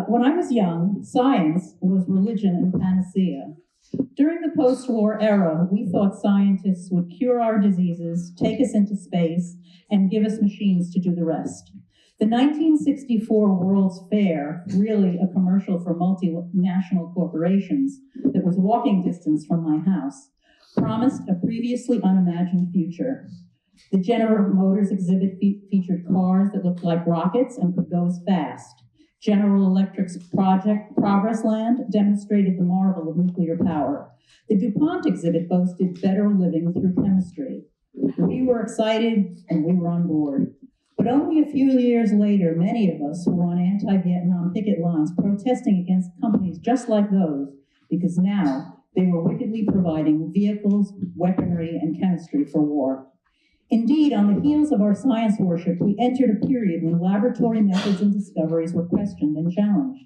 When I was young, science was religion and panacea. During the post-war era, we thought scientists would cure our diseases, take us into space, and give us machines to do the rest. The 1964 World's Fair, really a commercial for multinational corporations that was walking distance from my house, promised a previously unimagined future. The General Motors exhibit featured cars that looked like rockets and could go as fast. General Electric's project Progress Land demonstrated the marvel of nuclear power. The DuPont exhibit boasted better living through chemistry. We were excited and we were on board. But only a few years later, many of us were on anti-Vietnam picket lines protesting against companies just like those, because now they were wickedly providing vehicles, weaponry, and chemistry for war. Indeed, on the heels of our science worship, we entered a period when laboratory methods and discoveries were questioned and challenged.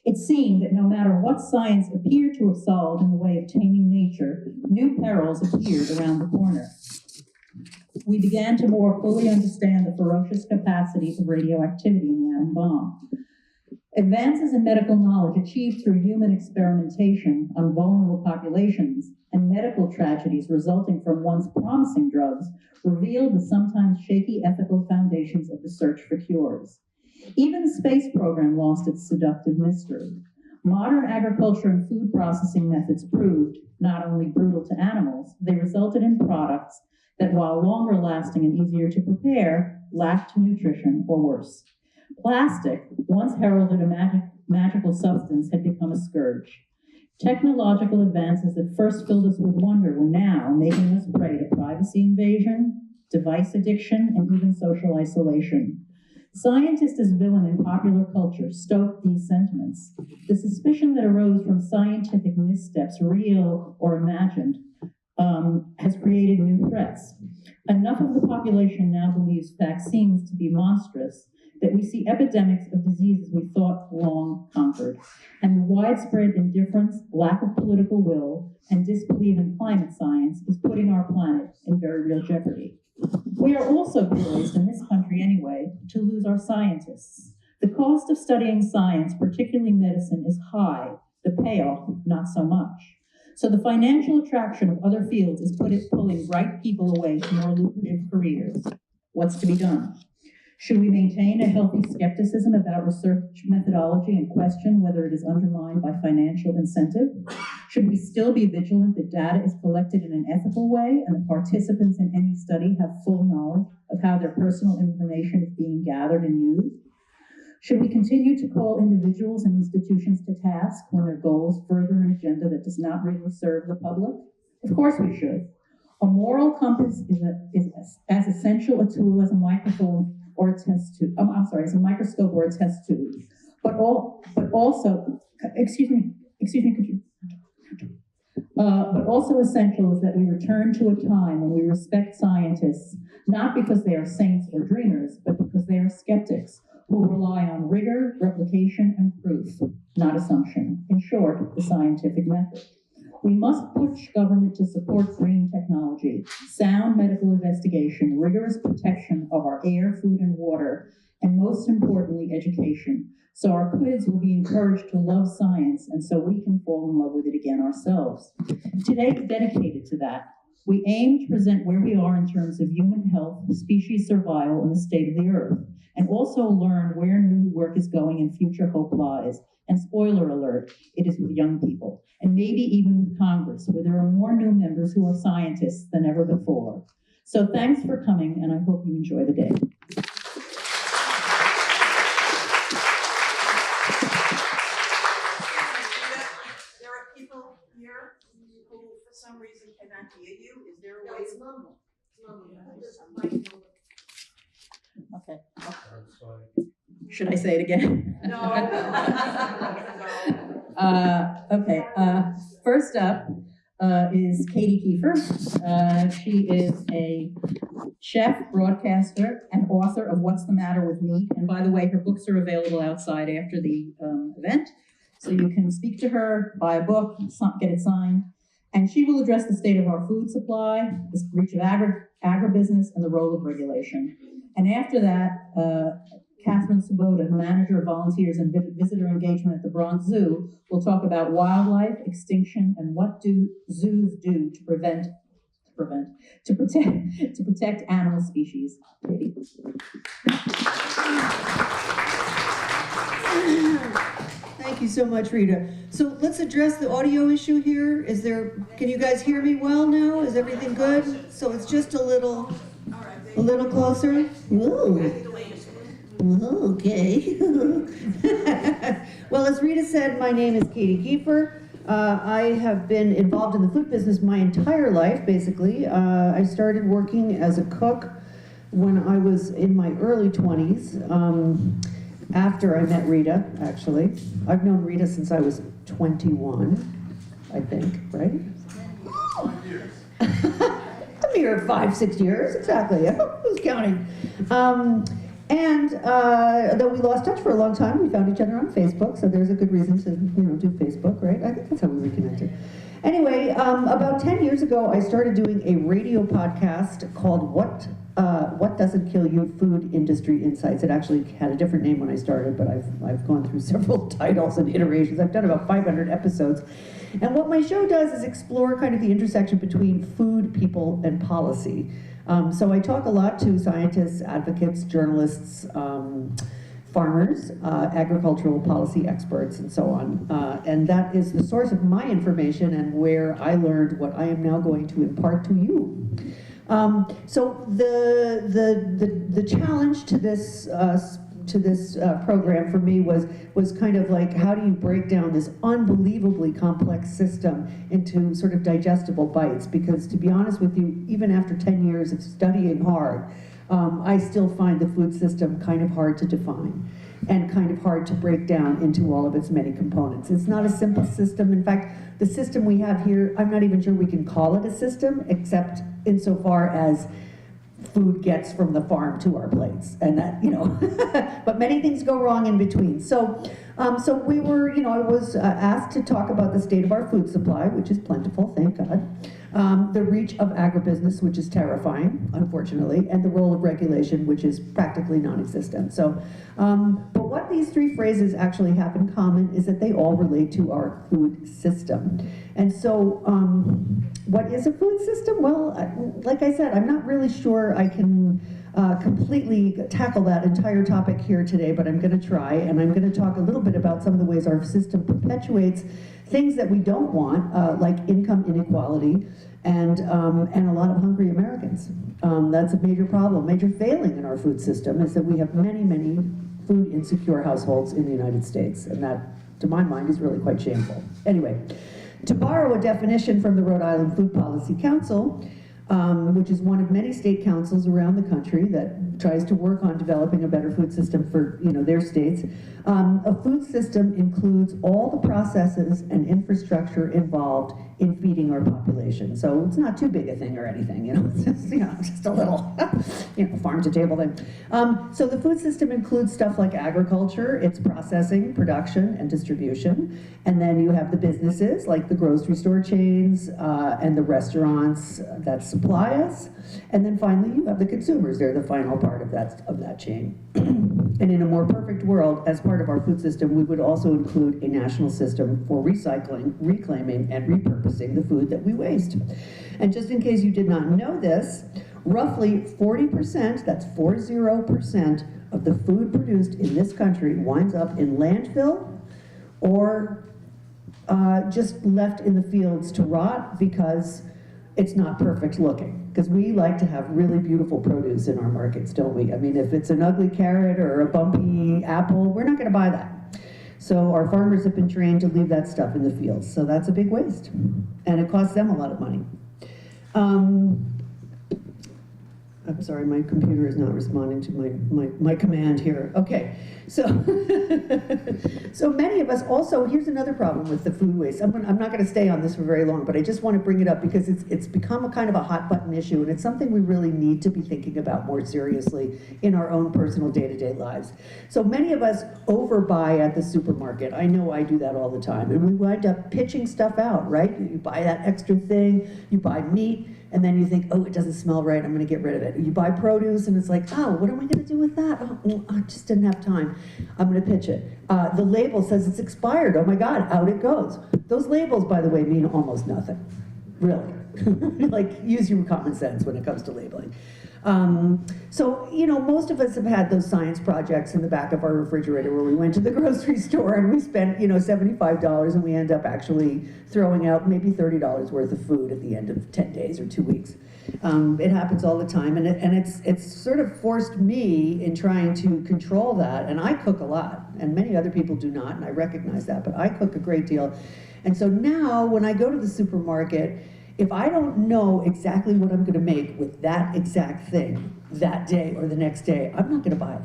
It seemed that no matter what science appeared to have solved in the way of taming nature, new perils appeared around the corner. We began to more fully understand the ferocious capacities of radioactivity in the atom bomb. Advances in medical knowledge achieved through human experimentation on vulnerable populations and medical tragedies resulting from once promising drugs revealed the sometimes shaky ethical foundations of the search for cures. Even the space program lost its seductive mystery. Modern agriculture and food processing methods proved not only brutal to animals, they resulted in products that, while longer lasting and easier to prepare, lacked nutrition or worse. Plastic, once heralded a magical substance, had become a scourge. Technological advances that first filled us with wonder were now making us prey to privacy invasion, device addiction, and even social isolation. Scientist as villain in popular culture stoked these sentiments. The suspicion that arose from scientific missteps, real or imagined, has created new threats. Enough of the population now believes vaccines to be monstrous that we see epidemics of diseases we thought long conquered. And the widespread indifference, lack of political will, and disbelief in climate science is putting our planet in very real jeopardy. We are also poised, in this country anyway, to lose our scientists. The cost of studying science, particularly medicine, is high. The payoff, not so much. So the financial attraction of other fields is pulling bright people away from more lucrative careers. What's to be done? Should we maintain a healthy skepticism about research methodology and question whether it is undermined by financial incentive? Should we still be vigilant that data is collected in an ethical way and the participants in any study have full knowledge of how their personal information is being gathered and used? Should we continue to call individuals and institutions to task when their goals further an agenda that does not really serve the public? Of course we should. A moral compass is as essential a tool as a microphone or a test tube. As a microscope or a test tube. But also essential is that we return to a time when we respect scientists, not because they are saints or dreamers, but because they are skeptics who rely on rigor, replication, and proof, not assumption. In short, the scientific method. We must push government to support green technology, sound medical investigation, rigorous protection of our air, food, and water, and most importantly, education, so our kids will be encouraged to love science and so we can fall in love with it again ourselves. Today is dedicated to that. We aim to present where we are in terms of human health, species survival, and the state of the earth, and also learn where new work is going and future hope lies. And spoiler alert, it is with young people, and maybe even with Congress, where there are more new members who are scientists than ever before. So thanks for coming, and I hope you enjoy the day. There are people here who, for some reason, cannot hear you. Is there a way? It's normal. Okay. Should I say it again? No. Okay. First up is Katie Kiefer. She is a chef, broadcaster, and author of What's the Matter with Me? And by the way, her books are available outside after the event. So you can speak to her, buy a book, get it signed. And she will address the state of our food supply, the reach of agribusiness, and the role of regulation. And after that, Catherine Sabota, Manager of Volunteers and Visitor Engagement at the Bronx Zoo, will talk about wildlife, extinction, and what do zoos do to protect animal species. Katie. Thank you so much, Rita. So let's address the audio issue here. Can you guys hear me well now? Is everything good? So it's just a little closer? Ooh. Okay. Well, as Rita said, my name is Katie Kiefer. I have been involved in the food business my entire life, basically. I started working as a cook when I was in my early 20s, after I met Rita, actually. I've known Rita since I was 21, I think, right? 5 years. A mere 5-6 years, exactly. Who's counting? And though we lost touch for a long time, we found each other on Facebook, so there's a good reason to, do Facebook, right? I think that's how we reconnected. Anyway, about 10 years ago, I started doing a radio podcast called What Doesn't Kill You? Food Industry Insights. It actually had a different name when I started, but I've gone through several titles and iterations. I've done about 500 episodes. And what my show does is explore kind of the intersection between food, people, and policy. So I talk a lot to scientists, advocates, journalists, farmers, agricultural policy experts, and so on. And that is the source of my information and where I learned what I am now going to impart to you. So the challenge to this program for me was kind of like, how do you break down this unbelievably complex system into sort of digestible bites? Because to be honest with you, even after 10 years of studying hard, I still find the food system kind of hard to define and kind of hard to break down into all of its many components. It's not a simple system. In fact, the system we have here, I'm not even sure we can call it a system, except insofar as food gets from the farm to our plates, and that, but many things go wrong in between. So we were, I was asked to talk about the state of our food supply, which is plentiful, thank God, the reach of agribusiness, which is terrifying, unfortunately, and the role of regulation, which is practically non-existent. So, but what these three phrases actually have in common is that they all relate to our food system. And so, what is a food system? Well, like I said, I'm not really sure I can completely tackle that entire topic here today, but I'm going to try, and I'm going to talk a little bit about some of the ways our system perpetuates things that we don't want, like income inequality and a lot of hungry Americans. That's a major problem, major failing in our food system is that we have many, many food insecure households in the United States, and that, to my mind, is really quite shameful. Anyway, to borrow a definition from the Rhode Island Food Policy Council, which is one of many state councils around the country that tries to work on developing a better food system for their states. A food system includes all the processes and infrastructure involved in feeding our population. So it's not too big a thing or anything, it's just, just a little, farm to table thing. So the food system includes stuff like agriculture, its processing, production, and distribution. And then you have the businesses like the grocery store chains and the restaurants that supply us. And then finally you have the consumers. They're the final part of that chain. And in a more perfect world, as part of our food system, we would also include a national system for recycling, reclaiming, and repurposing the food that we waste. And just in case you did not know this, roughly 40%, that's 40%, of the food produced in this country winds up in landfill or just left in the fields to rot because it's not perfect looking. Because we like to have really beautiful produce in our markets, don't we? I mean, if it's an ugly carrot or a bumpy apple, we're not going to buy that. So our farmers have been trained to leave that stuff in the fields. So that's a big waste. And it costs them a lot of money. I'm sorry, my computer is not responding to my command here. Okay, So, so many of us also, here's another problem with the food waste. I'm not going to stay on this for very long, but I just want to bring it up because it's become a kind of a hot button issue, and it's something we really need to be thinking about more seriously in our own personal day-to-day lives. So many of us overbuy at the supermarket. I know I do that all the time, and we wind up pitching stuff out, right? You buy that extra thing, you buy meat, and then you think, oh, it doesn't smell right, I'm gonna get rid of it. You buy produce, and it's like, oh, what am I gonna do with that? Oh, well, I just didn't have time. I'm gonna pitch it. The label says it's expired. Oh my God, out it goes. Those labels, by the way, mean almost nothing, really. Like, use your common sense when it comes to labeling. So, you know, most of us have had those science projects in the back of our refrigerator where we went to the grocery store and we spent, you know, $75 and we end up actually throwing out maybe $30 worth of food at the end of 10 days or 2 weeks. It happens all the time, and it's sort of forced me in trying to control that, and I cook a lot, and many other people do not, and I recognize that, but I cook a great deal. And so now when I go to the supermarket, if I don't know exactly what I'm gonna make with that exact thing that day or the next day, I'm not gonna buy it.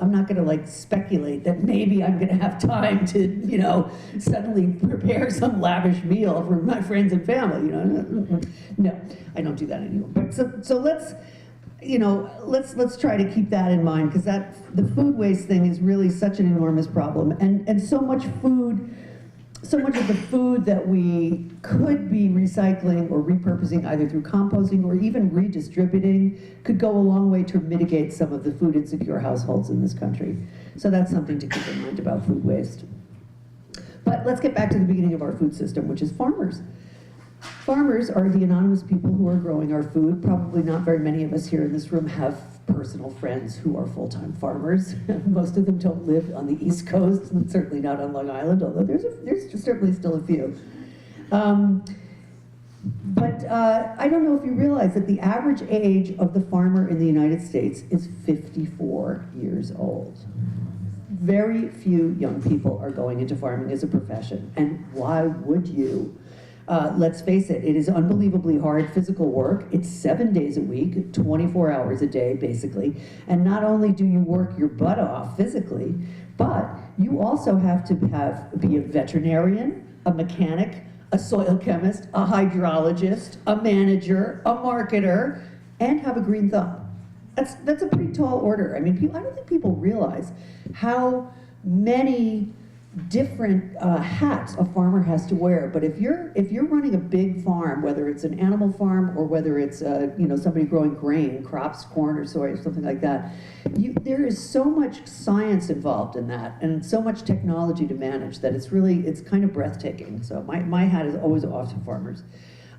I'm not gonna like speculate that maybe I'm gonna have time to, you know, suddenly prepare some lavish meal for my friends and family, you know. No, I don't do that anymore. But so let's, you know, let's try to keep that in mind, because the food waste thing is really such an enormous problem, and so much of the food that we could be recycling or repurposing either through composting or even redistributing could go a long way to mitigate some of the food insecure households in this country. So that's something to keep in mind about food waste. But let's get back to the beginning of our food system, which is farmers. Farmers are the anonymous people who are growing our food. Probably not very many of us here in this room have personal friends who are full-time farmers. Most of them don't live on the East Coast, and certainly not on Long Island, although there's certainly still a few. But I don't know if you realize that the average age of the farmer in the United States is 54 years old. Very few young people are going into farming as a profession, and why would you? Let's face it, it is unbelievably hard physical work. It's 7 days a week, 24 hours a day, basically. And not only do you work your butt off physically, but you also have to be a veterinarian, a mechanic, a soil chemist, a hydrologist, a manager, a marketer, and have a green thumb. That's a pretty tall order. I mean, I don't think people realize how many different hats a farmer has to wear. But if you're running a big farm, whether it's an animal farm or whether it's you know, somebody growing grain, crops, corn or soy or something like that, there is so much science involved in that and so much technology to manage that it's kind of breathtaking. So my hat is always off to farmers.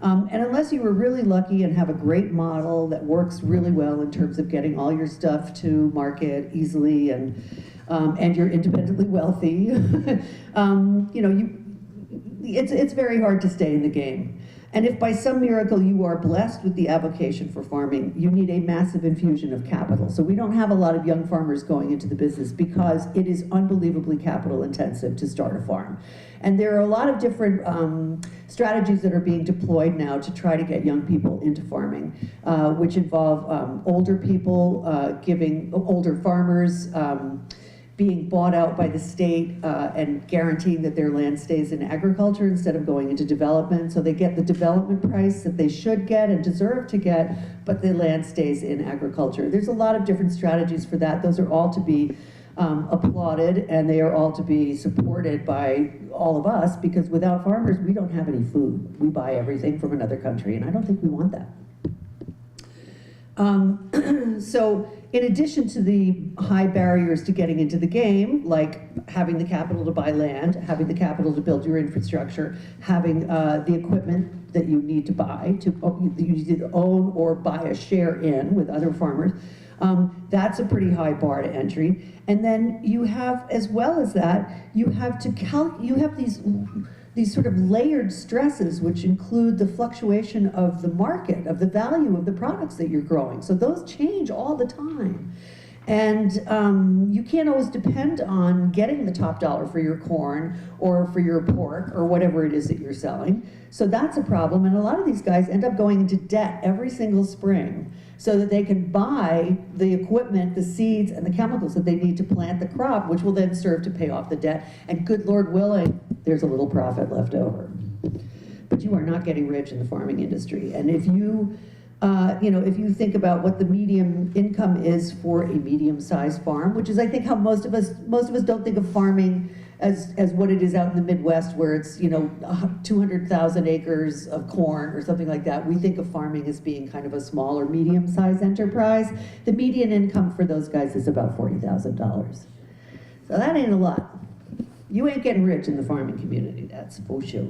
And unless you were really lucky and have a great model that works really well in terms of getting all your stuff to market easily and you're independently wealthy, you know, it's very hard to stay in the game. And if by some miracle you are blessed with the avocation for farming, you need a massive infusion of capital. So we don't have a lot of young farmers going into the business because it is unbelievably capital intensive to start a farm. And there are a lot of different strategies that are being deployed now to try to get young people into farming, which involve older people, older farmers, being bought out by the state and guaranteeing that their land stays in agriculture instead of going into development. So they get the development price that they should get and deserve to get, but the land stays in agriculture. There's a lot of different strategies for that. Those are all to be applauded, and they are all to be supported by all of us, because without farmers, we don't have any food. We buy everything from another country, and I don't think we want that. So in addition to the high barriers to getting into the game, like having the capital to buy land, having the capital to build your infrastructure, having the equipment that you need to buy, you need to own or buy a share in with other farmers, that's a pretty high bar to entry. And then you have, as well as that, you have these sort of layered stresses, which include the fluctuation of the market, of the value of the products that you're growing. So those change all the time. And you can't always depend on getting the top dollar for your corn or for your pork or whatever it is that you're selling. So that's a problem. And a lot of these guys end up going into debt every single spring so that they can buy the equipment, the seeds, and the chemicals that they need to plant the crop, which will then serve to pay off the debt. And good Lord willing, there's a little profit left over. But you are not getting rich in the farming industry. And if you, if you think about what the median income is for a medium-sized farm, which is, I think, how most of us don't think of farming as what it is out in the Midwest, where it's 200,000 acres of corn or something like that. We think of farming as being kind of a small or medium-sized enterprise. The median income for those guys is about $40,000. So that ain't a lot. You ain't getting rich in the farming community, that's for sure.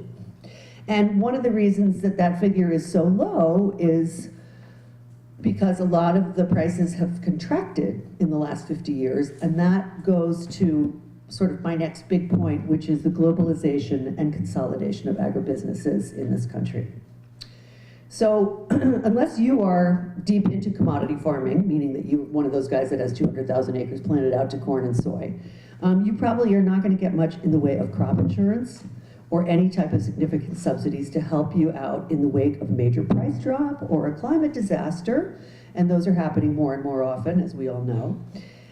And one of the reasons that that figure is so low is because a lot of the prices have contracted in the last 50 years, and that goes to sort of my next big point, which is the globalization and consolidation of agribusinesses in this country. So unless you are deep into commodity farming, meaning that you're one of those guys that has 200,000 acres planted out to corn and soy, you probably are not going to get much in the way of crop insurance or any type of significant subsidies to help you out in the wake of a major price drop or a climate disaster, and those are happening more and more often, as we all know.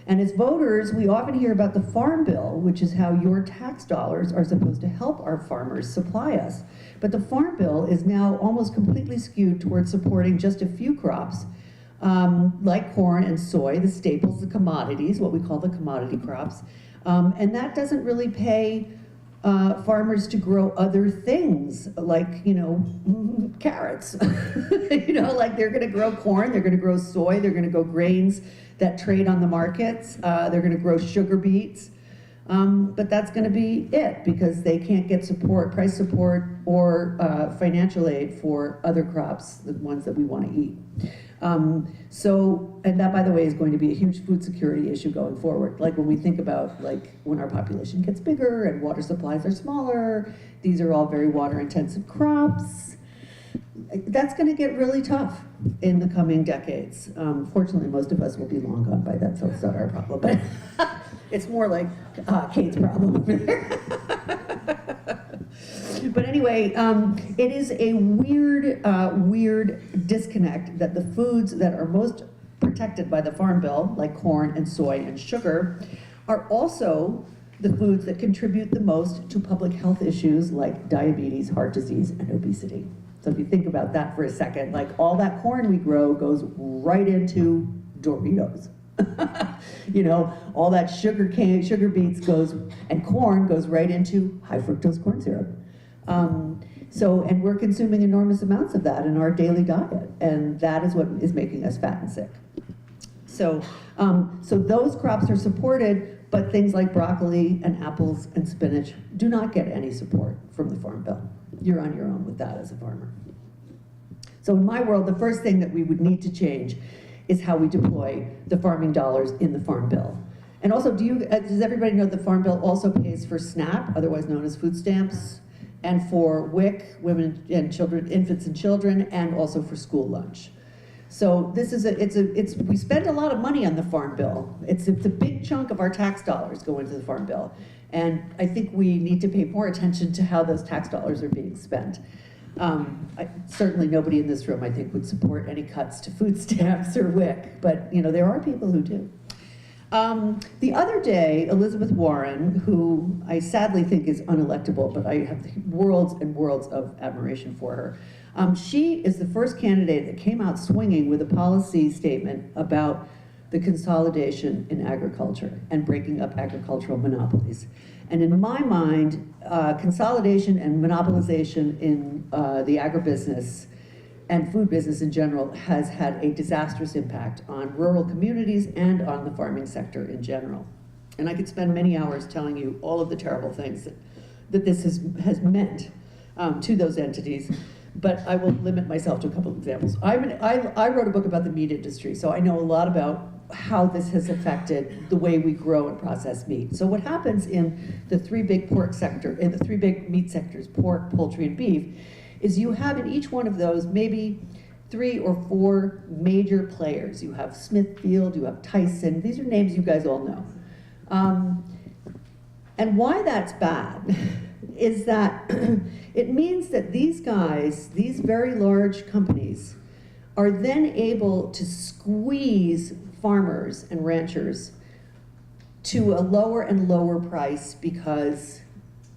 And as voters, we often hear about the Farm Bill, which is how your tax dollars are supposed to help our farmers supply us. But the Farm Bill is now almost completely skewed towards supporting just a few crops, like corn and soy, the staples, the commodities, what we call the commodity crops. And that doesn't really pay farmers to grow other things like, carrots. Like they're gonna grow corn, they're gonna grow soy, they're gonna grow grains that trade on the markets, they're gonna grow sugar beets, but that's gonna be it because they can't get support, price support, or financial aid for other crops, the ones that we wanna eat. And that, by the way, is going to be a huge food security issue going forward. Like when we think about when our population gets bigger and water supplies are smaller, these are all very water intensive crops. That's gonna get really tough in the coming decades. Fortunately, most of us will be long gone by then, so it's not our problem, but it's more like Kate's problem over there. But anyway, it is a weird disconnect that the foods that are most protected by the Farm Bill, like corn and soy and sugar, are also the foods that contribute the most to public health issues like diabetes, heart disease, and obesity. So if you think about that for a second, like all that corn we grow goes right into Doritos. All that sugar beets and corn goes right into high fructose corn syrup. And we're consuming enormous amounts of that in our daily diet, and that is what is making us fat and sick. So those crops are supported, but things like broccoli and apples and spinach do not get any support from the Farm Bill. You're on your own with that as a farmer. So in my world, the first thing that we would need to change is how we deploy the farming dollars in the Farm Bill. And also, does everybody know the Farm Bill also pays for SNAP, otherwise known as food stamps, and for WIC, women and children, infants and children, and also for school lunch. So this is we spend a lot of money on the Farm Bill. It's a big chunk of our tax dollars go into the Farm Bill. And I think we need to pay more attention to how those tax dollars are being spent. Certainly nobody in this room, I think, would support any cuts to food stamps or WIC, but there are people who do. The other day, Elizabeth Warren, who I sadly think is unelectable, but I have worlds and worlds of admiration for her. She is the first candidate that came out swinging with a policy statement about the consolidation in agriculture and breaking up agricultural monopolies. And in my mind, consolidation and monopolization in the agribusiness and food business in general has had a disastrous impact on rural communities and on the farming sector in general. And I could spend many hours telling you all of the terrible things that this has meant to those entities, but I will limit myself to a couple of examples. I wrote a book about the meat industry, so I know a lot about how this has affected the way we grow and process meat. So what happens in the three big meat sectors, pork, poultry, and beef, is you have in each one of those maybe 3 or 4 major players. You have Smithfield, you have Tyson, these are names you guys all know. And why that's bad is that it means that these guys, these very large companies, are then able to squeeze farmers and ranchers to a lower and lower price because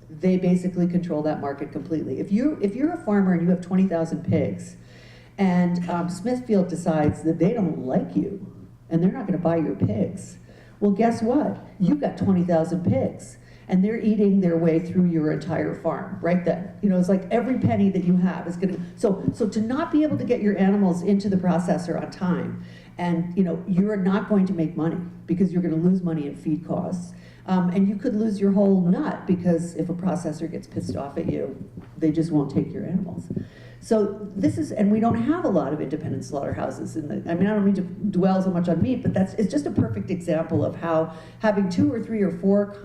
they basically control that market completely. If you're a farmer and you have 20,000 pigs, and Smithfield decides that they don't like you, and they're not gonna buy your pigs, well, guess what? You've got 20,000 pigs, and they're eating their way through your entire farm right then. You know, it's like every penny that you have is gonna, so to not be able to get your animals into the processor on time, and you know, you're not going to make money because you're gonna lose money in feed costs. And you could lose your whole nut because if a processor gets pissed off at you, they just won't take your animals. So this is, and we don't have a lot of independent slaughterhouses in the, I mean, I don't mean to dwell so much on meat, but it's just a perfect example of how having 2 or 3 or 4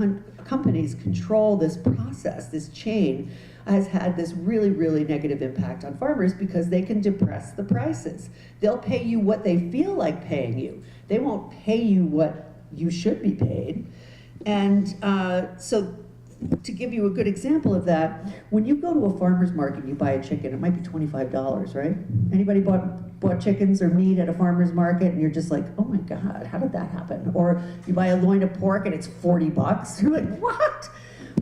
companies control this process, this chain, has had this really, really negative impact on farmers because they can depress the prices. They'll pay you what they feel like paying you. They won't pay you what you should be paid. And so to give you a good example of that, when you go to a farmer's market and you buy a chicken, it might be $25, right? Anybody bought chickens or meat at a farmer's market and you're just like, oh my God, how did that happen? Or you buy a loin of pork and it's $40. You're like, what?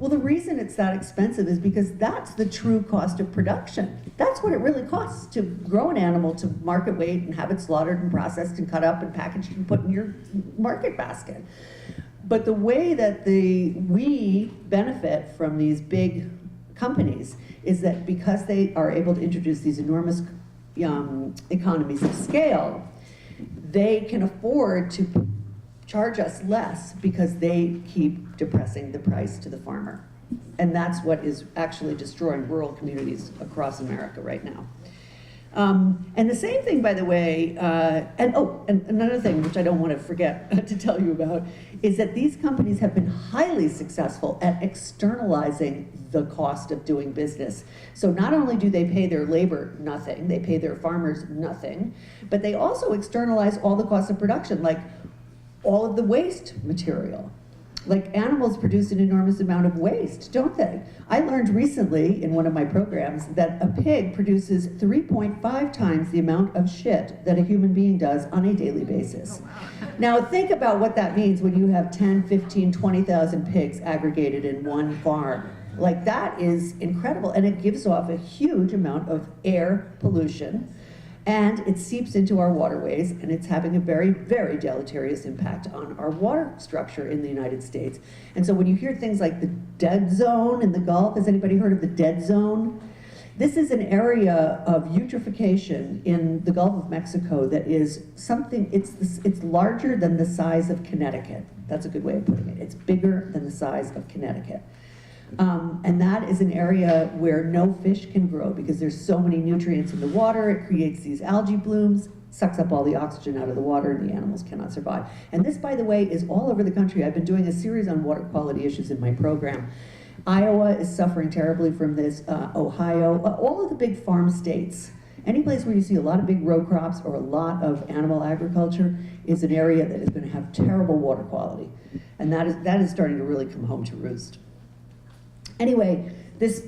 Well, the reason it's that expensive is because that's the true cost of production. That's what it really costs to grow an animal to market weight and have it slaughtered and processed and cut up and packaged and put in your market basket. But the way that we benefit from these big companies is that because they are able to introduce these enormous economies of scale, they can afford to charge us less because they keep depressing the price to the farmer. And that's what is actually destroying rural communities across America right now. And the same thing, by the way, and another thing which I don't want to forget to tell you about is that these companies have been highly successful at externalizing the cost of doing business. So not only do they pay their labor nothing, they pay their farmers nothing, but they also externalize all the costs of production, like all of the waste material. Like animals produce an enormous amount of waste, don't they? I learned recently in one of my programs that a pig produces 3.5 times the amount of shit that a human being does on a daily basis. Now think about what that means when you have 10, 15, 20,000 pigs aggregated in one farm. Like that is incredible, and it gives off a huge amount of air pollution, and it seeps into our waterways, and it's having a very, very deleterious impact on our water structure in the United States. And so when you hear things like the dead zone in the Gulf, has anybody heard of the dead zone? This is an area of eutrophication in the Gulf of Mexico that is something, it's larger than the size of Connecticut. That's a good way of putting it. It's bigger than the size of Connecticut. And that is an area where no fish can grow because there's so many nutrients in the water. It creates these algae blooms, sucks up all the oxygen out of the water, and the animals cannot survive. And this, by the way, is all over the country. I've been doing a series on water quality issues in my program. Iowa is suffering terribly from this, Ohio, all of the big farm states. Any place where you see a lot of big row crops or a lot of animal agriculture is an area that is going to have terrible water quality. And that is starting to really come home to roost. Anyway, this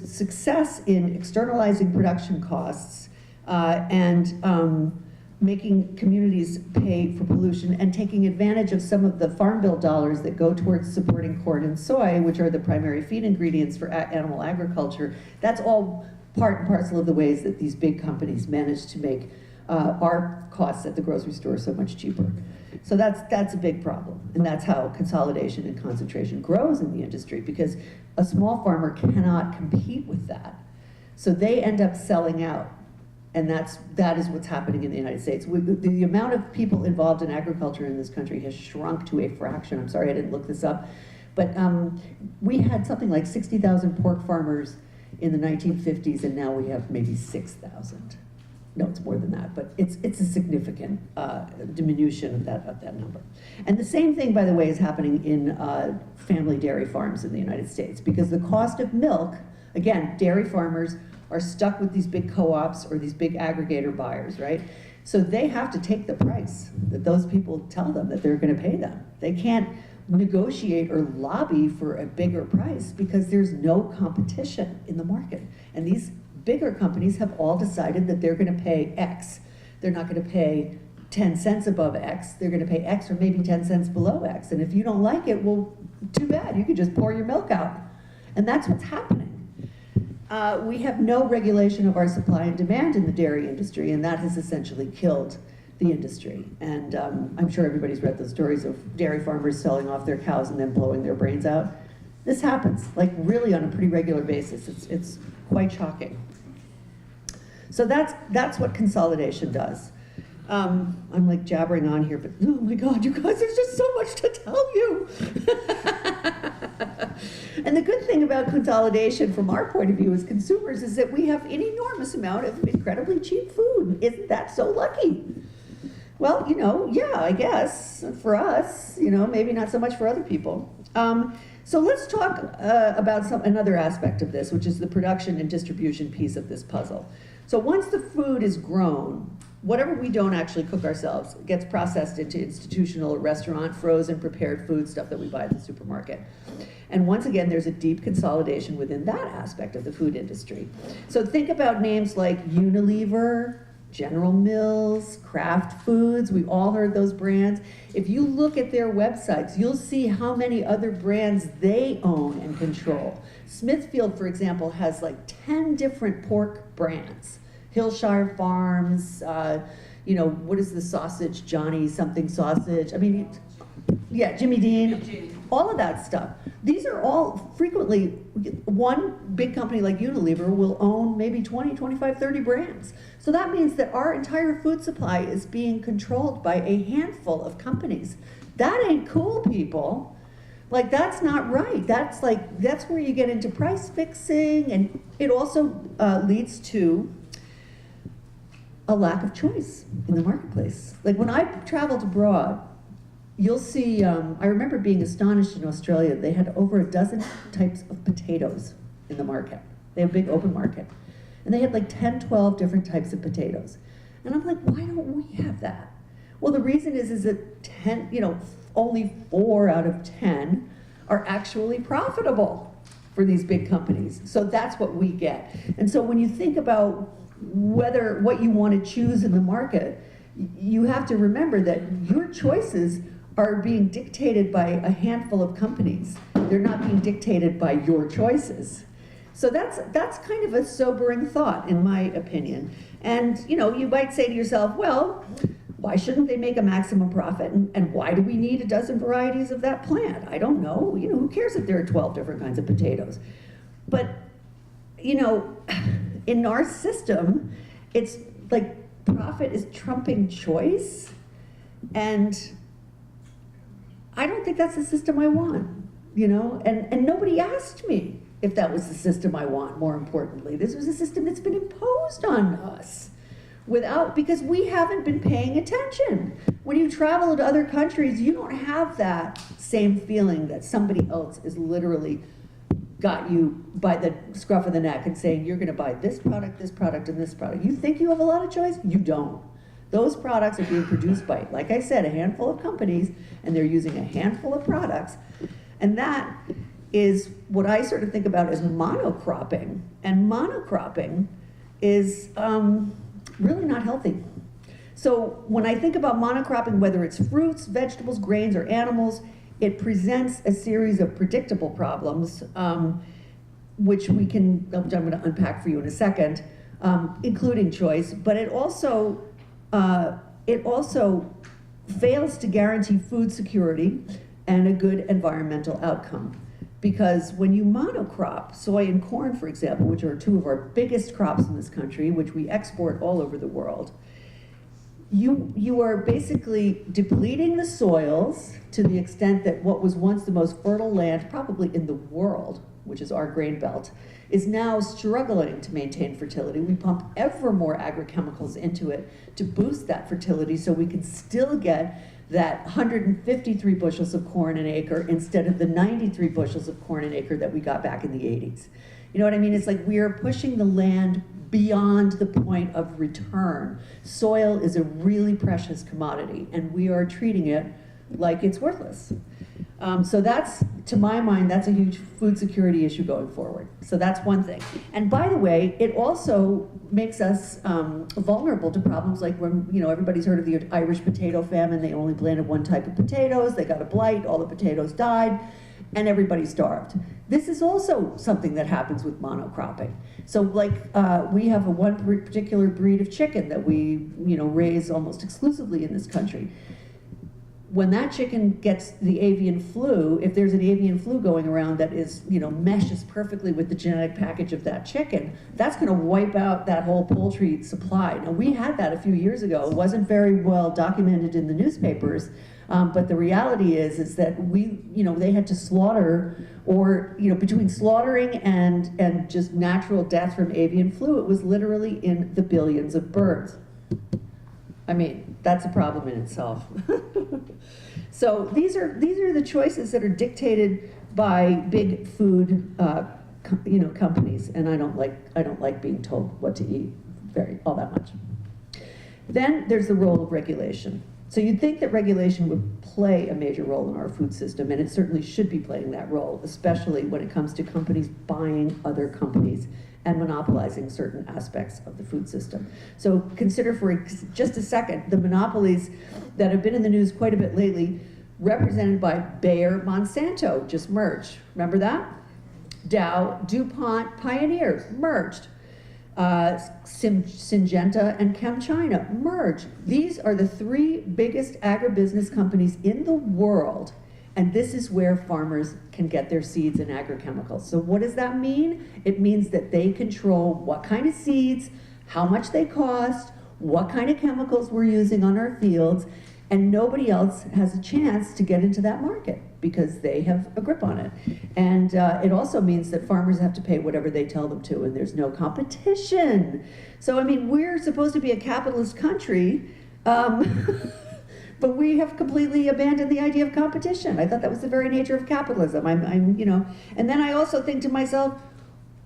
success in externalizing production costs and making communities pay for pollution and taking advantage of some of the farm bill dollars that go towards supporting corn and soy, which are the primary feed ingredients for animal agriculture, that's all part and parcel of the ways that these big companies manage to make our costs at the grocery store so much cheaper. So that's a big problem, and that's how consolidation and concentration grows in the industry, because a small farmer cannot compete with that. So they end up selling out, and that is what's happening in the United States. The amount of people involved in agriculture in this country has shrunk to a fraction. I'm sorry I didn't look this up, but we had something like 60,000 pork farmers in the 1950s, and now we have maybe 6,000. No, it's more than that, but it's a significant diminution of that number. And the same thing, by the way, is happening in family dairy farms in the United States, because the cost of milk, again, dairy farmers are stuck with these big co-ops or these big aggregator buyers, right? So they have to take the price that those people tell them that they're gonna pay them. They can't negotiate or lobby for a bigger price because there's no competition in the market. And these bigger companies have all decided that they're going to pay X they're not going to pay 10 cents above X, they're going to pay X or maybe 10 cents below X. And if you don't like it, well, too bad, you could just pour your milk out. And that's what's happening. We have no regulation of our supply and demand in the dairy industry, and that has essentially killed the industry. And I'm sure everybody's read the stories of dairy farmers selling off their cows and then blowing their brains out. This happens, like really on a pretty regular basis. It's quite shocking. So that's what consolidation does. I'm like jabbering on here, but oh my God, you guys, there's just so much to tell you. And the good thing about consolidation from our point of view as consumers is that we have an enormous amount of incredibly cheap food. Isn't that so lucky? Well, you know, yeah, I guess for us, you know, maybe not so much for other people. So let's talk about another aspect of this, which is the production and distribution piece of this puzzle. So once the food is grown, whatever we don't actually cook ourselves gets processed into institutional or restaurant, frozen, prepared food, stuff that we buy at the supermarket. And once again, there's a deep consolidation within that aspect of the food industry. So think about names like Unilever, General Mills, Kraft Foods. We've all heard those brands. If you look at their websites, you'll see how many other brands they own and control. Smithfield, for example, has like 10 different pork brands. Hillshire Farms, you know, what is the sausage, Johnny something sausage? I mean, yeah, Jimmy Dean, all of that stuff. These are all frequently, one big company like Unilever will own maybe 20, 25, 30 brands. So that means that our entire food supply is being controlled by a handful of companies. That ain't cool, people. Like, that's not right. That's where you get into price fixing, and it also leads to a lack of choice in the marketplace. Like when I traveled abroad, you'll see, I remember being astonished in Australia, they had over a dozen types of potatoes in the market. They have a big open market. And they had like 10, 12 different types of potatoes. And I'm like, why don't we have that? Well, the reason is that 10, you know, only 4 out of 10 are actually profitable for these big companies. So that's what we get. And so when you think about what you want to choose in the market, you have to remember that your choices are being dictated by a handful of companies. They're not being dictated by your choices. So that's kind of a sobering thought, in my opinion. And you know, you might say to yourself, well, why shouldn't they make a maximum profit? And why do we need a dozen varieties of that plant? I don't know. You know, who cares if there are 12 different kinds of potatoes? But you know, in our system, it's like profit is trumping choice, and I don't think that's the system I want, you know? And nobody asked me if that was the system I want, more importantly. This was a system that's been imposed on us because we haven't been paying attention. When you travel to other countries, you don't have that same feeling that somebody else is literally got you by the scruff of the neck and saying, you're gonna buy this product, and this product. You think you have a lot of choice? You don't. Those products are being produced by, like I said, a handful of companies, and they're using a handful of products. And that is what I sort of think about as monocropping. And monocropping is really not healthy. So when I think about monocropping, whether it's fruits, vegetables, grains, or animals, it presents a series of predictable problems, which I'm going to unpack for you in a second, including choice, but it also fails to guarantee food security and a good environmental outcome. Because when you monocrop soy and corn, for example, which are 2 of our biggest crops in this country, which we export all over the world, you are basically depleting the soils to the extent that what was once the most fertile land, probably in the world, which is our grain belt, is now struggling to maintain fertility. We pump ever more agrochemicals into it to boost that fertility so we can still get that 153 bushels of corn an acre instead of the 93 bushels of corn an acre that we got back in the 80s. You know what I mean? It's like we are pushing the land beyond the point of return. Soil is a really precious commodity, and we are treating it like it's worthless. So that's, to my mind, that's a huge food security issue going forward. So that's one thing. And by the way, it also makes us vulnerable to problems like when, everybody's heard of the Irish potato famine. They only planted one type of potatoes, they got a blight, all the potatoes died, and everybody starved. This is also something that happens with monocropping. So like, we have one particular breed of chicken that we, raise almost exclusively in this country. When that chicken gets the avian flu, if there's an avian flu going around that is, meshes perfectly with the genetic package of that chicken, that's going to wipe out that whole poultry supply. Now, we had that a few years ago. It wasn't very well documented in the newspapers, but the reality is that they had to slaughter, or, between slaughtering and just natural death from avian flu, it was literally in the billions of birds. I mean, that's a problem in itself. So these are the choices that are dictated by big food, companies, and I don't like being told what to eat all that much. Then there's the role of regulation. So you'd think that regulation would play a major role in our food system, and it certainly should be playing that role, especially when it comes to companies buying other companies and monopolizing certain aspects of the food system. So consider for just a second the monopolies that have been in the news quite a bit lately, represented by Bayer, Monsanto, just merged. Remember that? Dow, DuPont, Pioneer, merged. Syngenta and ChemChina merged. These are the three biggest agribusiness companies in the world, and this is where farmers can get their seeds and agrochemicals. So what does that mean? It means that they control what kind of seeds, how much they cost, what kind of chemicals we're using on our fields, and nobody else has a chance to get into that market because they have a grip on it. And it also means that farmers have to pay whatever they tell them to, and there's no competition. So, I mean, we're supposed to be a capitalist country, but we have completely abandoned the idea of competition. I thought that was the very nature of capitalism. And then I also think to myself,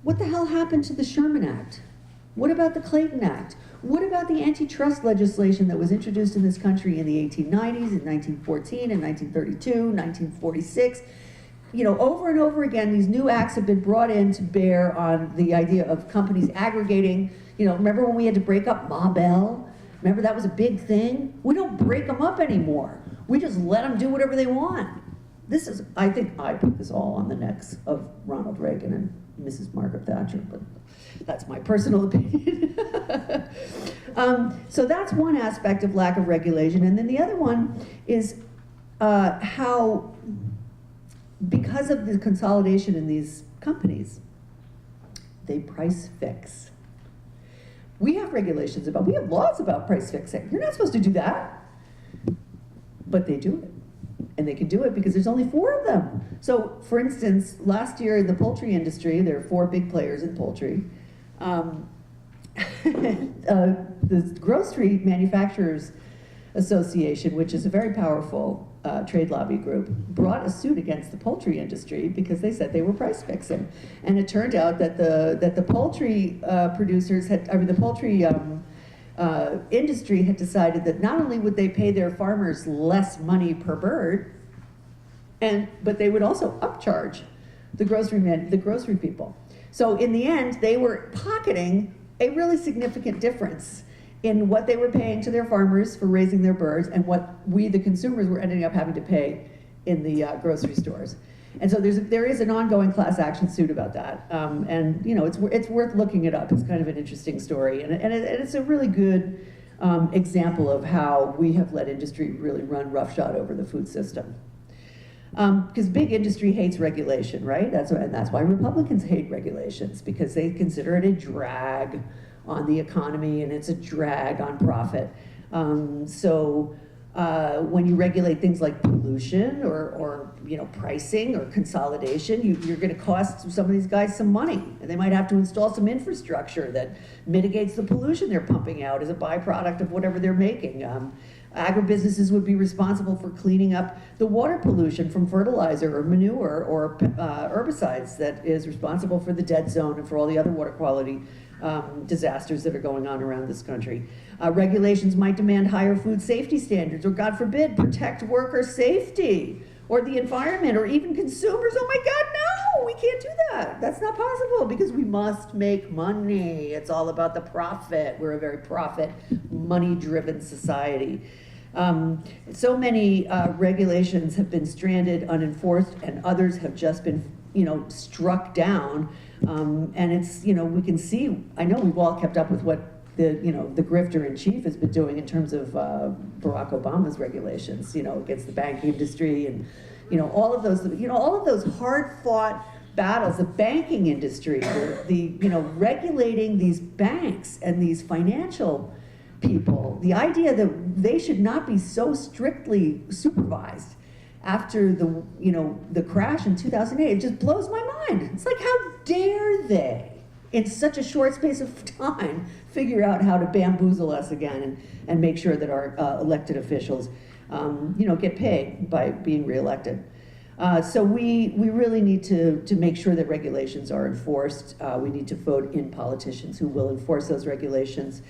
what the hell happened to the Sherman Act? What about the Clayton Act? What about the antitrust legislation that was introduced in this country in the 1890s, in 1914, in 1932, 1946? Over and over again, these new acts have been brought in to bear on the idea of companies aggregating. Remember when we had to break up Ma Bell? Remember that was a big thing? We don't break them up anymore. We just let them do whatever they want. I think I put this all on the necks of Ronald Reagan and Mrs. Margaret Thatcher, but that's my personal opinion. So that's one aspect of lack of regulation. And then the other one is how, because of the consolidation in these companies, they price fix. We have we have laws about price fixing. You're not supposed to do that. But they do it. And they can do it because there's only 4 of them. So, for instance, last year in the poultry industry, there are 4 big players in poultry. The Grocery Manufacturers Association, which is a very powerful trade lobby group, brought a suit against the poultry industry because they said they were price fixing. And it turned out that the poultry industry had decided that not only would they pay their farmers less money per bird, but they would also upcharge the grocery people. So in the end, they were pocketing a really significant difference in what they were paying to their farmers for raising their birds and what we, the consumers, were ending up having to pay in the grocery stores. And so there is an ongoing class action suit about that. And it's worth looking it up. It's kind of an interesting story. And it's a really good example of how we have let industry really run roughshod over the food system. Because big industry hates regulation, right? That's why Republicans hate regulations, because they consider it a drag on the economy and it's a drag on profit. So when you regulate things like pollution or pricing or consolidation, you're going to cost some of these guys some money, and they might have to install some infrastructure that mitigates the pollution they're pumping out as a byproduct of whatever they're making. Agribusinesses would be responsible for cleaning up the water pollution from fertilizer or manure or herbicides that is responsible for the dead zone and for all the other water quality disasters that are going on around this country. Regulations might demand higher food safety standards or, God forbid, protect worker safety. or the environment, or even consumers. Oh my God, no, we can't do that. That's not possible because we must make money. It's all about the profit. We're a very profit, money-driven society. So many regulations have been stranded, unenforced, and others have just been, struck down. And it's, we can see, I know we've all kept up with what the grifter in chief has been doing in terms of Barack Obama's regulations, against the banking industry and, all of those hard-fought battles. The banking industry, regulating these banks and these financial people, the idea that they should not be so strictly supervised after the crash in 2008, it just blows my mind. It's like, how dare they, in such a short space of time, figure out how to bamboozle us again and make sure that our elected officials, get paid by being reelected. So we really need to make sure that regulations are enforced. We need to vote in politicians who will enforce those regulations.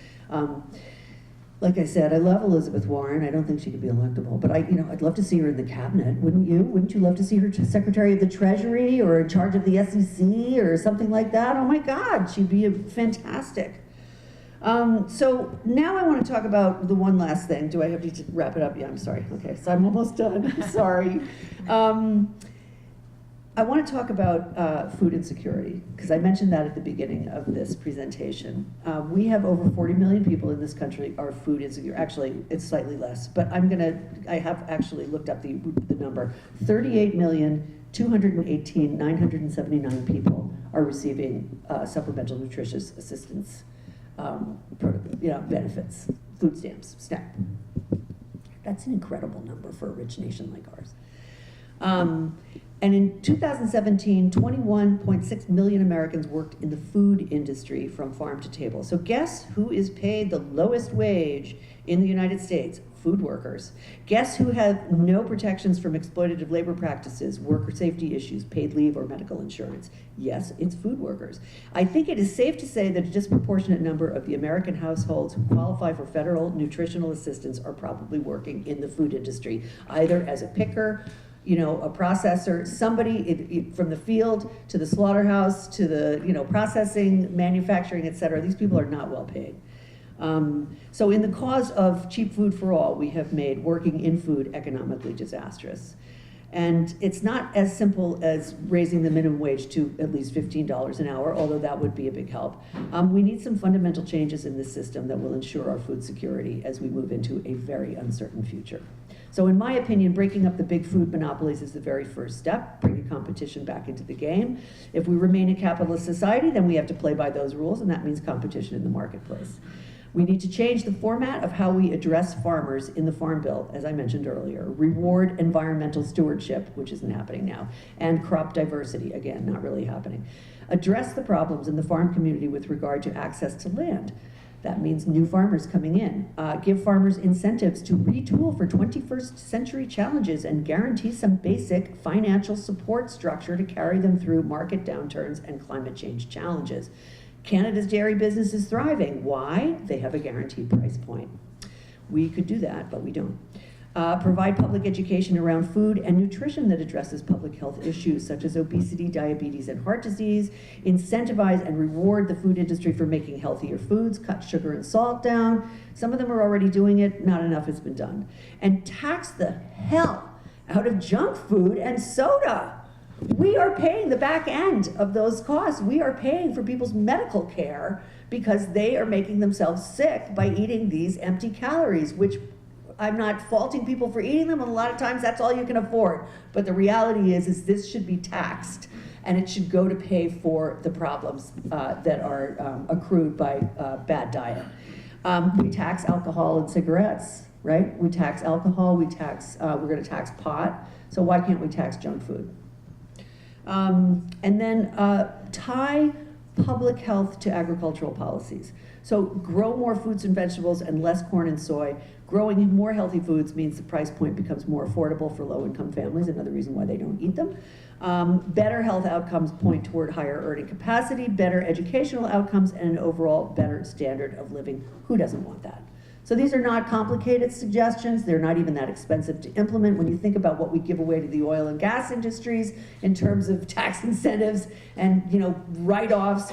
Like I said, I love Elizabeth Warren. I don't think she could be electable, but I'd love to see her in the cabinet. Wouldn't you? Wouldn't you love to see her Secretary of the Treasury or in charge of the SEC or something like that? Oh my God, she'd be fantastic. So now I want to talk about the one last thing. Do I have to wrap it up? Yeah, I'm sorry. Okay, so I'm almost done. I'm sorry. I want to talk about food insecurity, because I mentioned that at the beginning of this presentation. We have over 40 million people in this country are food insecure. Actually, it's slightly less, but I have actually looked up the number. 38,218,979 people are receiving supplemental nutritious assistance benefits, food stamps, SNAP. That's an incredible number for a rich nation like ours. And in 2017, 21.6 million Americans worked in the food industry from farm to table. So guess who is paid the lowest wage in the United States? Food workers. Guess who have no protections from exploitative labor practices, worker safety issues, paid leave, or medical insurance? Yes, it's food workers. I think it is safe to say that a disproportionate number of the American households who qualify for federal nutritional assistance are probably working in the food industry, either as a picker, a processor, somebody from the field to the slaughterhouse to the, processing, manufacturing, et cetera. These people are not well paid. So in the cause of cheap food for all, we have made working in food economically disastrous. And it's not as simple as raising the minimum wage to at least $15 an hour, although that would be a big help. We need some fundamental changes in this system that will ensure our food security as we move into a very uncertain future. So in my opinion, breaking up the big food monopolies is the very first step, bringing competition back into the game. If we remain a capitalist society, then we have to play by those rules, and that means competition in the marketplace. We need to change the format of how we address farmers in the Farm Bill, as I mentioned earlier. Reward environmental stewardship, which isn't happening now, and crop diversity, again, not really happening. Address the problems in the farm community with regard to access to land. That means new farmers coming in. Give farmers incentives to retool for 21st century challenges and guarantee some basic financial support structure to carry them through market downturns and climate change challenges. Canada's dairy business is thriving. Why? They have a guaranteed price point. We could do that, but we don't. Provide public education around food and nutrition that addresses public health issues such as obesity, diabetes, and heart disease. Incentivize and reward the food industry for making healthier foods, cut sugar and salt down. Some of them are already doing it, not enough has been done. And tax the hell out of junk food and soda. We are paying the back end of those costs. We are paying for people's medical care because they are making themselves sick by eating these empty calories, which I'm not faulting people for eating them, and a lot of times that's all you can afford. But the reality is this should be taxed, and it should go to pay for the problems that are accrued by bad diet. We tax alcohol and cigarettes, right? We tax alcohol, we're gonna tax pot, so why can't we tax junk food? And then tie public health to agricultural policies. So grow more fruits and vegetables and less corn and soy. Growing more healthy foods means the price point becomes more affordable for low-income families, another reason why they don't eat them. Better health outcomes point toward higher earning capacity, better educational outcomes, and an overall better standard of living. Who doesn't want that? So these are not complicated suggestions. They're not even that expensive to implement when you think about what we give away to the oil and gas industries in terms of tax incentives and, write-offs.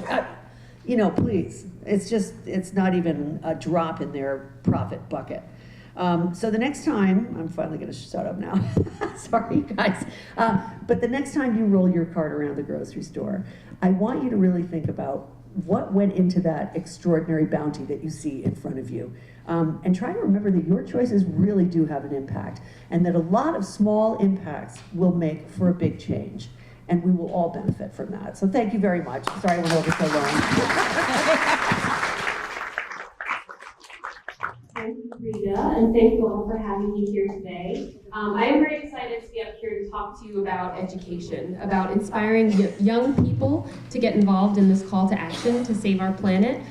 Please, it's not even a drop in their profit bucket. So the next time, I'm finally going to shut up now. Sorry, guys. But the next time you roll your cart around the grocery store, I want you to really think about what went into that extraordinary bounty that you see in front of you. And try to remember that your choices really do have an impact, and that a lot of small impacts will make for a big change. And we will all benefit from that. So thank you very much. Sorry I went over so long. Thank you, Rita, and thank you all for having me here today. I am very excited to be up here to talk to you about education, about inspiring young people to get involved in this call to action to save our planet.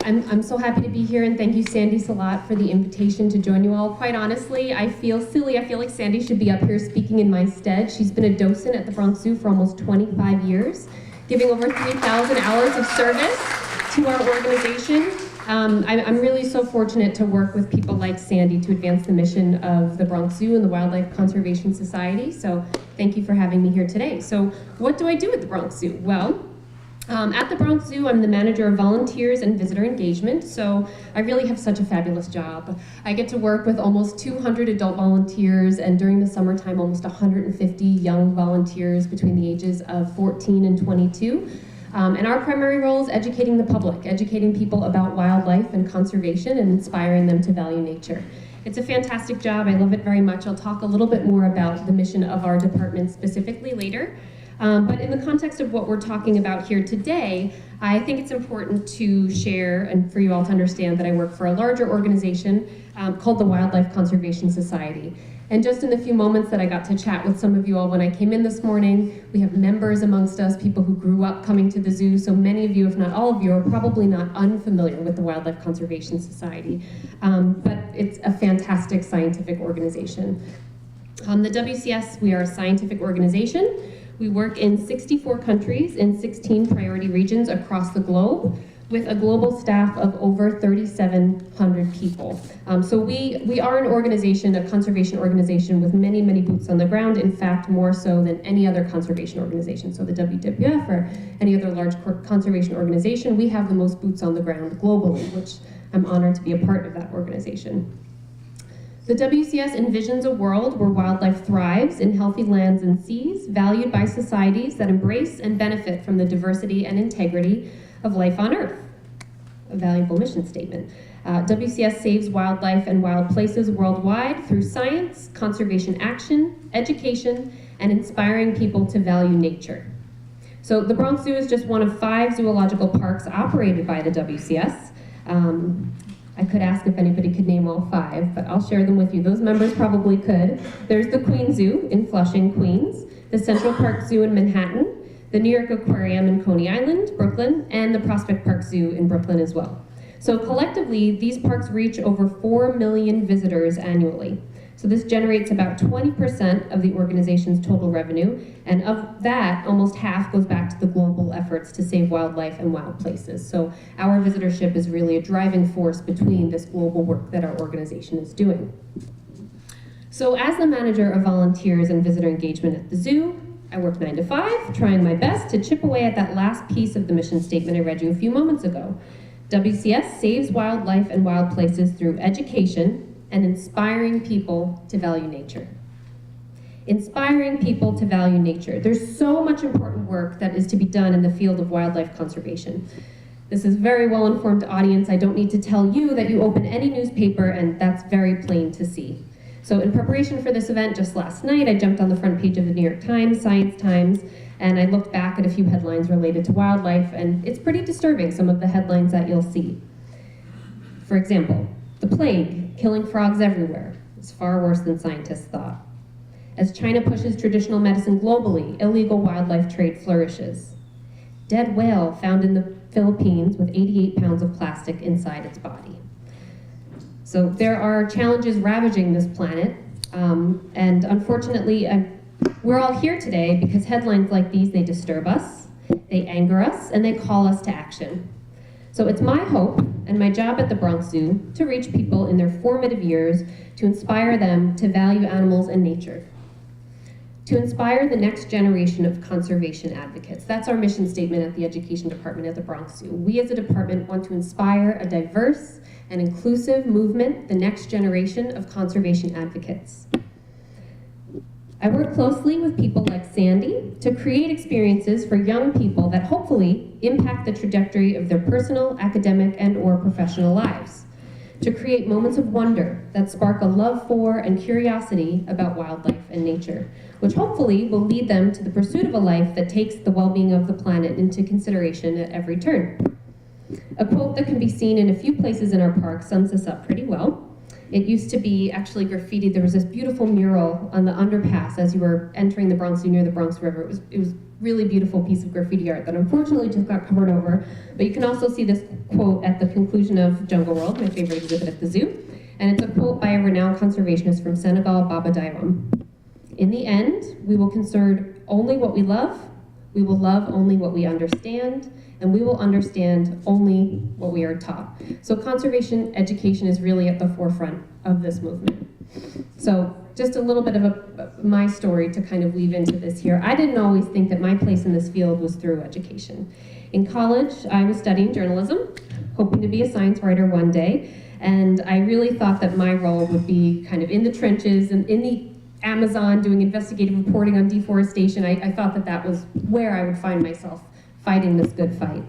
I'm so happy to be here, and thank you, Sandy Salat, for the invitation to join you all. Quite honestly, I feel silly. I feel like Sandy should be up here speaking in my stead. She's been a docent at the Bronx Zoo for almost 25 years, giving over 3,000 hours of service to our organization. I'm really so fortunate to work with people like Sandy to advance the mission of the Bronx Zoo and the Wildlife Conservation Society. So thank you for having me here today. So what do I do at the Bronx Zoo? Well, at the Bronx Zoo, I'm the manager of volunteers and visitor engagement, so I really have such a fabulous job. I get to work with almost 200 adult volunteers, and during the summertime, almost 150 young volunteers between the ages of 14 and 22. And our primary role is educating the public, educating people about wildlife and conservation and inspiring them to value nature. It's a fantastic job. I love it very much. I'll talk a little bit more about the mission of our department specifically later. But in the context of what we're talking about here today, I think it's important to share and for you all to understand that I work for a larger organization called the Wildlife Conservation Society. And just in the few moments that I got to chat with some of you all when I came in this morning, we have members amongst us, people who grew up coming to the zoo, so many of you, if not all of you, are probably not unfamiliar with the Wildlife Conservation Society. But it's a fantastic scientific organization. The WCS, we are a scientific organization. We work in 64 countries in 16 priority regions across the globe with a global staff of over 3,700 people. So we are an organization, a conservation organization with many, many boots on the ground, in fact, more so than any other conservation organization. So the WWF or any other large conservation organization, we have the most boots on the ground globally, which I'm honored to be a part of that organization. The WCS envisions a world where wildlife thrives in healthy lands and seas, valued by societies that embrace and benefit from the diversity and integrity of life on Earth. A valuable mission statement. WCS saves wildlife and wild places worldwide through science, conservation action, education, and inspiring people to value nature. So the Bronx Zoo is just one of 5 zoological parks operated by the WCS. I could ask if anybody could name all 5, but I'll share them with you. Those members probably could. There's the Queen Zoo in Flushing, Queens, the Central Park Zoo in Manhattan, the New York Aquarium in Coney Island, Brooklyn, and the Prospect Park Zoo in Brooklyn as well. So collectively, these parks reach over 4 million visitors annually. So this generates about 20% of the organization's total revenue, and of that, almost half goes back to the global efforts to save wildlife and wild places. So our visitorship is really a driving force between this global work that our organization is doing. So as the manager of volunteers and visitor engagement at the zoo, I work 9 to 5, trying my best to chip away at that last piece of the mission statement I read you a few moments ago. WCS saves wildlife and wild places through education and inspiring people to value nature. Inspiring people to value nature. There's so much important work that is to be done in the field of wildlife conservation. This is a very well-informed audience. I don't need to tell you that you open any newspaper and that's very plain to see. So in preparation for this event just last night, I jumped on the front page of the New York Times, Science Times, and I looked back at a few headlines related to wildlife, and it's pretty disturbing, some of the headlines that you'll see. For example, the plague, killing frogs everywhere, is far worse than scientists thought. As China pushes traditional medicine globally, illegal wildlife trade flourishes. Dead whale found in the Philippines with 88 pounds of plastic inside its body. So there are challenges ravaging this planet, and unfortunately, we're all here today because headlines like these, they disturb us, they anger us, and they call us to action. So it's my hope and my job at the Bronx Zoo to reach people in their formative years, to inspire them to value animals and nature, to inspire the next generation of conservation advocates. That's our mission statement at the Education Department at the Bronx Zoo. We as a department want to inspire a diverse and inclusive movement, the next generation of conservation advocates. I work closely with people like Sandy to create experiences for young people that hopefully impact the trajectory of their personal, academic, and/or professional lives, to create moments of wonder that spark a love for and curiosity about wildlife and nature, which hopefully will lead them to the pursuit of a life that takes the well-being of the planet into consideration at every turn. A quote that can be seen in a few places in our park sums this up pretty well. It used to be actually graffiti. There was this beautiful mural on the underpass as you were entering the Bronx Zoo near the Bronx River. It was really beautiful piece of graffiti art that unfortunately just got covered over. But you can also see this quote at the conclusion of Jungle World, my favorite exhibit at the zoo. And it's a quote by a renowned conservationist from Senegal, Baba Dairam. In the end, we will conserve only what we love, we will love only what we understand, and we will understand only what we are taught. So conservation education is really at the forefront of this movement. So just a little bit of my story to kind of weave into this here. I didn't always think that my place in this field was through education. In college, I was studying journalism, hoping to be a science writer one day, and I really thought that my role would be kind of in the trenches and in the Amazon doing investigative reporting on deforestation. I thought that that was where I would find myself fighting this good fight.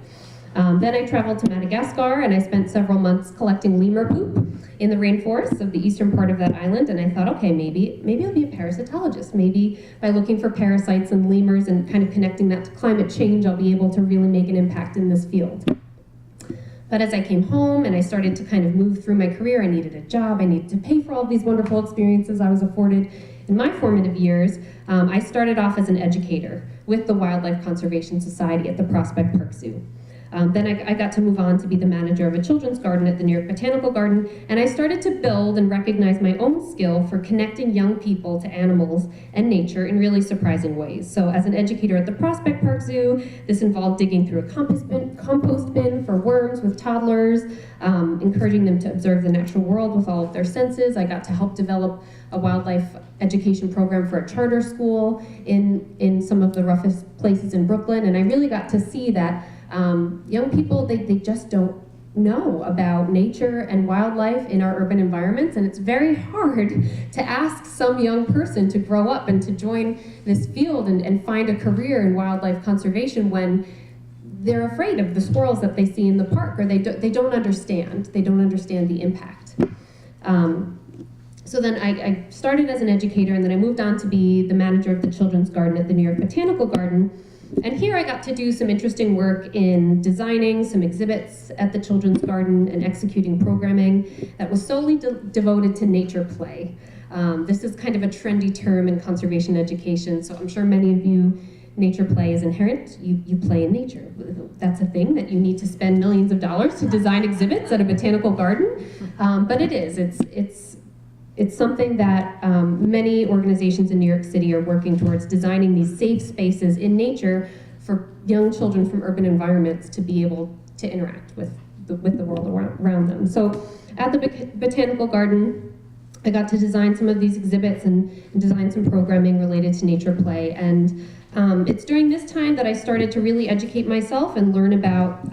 Then I traveled to Madagascar and I spent several months collecting lemur poop in the rainforests of the eastern part of that island, and I thought, okay, maybe I'll be a parasitologist. Maybe by looking for parasites in lemurs and kind of connecting that to climate change, I'll be able to really make an impact in this field. But as I came home and I started to kind of move through my career, I needed a job, I needed to pay for all of these wonderful experiences I was afforded in my formative years. I started off as an educator with the Wildlife Conservation Society at the Prospect Park Zoo. Then I got to move on to be the manager of a children's garden at the New York Botanical Garden, and I started to build and recognize my own skill for connecting young people to animals and nature in really surprising ways. So as an educator at the Prospect Park Zoo, this involved digging through a compost bin for worms with toddlers, encouraging them to observe the natural world with all of their senses. I got to help develop a wildlife education program for a charter school in some of the roughest places in Brooklyn, and I really got to see that young people, they just don't know about nature and wildlife in our urban environments, and it's very hard to ask some young person to grow up and to join this field and find a career in wildlife conservation when they're afraid of the squirrels that they see in the park, or they don't understand the impact. So then I started as an educator, and then I moved on to be the manager of the children's garden at the New York Botanical Garden. And here I got to do some interesting work in designing some exhibits at the Children's Garden and executing programming that was solely devoted to nature play. This is kind of a trendy term in conservation education, so I'm sure many of you, nature play is inherent. You play in nature. That's a thing that you need to spend millions of dollars to design exhibits at a botanical garden, but it is. It's something that many organizations in New York City are working towards, designing these safe spaces in nature for young children from urban environments to be able to interact with the world around them. So at the Botanical Garden, I got to design some of these exhibits and design some programming related to nature play. And it's during this time that I started to really educate myself and learn about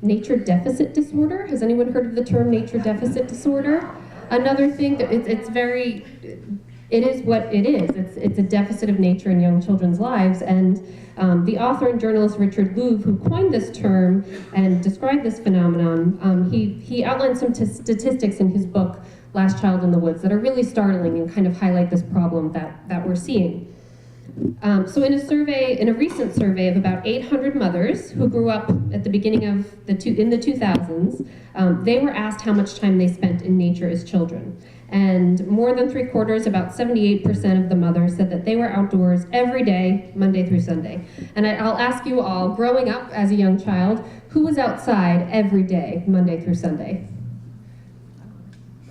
nature deficit disorder. Has anyone heard of the term nature deficit disorder? Another thing that it is what it is. It's a deficit of nature in young children's lives, and the author and journalist Richard Louv, who coined this term and described this phenomenon, he outlined some statistics in his book Last Child in the Woods that are really startling and kind of highlight this problem that we're seeing. So in a recent survey of about 800 mothers who grew up at the beginning of in the 2000s, they were asked how much time they spent in nature as children. And more than 3/4, about 78% of the mothers said that they were outdoors every day, Monday through Sunday. And I'll ask you all, growing up as a young child, who was outside every day, Monday through Sunday?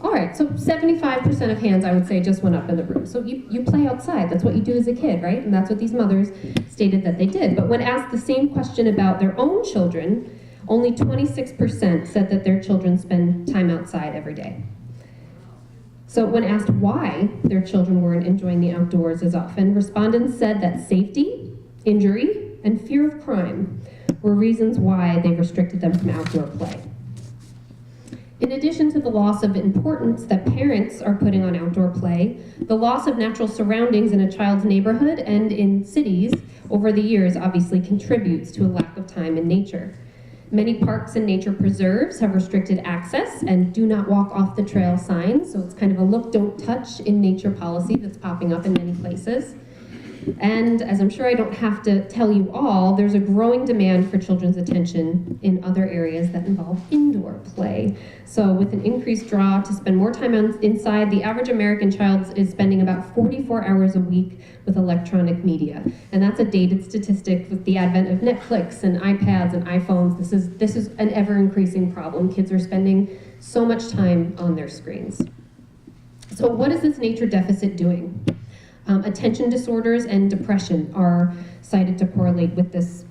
All right, so 75% of hands, I would say, just went up in the room. So you play outside. That's what you do as a kid, right? And that's what these mothers stated that they did. But when asked the same question about their own children, Only 26% said that their children spend time outside every day. So when asked why their children weren't enjoying the outdoors as often, respondents said that safety, injury, and fear of crime were reasons why they restricted them from outdoor play. In addition to the loss of importance that parents are putting on outdoor play, the loss of natural surroundings in a child's neighborhood and in cities over the years obviously contributes to a lack of time in nature. Many parks and nature preserves have restricted access and do not walk off the trail signs, so it's kind of a look, don't touch in nature policy that's popping up in many places. And as I'm sure I don't have to tell you all, there's a growing demand for children's attention in other areas that involve indoor play. So with an increased draw to spend more time inside, the average American child is spending about 44 hours a week with electronic media. And that's a dated statistic with the advent of Netflix and iPads and iPhones. This is an ever-increasing problem. Kids are spending so much time on their screens. So what is this nature deficit doing? Attention disorders and depression are cited to correlate with this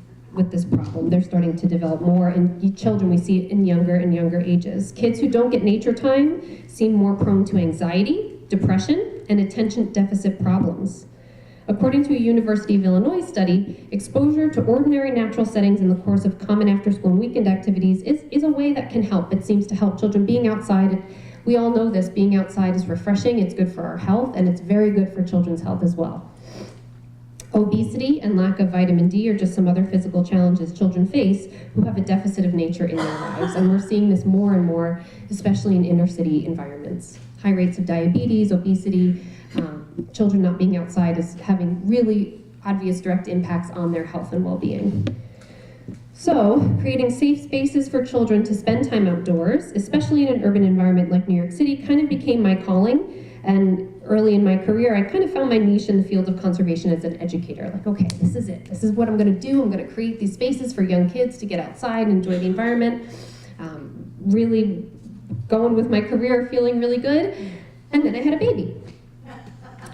problem. They're starting to develop more in children. We see it in younger and younger ages. Kids who don't get nature time seem more prone to anxiety, depression, and attention deficit problems. According to a University of Illinois study, exposure to ordinary natural settings in the course of common after-school and weekend activities is a way that can help. It seems to help children being outside. We all know this, being outside is refreshing, it's good for our health, and it's very good for children's health as well. Obesity and lack of vitamin D are just some other physical challenges children face who have a deficit of nature in their lives, and we're seeing this more and more, especially in inner city environments. High rates of diabetes, obesity, children not being outside is having really obvious direct impacts on their health and well-being. So, creating safe spaces for children to spend time outdoors, especially in an urban environment like New York City, kind of became my calling. And early in my career, I kind of found my niche in the field of conservation as an educator. Like, okay, this is it. This is what I'm going to do. I'm going to create these spaces for young kids to get outside and enjoy the environment. Really going with my career, feeling really good. And then I had a baby.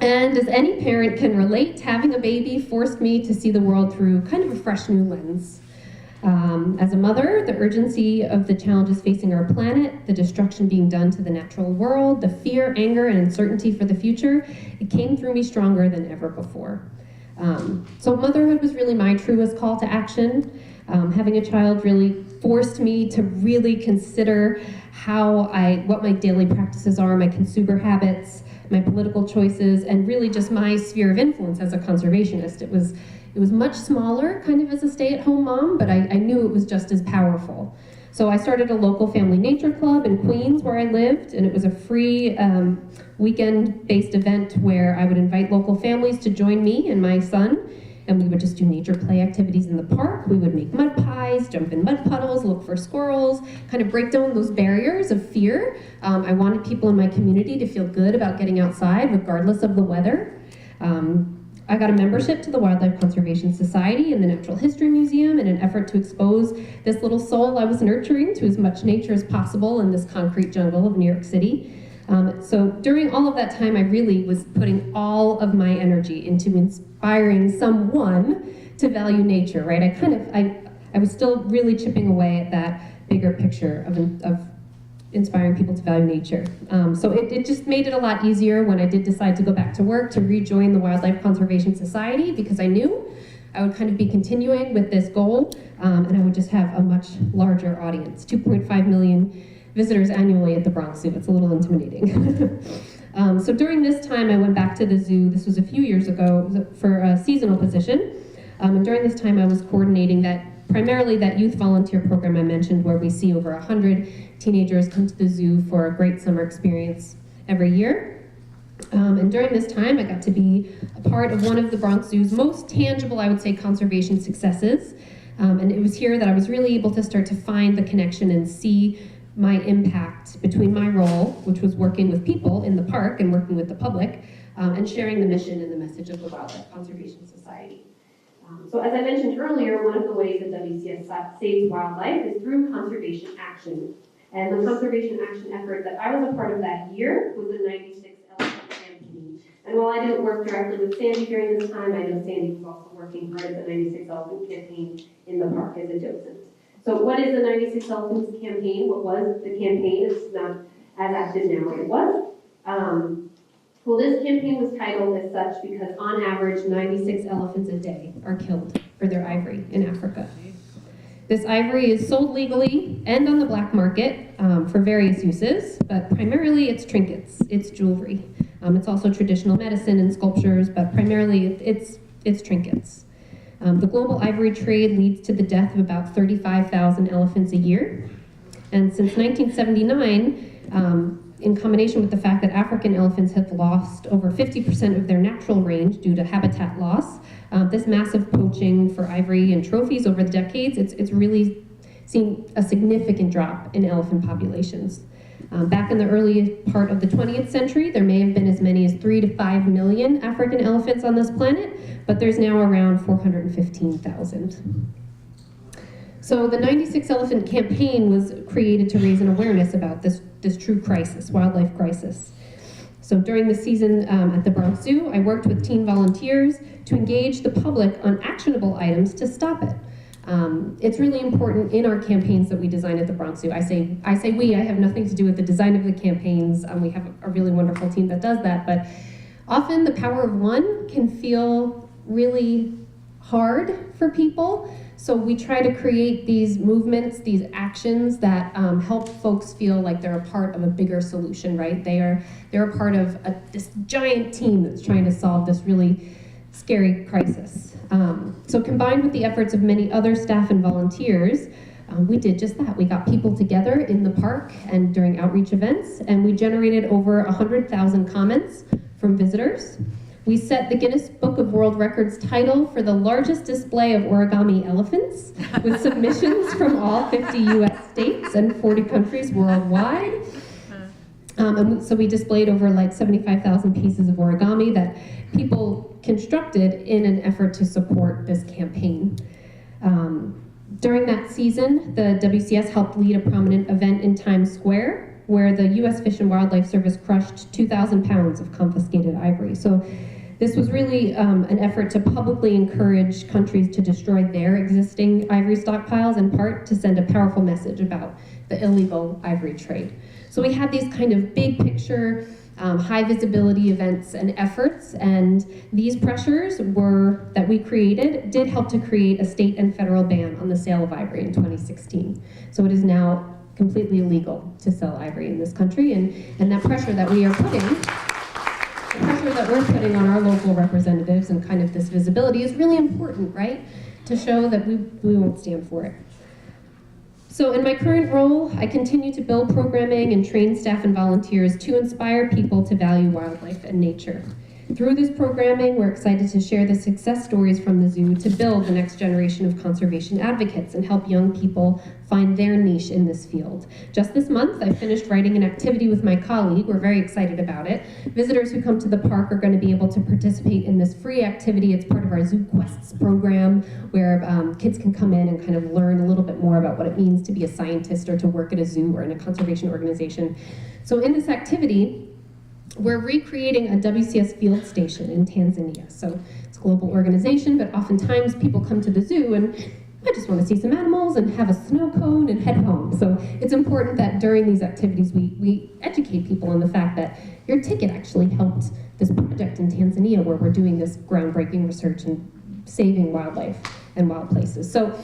And as any parent can relate, having a baby forced me to see the world through kind of a fresh new lens. As a mother, the urgency of the challenges facing our planet, the destruction being done to the natural world, the fear, anger, and uncertainty for the future, it came through me stronger than ever before. So motherhood was really my truest call to action. Having a child really forced me to really consider what my daily practices are, my consumer habits, my political choices, and really just my sphere of influence as a conservationist. It was much smaller, kind of as a stay-at-home mom, but I knew it was just as powerful. So I started a local family nature club in Queens where I lived, and it was a free weekend-based event where I would invite local families to join me and my son, and we would just do nature play activities in the park. We would make mud pies, jump in mud puddles, look for squirrels, kind of break down those barriers of fear. I wanted people in my community to feel good about getting outside regardless of the weather. I got a membership to the Wildlife Conservation Society and the Natural History Museum in an effort to expose this little soul I was nurturing to as much nature as possible in this concrete jungle of New York City. So during all of that time, I really was putting all of my energy into inspiring someone to value nature, right? I was still really chipping away at that bigger picture of inspiring people to value nature. So it just made it a lot easier when I did decide to go back to work to rejoin the Wildlife Conservation Society, because I knew I would kind of be continuing with this goal, and I would just have a much larger audience, 2.5 million visitors annually at the Bronx Zoo. It's a little intimidating. So during this time, I went back to the zoo. This was a few years ago for a seasonal position. And during this time, I was coordinating primarily that youth volunteer program I mentioned, where we see over 100 teenagers come to the zoo for a great summer experience every year. And during this time, I got to be a part of one of the Bronx Zoo's most tangible, I would say, conservation successes. And it was here that I was really able to start to find the connection and see my impact between my role, which was working with people in the park and working with the public, and sharing the mission and the message of the Wildlife Conservation Society. So as I mentioned earlier, one of the ways that WCS saves wildlife is through conservation action. And the conservation action effort that I was a part of that year was the 96 Elephant Campaign. And while I didn't work directly with Sandy during this time, I know Sandy was also working hard at the 96 Elephant Campaign in the park as a docent. So what is the 96 Elephants campaign? What was the campaign? It's not as active now as it was. Well, this campaign was titled as such because on average, 96 elephants a day are killed for their ivory in Africa. This ivory is sold legally and on the black market for various uses, but primarily it's trinkets, it's jewelry. It's also traditional medicine and sculptures, but primarily it's trinkets. The global ivory trade leads to the death of about 35,000 elephants a year. And since 1979, in combination with the fact that African elephants have lost over 50% of their natural range due to habitat loss, this massive poaching for ivory and trophies over the decades, it's really seen a significant drop in elephant populations. Back in the early part of the 20th century, there may have been as many as 3 to 5 million African elephants on this planet, but there's now around 415,000. So the 96 Elephant campaign was created to raise an awareness about this true crisis, wildlife crisis. So during the season at the Bronx Zoo, I worked with teen volunteers to engage the public on actionable items to stop it. It's really important in our campaigns that we design at the Bronx Zoo. I say we, I have nothing to do with the design of the campaigns. We have a really wonderful team that does that, but often the power of one can feel really hard for people. So we try to create these movements, these actions that help folks feel like they're a part of a bigger solution, right? They're a part of this giant team that's trying to solve this really scary crisis. So combined with the efforts of many other staff and volunteers, we did just that. We got people together in the park and during outreach events, and we generated over 100,000 comments from visitors. We set the Guinness Book of World Records title for the largest display of origami elephants, with submissions from all 50 US states and 40 countries worldwide. So we displayed over like 75,000 pieces of origami that people constructed in an effort to support this campaign. During that season, the WCS helped lead a prominent event in Times Square, where the US Fish and Wildlife Service crushed 2,000 pounds of confiscated ivory. So this was really an effort to publicly encourage countries to destroy their existing ivory stockpiles, in part to send a powerful message about the illegal ivory trade. So we had these kind of big picture, high visibility events and efforts, and these pressures that we created did help to create a state and federal ban on the sale of ivory in 2016. So it is now completely illegal to sell ivory in this country, and that pressure that we are putting, on our local representatives and kind of this visibility is really important, right? To show that we won't stand for it. So in my current role, I continue to build programming and train staff and volunteers to inspire people to value wildlife and nature. Through this programming, we're excited to share the success stories from the zoo to build the next generation of conservation advocates and help young people find their niche in this field. Just this month, I finished writing an activity with my colleague. We're very excited about it. Visitors who come to the park are going to be able to participate in this free activity. It's part of our Zoo Quests program, where kids can come in and kind of learn a little bit more about what it means to be a scientist or to work at a zoo or in a conservation organization. So in this activity, we're recreating a WCS field station in Tanzania. So it's a global organization, but oftentimes people come to the zoo and I just want to see some animals and have a snow cone and head home. So it's important that during these activities we educate people on the fact that your ticket actually helped this project in Tanzania, where we're doing this groundbreaking research and saving wildlife and wild places. So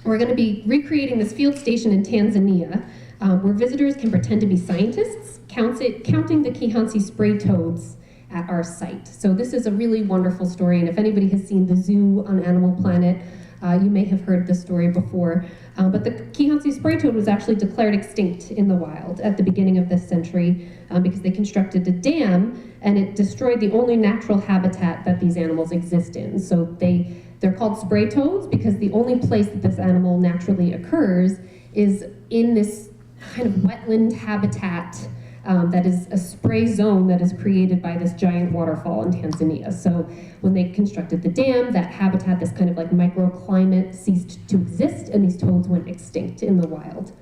we're going to be recreating this field station in Tanzania, where visitors can pretend to be scientists, counting the Kihansi spray toads at our site. So this is a really wonderful story, and if anybody has seen the zoo on Animal Planet, you may have heard this story before. But the Kihansi spray toad was actually declared extinct in the wild at the beginning of this century because they constructed a dam, and it destroyed the only natural habitat that these animals exist in. So they're called spray toads because the only place that this animal naturally occurs is in this kind of wetland habitat that is a spray zone that is created by this giant waterfall in Tanzania. So when they constructed the dam, that habitat, this kind of like microclimate, ceased to exist, and these toads went extinct in the wild.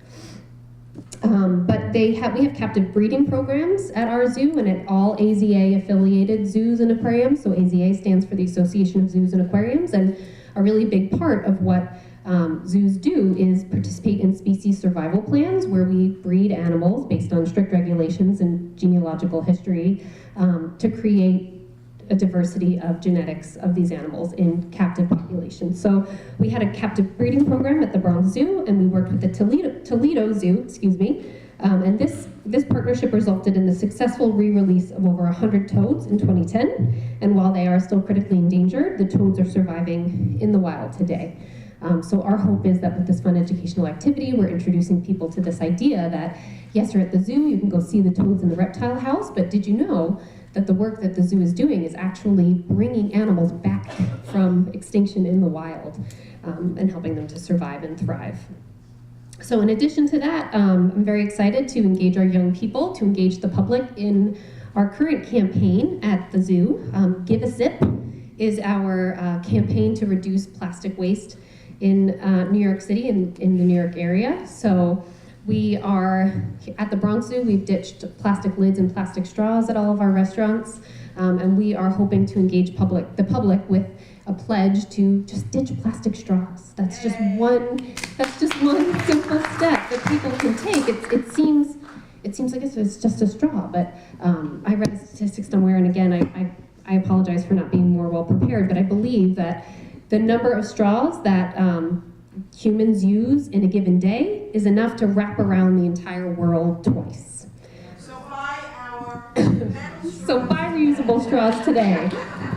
But we have captive breeding programs at our zoo and at all AZA affiliated zoos and aquariums. So AZA stands for the Association of Zoos and Aquariums, and a really big part of what zoos do is participate in species survival plans where we breed animals based on strict regulations and genealogical history to create a diversity of genetics of these animals in captive populations. So we had a captive breeding program at the Bronx Zoo, and we worked with the Toledo Zoo, and this partnership resulted in the successful re-release of over 100 toads in 2010, and while they are still critically endangered, the toads are surviving in the wild today. So our hope is that with this fun educational activity, we're introducing people to this idea that, yes, you're at the zoo, you can go see the toads in the reptile house, but did you know that the work that the zoo is doing is actually bringing animals back from extinction in the wild and helping them to survive and thrive. So in addition to that, I'm very excited to engage our young people, to engage the public in our current campaign at the zoo. Give a Sip is our campaign to reduce plastic waste in New York City, in the New York area. So we are, at the Bronx Zoo, we've ditched plastic lids and plastic straws at all of our restaurants, and we are hoping to engage the public with a pledge to just ditch plastic straws. That's just one simple step that people can take. It seems like it's just a straw, but I read the statistics somewhere, and again, I apologize for not being more well prepared, but I believe that the number of straws that humans use in a given day is enough to wrap around the entire world twice. So buy our So buy reusable straws today.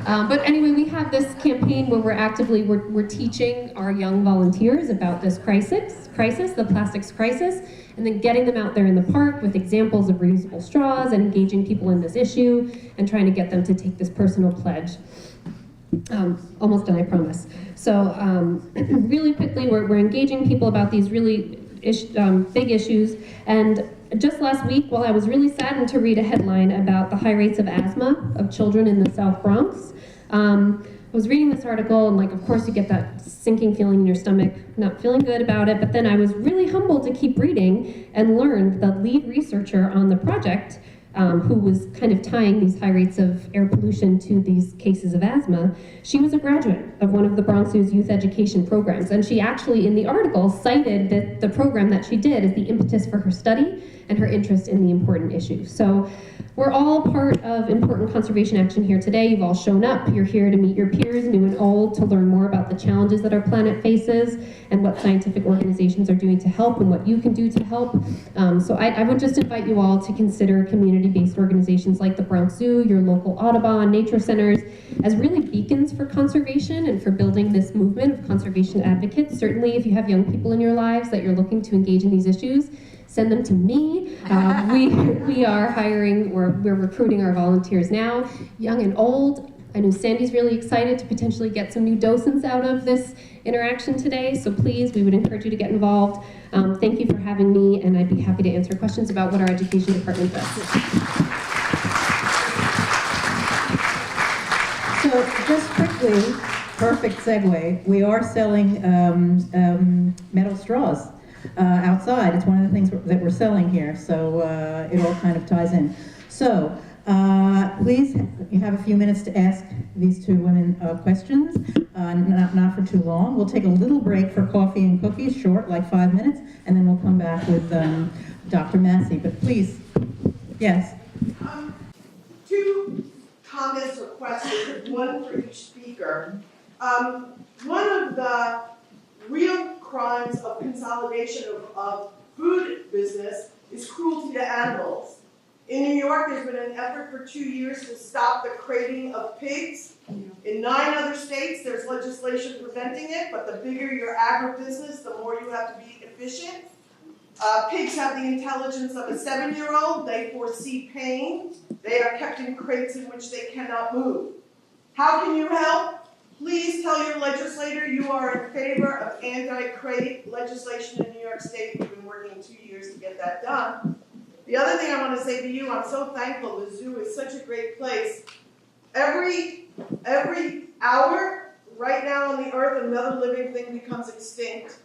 But anyway, we have this campaign where we're teaching our young volunteers about this crisis, the plastics crisis, and then getting them out there in the park with examples of reusable straws and engaging people in this issue and trying to get them to take this personal pledge. Almost done, I promise. So really quickly, we're engaging people about these really big issues. And just last week, while I was really saddened to read a headline about the high rates of asthma of children in the South Bronx, I was reading this article, and of course you get that sinking feeling in your stomach, not feeling good about it, but then I was really humbled to keep reading and learned the lead researcher on the project, who was kind of tying these high rates of air pollution to these cases of asthma, she was a graduate of one of the Bronx Zoo's youth education programs. And she actually, in the article, cited the program that she did as the impetus for her study and her interest in the important issue. So we're all part of important conservation action here today. You've all shown up. You're here to meet your peers, new and old, to learn more about the challenges that our planet faces and what scientific organizations are doing to help and what you can do to help. So I would just invite you all to consider community-based organizations like the Bronx Zoo, your local Audubon, nature centers, as really beacons for conservation and for building this movement of conservation advocates. Certainly, if you have young people in your lives that you're looking to engage in these issues, send them to me. We are hiring, we're recruiting our volunteers now, young and old. I know Sandy's really excited to potentially get some new docents out of this interaction today, so please, we would encourage you to get involved. Thank you for having me, and I'd be happy to answer questions about what our education department does. So just quickly, perfect segue, we are selling metal straws outside. It's one of the things that we're selling here, so it all kind of ties in. So please, you have a few minutes to ask these two women questions, not for too long. We'll take a little break for coffee and cookies, short, like 5 minutes, and then we'll come back with Dr. Massey. But please, yes. Two comments or questions, one for each speaker. One of the real crimes of consolidation of food business is cruelty to animals. In New York, there's been an effort for 2 years to stop the crating of pigs. In 9 other states, there's legislation preventing it, but the bigger your agribusiness, the more you have to be efficient. Pigs have the intelligence of a 7-year-old. They foresee pain. They are kept in crates in which they cannot move. How can you help? Please tell your legislator you are in favor of anti-crate legislation in New York State. We've been working 2 years to get that done. The other thing I want to say to you, I'm so thankful. The zoo is such a great place. Every hour, right now on the earth, another living thing becomes extinct.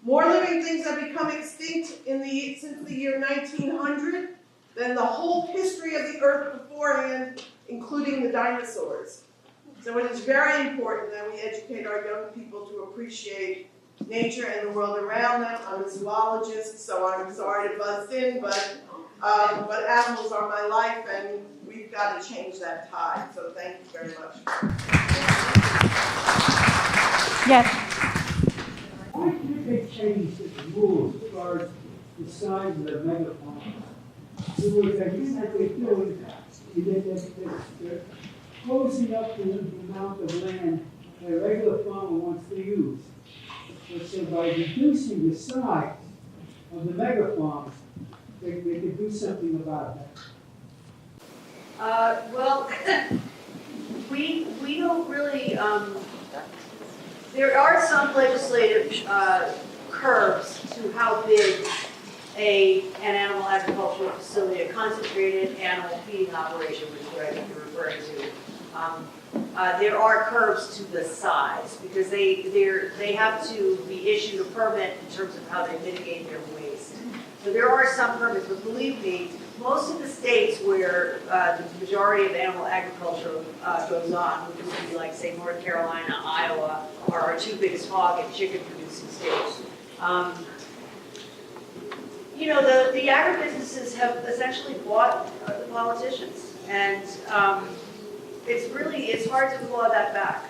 More living things have become extinct since the year 1900 than the whole history of the earth beforehand, including the dinosaurs. So it is very important that we educate our young people to appreciate nature and the world around them. I'm a zoologist, so I'm sorry to bust in, but animals are my life, and we've got to change that tide. So thank you very much. Yes. Why can't they change the rules as far as the size of the megaphone? In other words, I think what they're doing is they're closing up the amount of land that a regular farmer wants to use. So by reducing the size of the megafarms, they could do something about that. Well, we don't really, there are some legislative curbs to how big an animal agricultural facility, a concentrated animal feeding operation, which is what I think you're referring to. There are curbs to the size because they have to be issued a permit in terms of how they mitigate their waste. So there are some permits, but believe me, most of the states where the majority of animal agriculture goes on, which would be like, say, North Carolina, Iowa, are our two biggest hog and chicken producing states. You know, the agribusinesses have essentially bought the politicians, and it's hard to claw that back.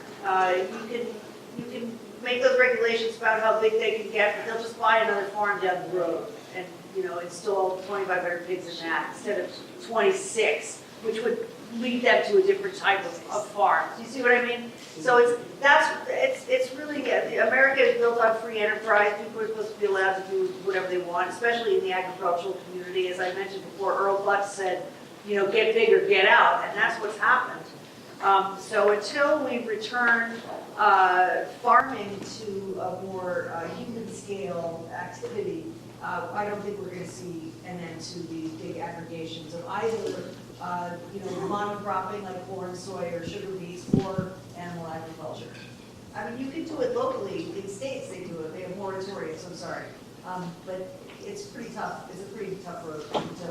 You can make those regulations about how big they can get, but they'll just buy another farm down the road and, you know, install 2,500 pigs in that instead of 26, which would lead them to a different type of farm. Do you see what I mean? So it's really, America is built on free enterprise. People are supposed to be allowed to do whatever they want, especially in the agricultural community. As I mentioned before, Earl Butz said, you know, get big or get out, and that's what's happened. So until we return farming to a more human scale activity, I don't think we're going to see an end to these big aggregations of either, you know, monocropping like corn, soy, or sugar beets, or animal agriculture. I mean, you can do it locally. In states, they do it. They have moratoriums. I'm sorry, but it's pretty tough. It's a pretty tough road to.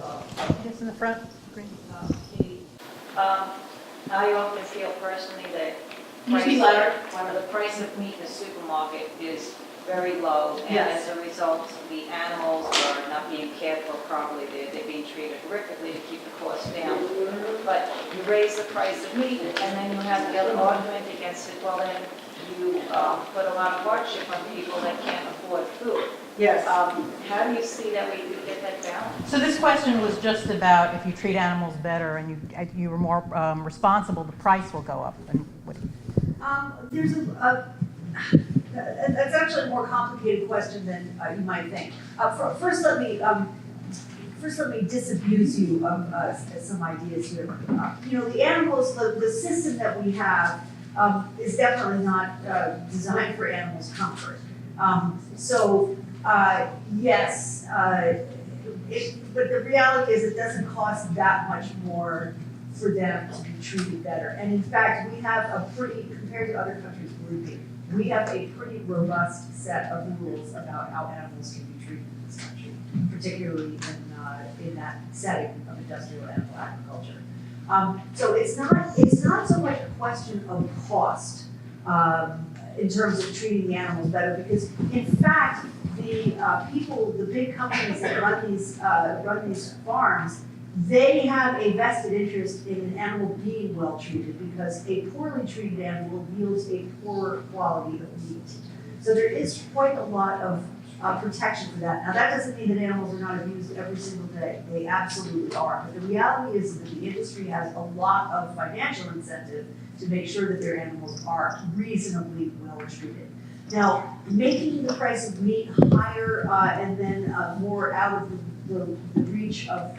Yes, in the front. Great. I often feel personally that the price of meat in the supermarket is very low, and Yes. as a result, the animals are not being cared for properly. They're being treated horrifically to keep the cost down. But you raise the price of meat, and then you have the other argument against it. Well, then you put a lot of hardship on people that can't afford food. Yes. How do you see that we could get that balance? So this question was just about if you treat animals better and you were more responsible, the price will go up. And what do you... That's actually a more complicated question than you might think. First, let me disabuse you of some ideas here. You know, the animals, the system that we have is definitely not designed for animals' comfort. Yes, but the reality is it doesn't cost that much more for them to be treated better. And in fact, we have compared to other countries, we have a pretty robust set of rules about how animals can be treated in this country, particularly in that setting of industrial animal agriculture. So it's not so much a question of cost in terms of treating the animals better, because in fact, the big companies that run these farms, they have a vested interest in an animal being well treated, because a poorly treated animal yields a poorer quality of meat. So there is quite a lot of protection for that. Now, that doesn't mean that animals are not abused every single day. They absolutely are. But the reality is that the industry has a lot of financial incentive to make sure that their animals are reasonably well treated. Now, making the price of meat higher and then more out of the reach of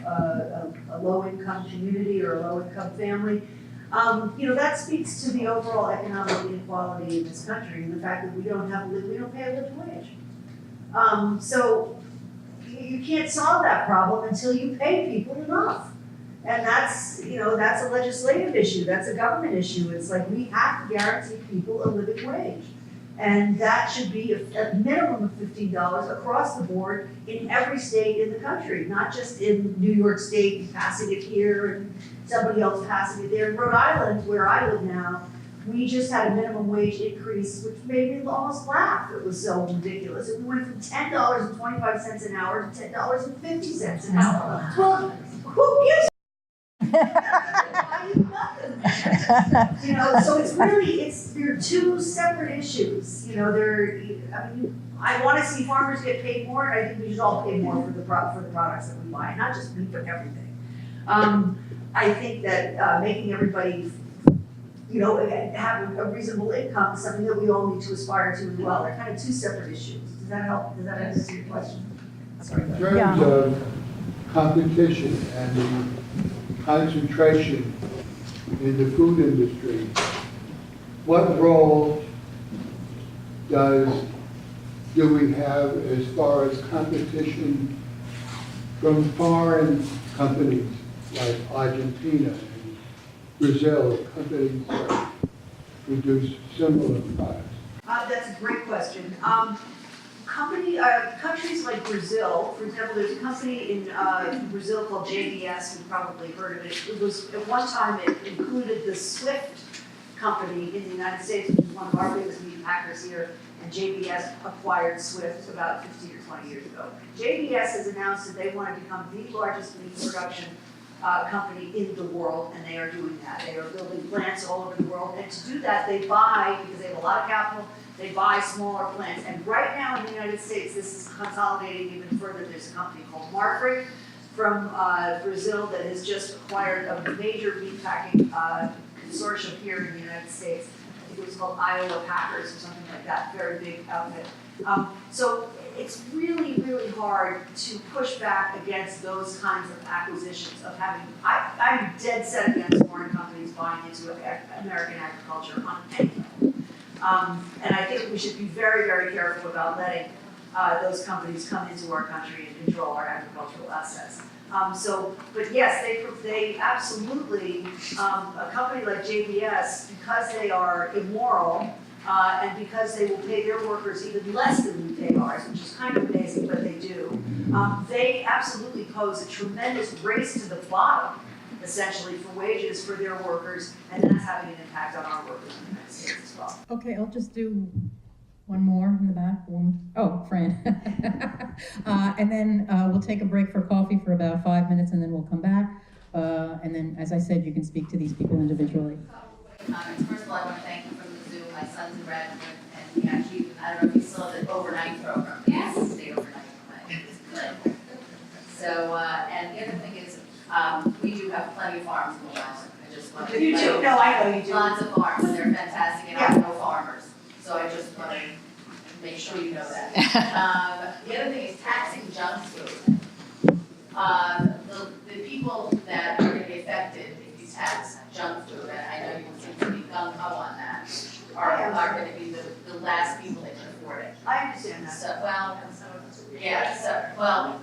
a low-income community or a low-income family, you know, that speaks to the overall economic inequality in this country and the fact that we don't pay a living wage. So you can't solve that problem until you pay people enough. And that's a legislative issue, that's a government issue. It's like we have to guarantee people a living wage. And that should be a minimum of $15 across the board in every state in the country, not just in New York State passing it here and somebody else passing it there. In Rhode Island, where I live now, We just had a minimum wage increase, which made me almost laugh. It was so ridiculous. And we went from $10.25 an hour to $10.50 an hour. Well, who gives you know, so it's really, they're two separate issues. You know, I want to see farmers get paid more, and I think we should all pay more for the products that we buy, not just meat, but everything. I think that making everybody, you know, have a reasonable income is something that we all need to aspire to as well. They're kind of two separate issues. Does that help? Does that answer your question? In terms of competition and the concentration in the food industry, what role do we have as far as competition from foreign companies like Argentina and Brazil, companies that produce similar products? That's a great question. Countries like Brazil, for example, there's a company in Brazil called JBS, you've probably heard of it. It was, at one time, it included the Swift company in the United States, which is one of our biggest meat packers here, and JBS acquired Swift about 15 or 20 years ago. JBS has announced that they want to become the largest meat production company in the world, and they are doing that. They are building plants all over the world, and to do that, they buy, because they have a lot of capital, they buy smaller plants. And right now in the United States, this is consolidating even further. There's a company called Marfrig from Brazil that has just acquired a major meat packing consortium here in the United States. I think it was called Iowa Packers or something like that, very big outfit. So it's really, really hard to push back against those kinds of acquisitions of having, I'm dead set against foreign companies buying into American agriculture on any level. And I think we should be very, very careful about letting those companies come into our country and control our agricultural assets. But yes, they absolutely, a company like JBS, because they are immoral, and because they will pay their workers even less than we pay ours, which is kind of amazing, but they do, they absolutely pose a tremendous race to the bottom, essentially, for wages for their workers, and that's having an impact on our workers in the United States as well. Okay, I'll just do one more in the back. Oh, Fran. And then we'll take a break for coffee for about 5 minutes, and then we'll come back. And then, as I said, you can speak to these people individually. First of all, I want to thank you from the Zoom. My son's in Redmond, and he actually, I don't know if you saw the overnight program. Yes. He stayed overnight. It's good. So, and the other thing is, we do have plenty of farms going on. I just want to. You do? No, I know you do. Lots of farms. They're fantastic, and I know farmers. So I just want to make sure you know that. The other thing is taxing junk food. The people that are going to be affected if you tax junk food, and I know you seem to be gung-ho on that, are going to be the last people that can afford it. I understand that. So,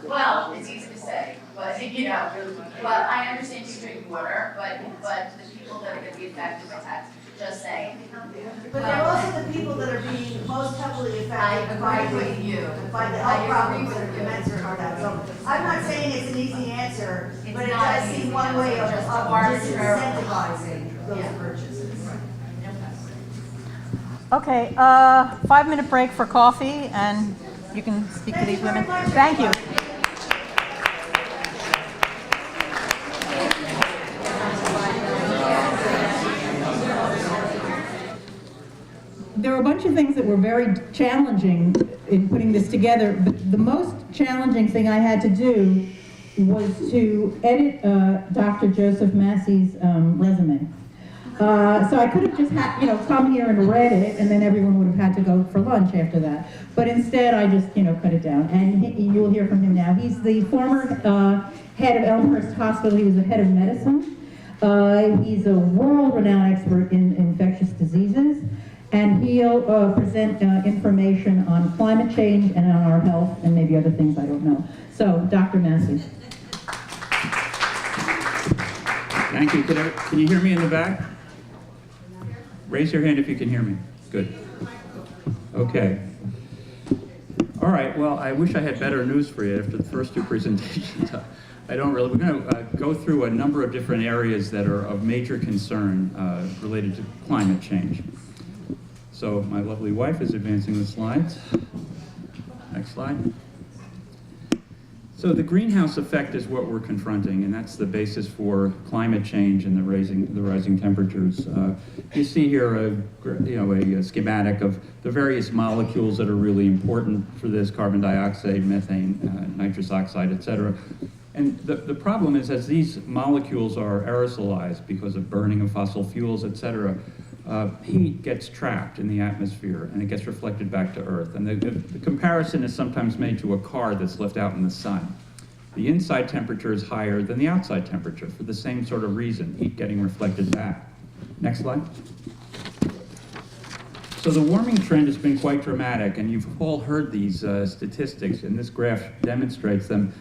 well, it's easy to say, but you know, well, I understand you drink water, but the people that are going to be affected by tax, just saying. But they're also the people that are being most heavily affected by the health problems that are commensurate with that. So I'm not saying it's an easy answer, but it does seem one way of disincentivizing those purchases. Okay, 5-minute break for coffee, and you can speak to these women. Thank you. There were a bunch of things that were very challenging in putting this together, but the most challenging thing I had to do was to edit Dr. Joseph Massey's resume. So I could have just come here and read it, and then everyone would have had to go for lunch after that. But instead, I just, cut it down. And you will hear from him now. He's the former head of Elmhurst Hospital. He was the head of medicine. He's a world-renowned expert in infectious diseases. And he'll present information on climate change and on our health and maybe other things I don't know. So, Dr. Massey. Thank you. Can you hear me in the back? Raise your hand if you can hear me. Good. Okay. All right. Well, I wish I had better news for you after the first two presentations. I don't really. We're going to go through a number of different areas that are of major concern related to climate change. So my lovely wife is advancing the slides. Next slide. So the greenhouse effect is what we're confronting, and that's the basis for climate change and the rising temperatures. You see here a schematic of the various molecules that are really important for this: carbon dioxide, methane, nitrous oxide, etc. And the problem is, as these molecules are aerosolized because of burning of fossil fuels, etc., heat gets trapped in the atmosphere and it gets reflected back to Earth. And the comparison is sometimes made to a car that's left out in the sun. The inside temperature is higher than the outside temperature for the same sort of reason, heat getting reflected back. Next slide. So the warming trend has been quite dramatic, and you've all heard these statistics, and this graph demonstrates them.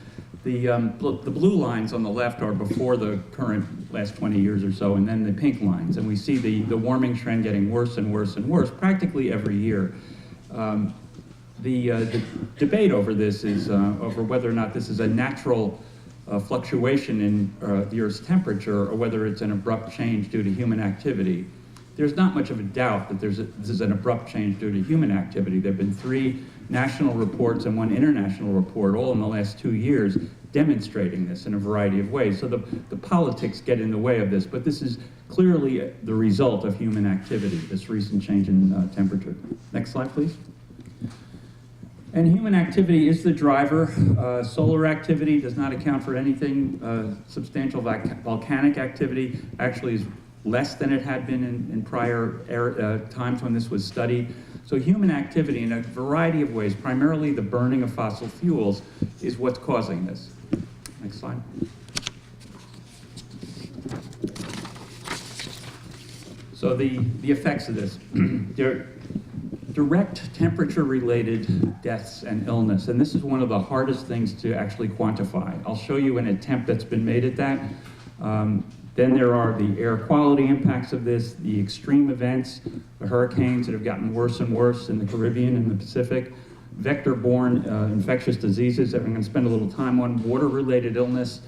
The blue lines on the left are before the current last 20 years or so, and then the pink lines. And we see the warming trend getting worse and worse and worse practically every year. The debate over this is over whether or not this is a natural fluctuation in the Earth's temperature or whether it's an abrupt change due to human activity. There's not much of a doubt that this is an abrupt change due to human activity. There have been 3 national reports and 1 international report, all in the last 2 years, demonstrating this in a variety of ways. So the politics get in the way of this, but this is clearly the result of human activity, this recent change in temperature. Next slide, please. And human activity is the driver. Solar activity does not account for anything. Substantial volcanic activity actually is less than it had been in prior times when this was studied. So human activity in a variety of ways, primarily the burning of fossil fuels, is what's causing this. Next slide. So the effects of this. They're direct temperature-related deaths and illness, and this is one of the hardest things to actually quantify. I'll show you an attempt that's been made at that. Then there are the air quality impacts of this, the extreme events, the hurricanes that have gotten worse and worse in the Caribbean and the Pacific, vector-borne infectious diseases that we're going to spend a little time on, water-related illness,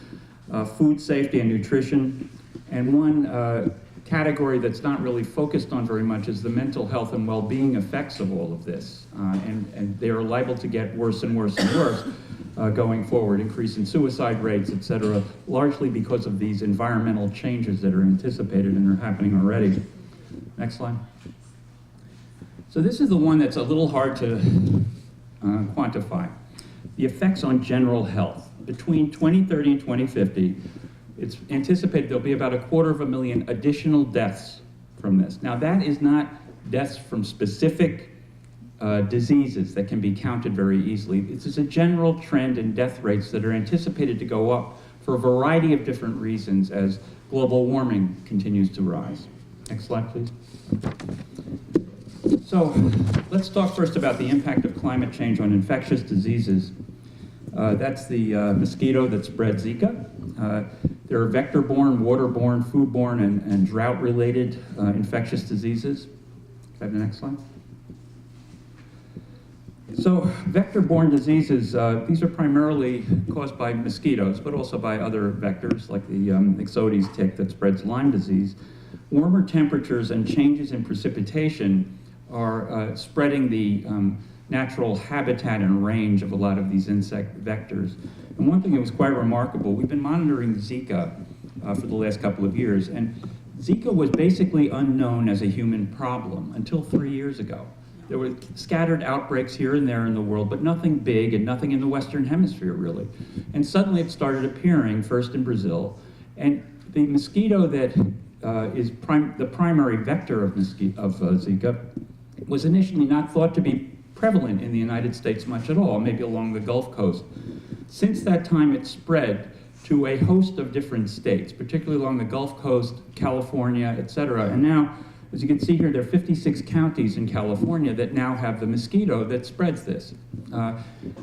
food safety and nutrition, and one category that's not really focused on very much is the mental health and well-being effects of all of this. And they are liable to get worse and worse and worse going forward, increase in suicide rates, et cetera, largely because of these environmental changes that are anticipated and are happening already. Next slide. So this is the one that's a little hard to quantify. The effects on general health. Between 2030 and 2050, it's anticipated there'll be about 250,000 additional deaths from this. Now that is not deaths from specific diseases that can be counted very easily. This is a general trend in death rates that are anticipated to go up for a variety of different reasons as global warming continues to rise. Next slide, please. So let's talk first about the impact of climate change on infectious diseases. That's the mosquito that spread Zika. There are vector-borne, waterborne, foodborne, and drought-related infectious diseases. Can I have the next slide? So vector-borne diseases, these are primarily caused by mosquitoes, but also by other vectors like the Ixodes tick that spreads Lyme disease. Warmer temperatures and changes in precipitation are spreading the natural habitat and range of a lot of these insect vectors. And one thing that was quite remarkable, we've been monitoring Zika for the last couple of years, and Zika was basically unknown as a human problem until 3 years ago. There were scattered outbreaks here and there in the world, but nothing big and nothing in the Western Hemisphere, really. And suddenly it started appearing, first in Brazil, and the mosquito that is the primary vector of Zika was initially not thought to be prevalent in the United States much at all, maybe along the Gulf Coast. Since that time, it spread to a host of different states, particularly along the Gulf Coast, California, et cetera. And now, as you can see here, there are 56 counties in California that now have the mosquito that spreads this.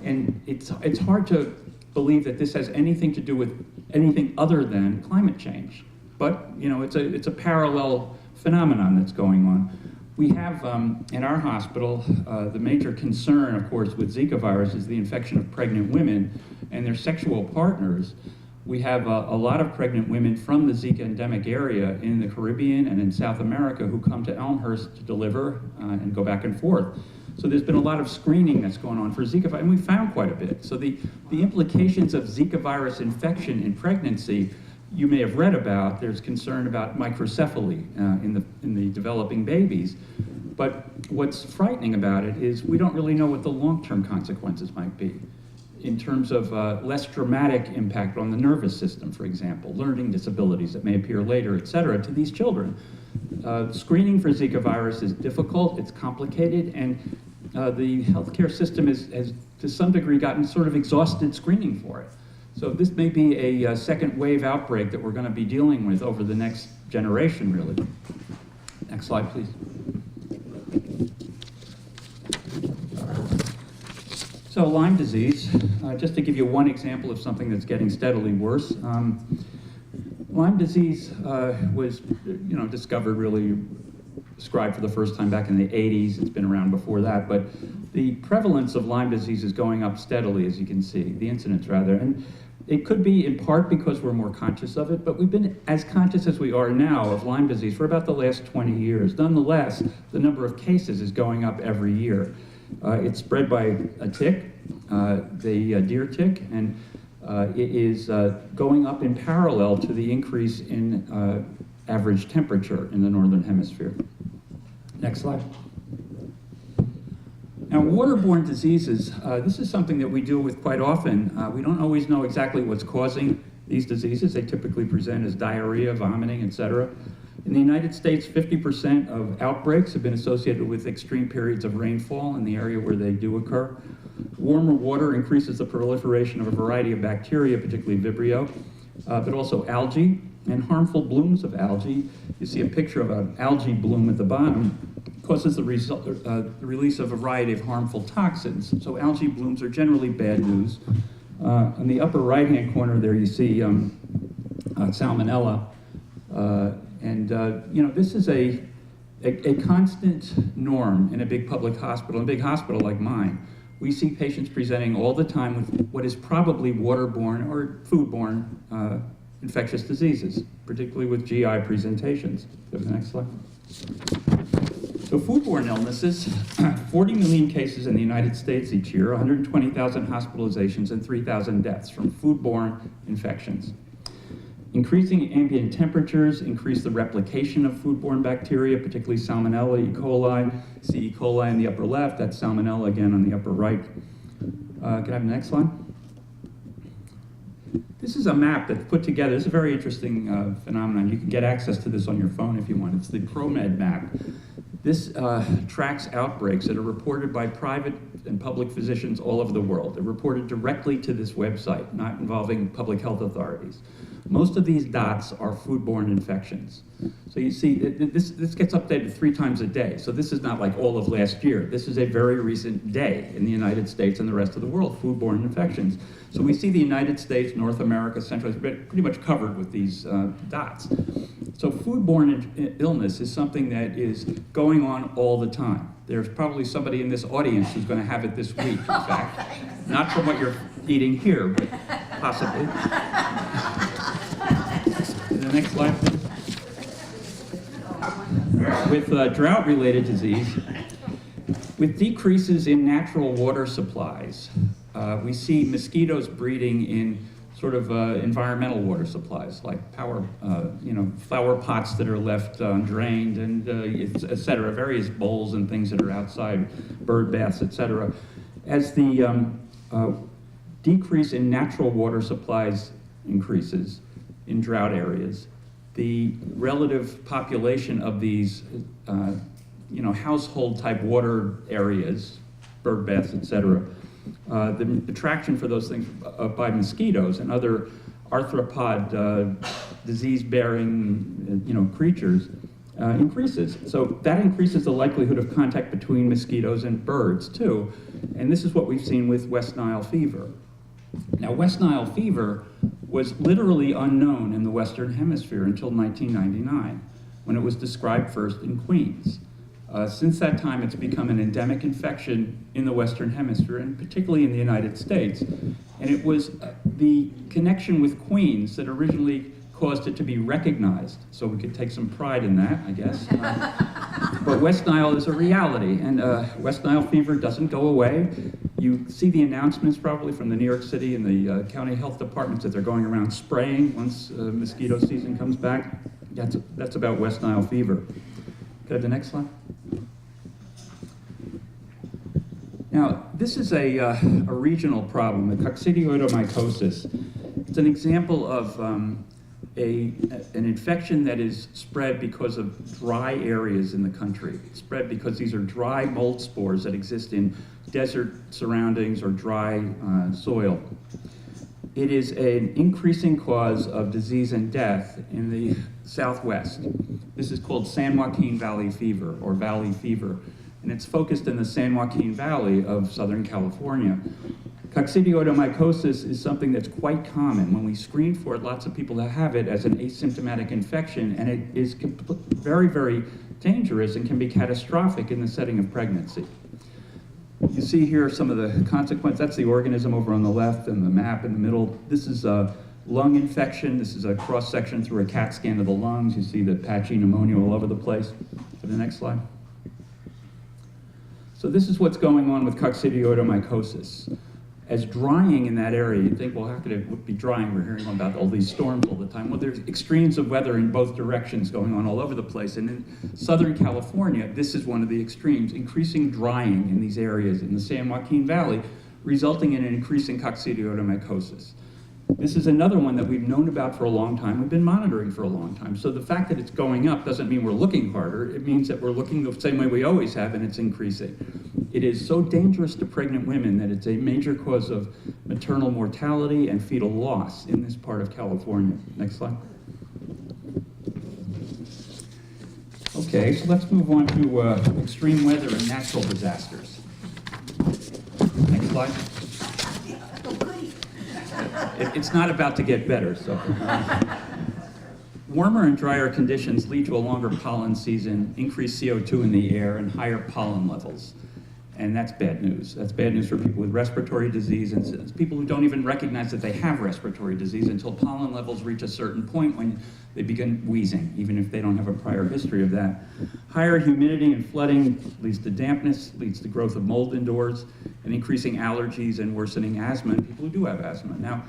And it's hard to believe that this has anything to do with anything other than climate change. But, you know, it's a parallel phenomenon that's going on. We have, in our hospital, the major concern, of course, with Zika virus is the infection of pregnant women and their sexual partners. We have a lot of pregnant women from the Zika endemic area in the Caribbean and in South America who come to Elmhurst to deliver and go back and forth. So there's been a lot of screening that's going on for Zika, and we found quite a bit. So the implications of Zika virus infection in pregnancy, you may have read about. There's concern about microcephaly in the developing babies. But what's frightening about it is we don't really know what the long-term consequences might be in terms of less dramatic impact on the nervous system, for example, learning disabilities that may appear later, et cetera, to these children. Screening for Zika virus is difficult, it's complicated, and the healthcare system has to some degree gotten sort of exhausted screening for it. So this may be a second wave outbreak that we're going to be dealing with over the next generation, really. Next slide, please. So Lyme disease, just to give you one example of something that's getting steadily worse. Lyme disease was, discovered, really described for the first time back in the 80s. It's been around before that, but the prevalence of Lyme disease is going up steadily, as you can see, the incidence rather. And it could be in part because we're more conscious of it, but we've been as conscious as we are now of Lyme disease for about the last 20 years. Nonetheless, the number of cases is going up every year. It's spread by a tick, the deer tick, and it is going up in parallel to the increase in average temperature in the northern hemisphere. Next slide. Now, waterborne diseases, this is something that we deal with quite often. We don't always know exactly what's causing these diseases. They typically present as diarrhea, vomiting, etc. In the United States, 50% of outbreaks have been associated with extreme periods of rainfall in the area where they do occur. Warmer water increases the proliferation of a variety of bacteria, particularly Vibrio, but also algae and harmful blooms of algae. You see a picture of an algae bloom at the bottom. Causes the release of a variety of harmful toxins. So algae blooms are generally bad news. On the upper right-hand corner there you see salmonella. This is a constant norm in a big public hospital, a big hospital like mine. We see patients presenting all the time with what is probably waterborne or foodborne infectious diseases, particularly with GI presentations. Go to the next slide. So foodborne illnesses, 40 million cases in the United States each year, 120,000 hospitalizations, and 3,000 deaths from foodborne infections. Increasing ambient temperatures increase the replication of foodborne bacteria, particularly Salmonella, E. coli. See E. coli in the upper left, that's Salmonella again on the upper right. Can I have the next slide? This is a map that's put together. It's a very interesting phenomenon. You can get access to this on your phone if you want. It's the ProMed map. This tracks outbreaks that are reported by private and public physicians all over the world. They're reported directly to this website, not involving public health authorities. Most of these dots are foodborne infections. So you see, this gets updated 3 times a day. So this is not like all of last year. This is a very recent day in the United States and the rest of the world, foodborne infections. So we see the United States, North America, Central, pretty much covered with these dots. So foodborne illness is something that is going on all the time. There's probably somebody in this audience who's going to have it this week, in fact. Not from what you're eating here, but possibly. The next slide, please. With drought-related disease, with decreases in natural water supplies, we see mosquitoes breeding in sort of environmental water supplies, like flower pots that are left undrained, and et cetera, various bowls and things that are outside, bird baths, et cetera. As the decrease in natural water supplies increases in drought areas, the relative population of these household type water areas, bird baths, et cetera, the attraction for those things by mosquitoes and other arthropod disease-bearing creatures increases. So that increases the likelihood of contact between mosquitoes and birds too. And this is what we've seen with West Nile fever. Now, West Nile fever was literally unknown in the Western Hemisphere until 1999, when it was described first in Queens. Since that time, it's become an endemic infection in the Western Hemisphere, and particularly in the United States. And it was the connection with Queens that originally caused it to be recognized. So we could take some pride in that, I guess. But West Nile is a reality, and West Nile fever doesn't go away. You see the announcements probably from the New York City and the county health departments that they're going around spraying once mosquito season comes back. That's about West Nile fever. Could I have the next slide? Now, this is a regional problem, the coccidioidomycosis. It's an example of an infection that is spread because of dry areas in the country. It's spread because these are dry mold spores that exist in desert surroundings or dry soil. It is an increasing cause of disease and death in the Southwest. This is called San Joaquin Valley fever, or valley fever, and it's focused in the San Joaquin Valley of Southern California. Coccidioidomycosis is something that's quite common. When we screen for it, lots of people have it as an asymptomatic infection, and it is very, very dangerous and can be catastrophic in the setting of pregnancy. You see here some of the consequences. That's the organism over on the left and the map in the middle. This is a lung infection. This is a cross-section through a CAT scan of the lungs. You see the patchy pneumonia all over the place. For the next slide. So this is what's going on with coccidioidomycosis. As drying in that area, you'd think, well, how could it be drying? We're hearing about all these storms all the time. Well, there's extremes of weather in both directions going on all over the place. And in Southern California, this is one of the extremes, increasing drying in these areas in the San Joaquin Valley, resulting in an increasing coccidioidomycosis. This is another one that we've known about for a long time. We've been monitoring for a long time. So the fact that it's going up doesn't mean we're looking harder. It means that we're looking the same way we always have, and it's increasing. It is so dangerous to pregnant women that it's a major cause of maternal mortality and fetal loss in this part of California. Next slide. Okay, so let's move on to extreme weather and natural disasters. Next slide. It's not about to get better, so. Warmer and drier conditions lead to a longer pollen season, increased CO2 in the air, and higher pollen levels. And that's bad news. That's bad news for people with respiratory disease and people who don't even recognize that they have respiratory disease until pollen levels reach a certain point when they begin wheezing, even if they don't have a prior history of that. Higher humidity and flooding leads to dampness, leads to growth of mold indoors, and increasing allergies and worsening asthma in people who do have asthma. Now,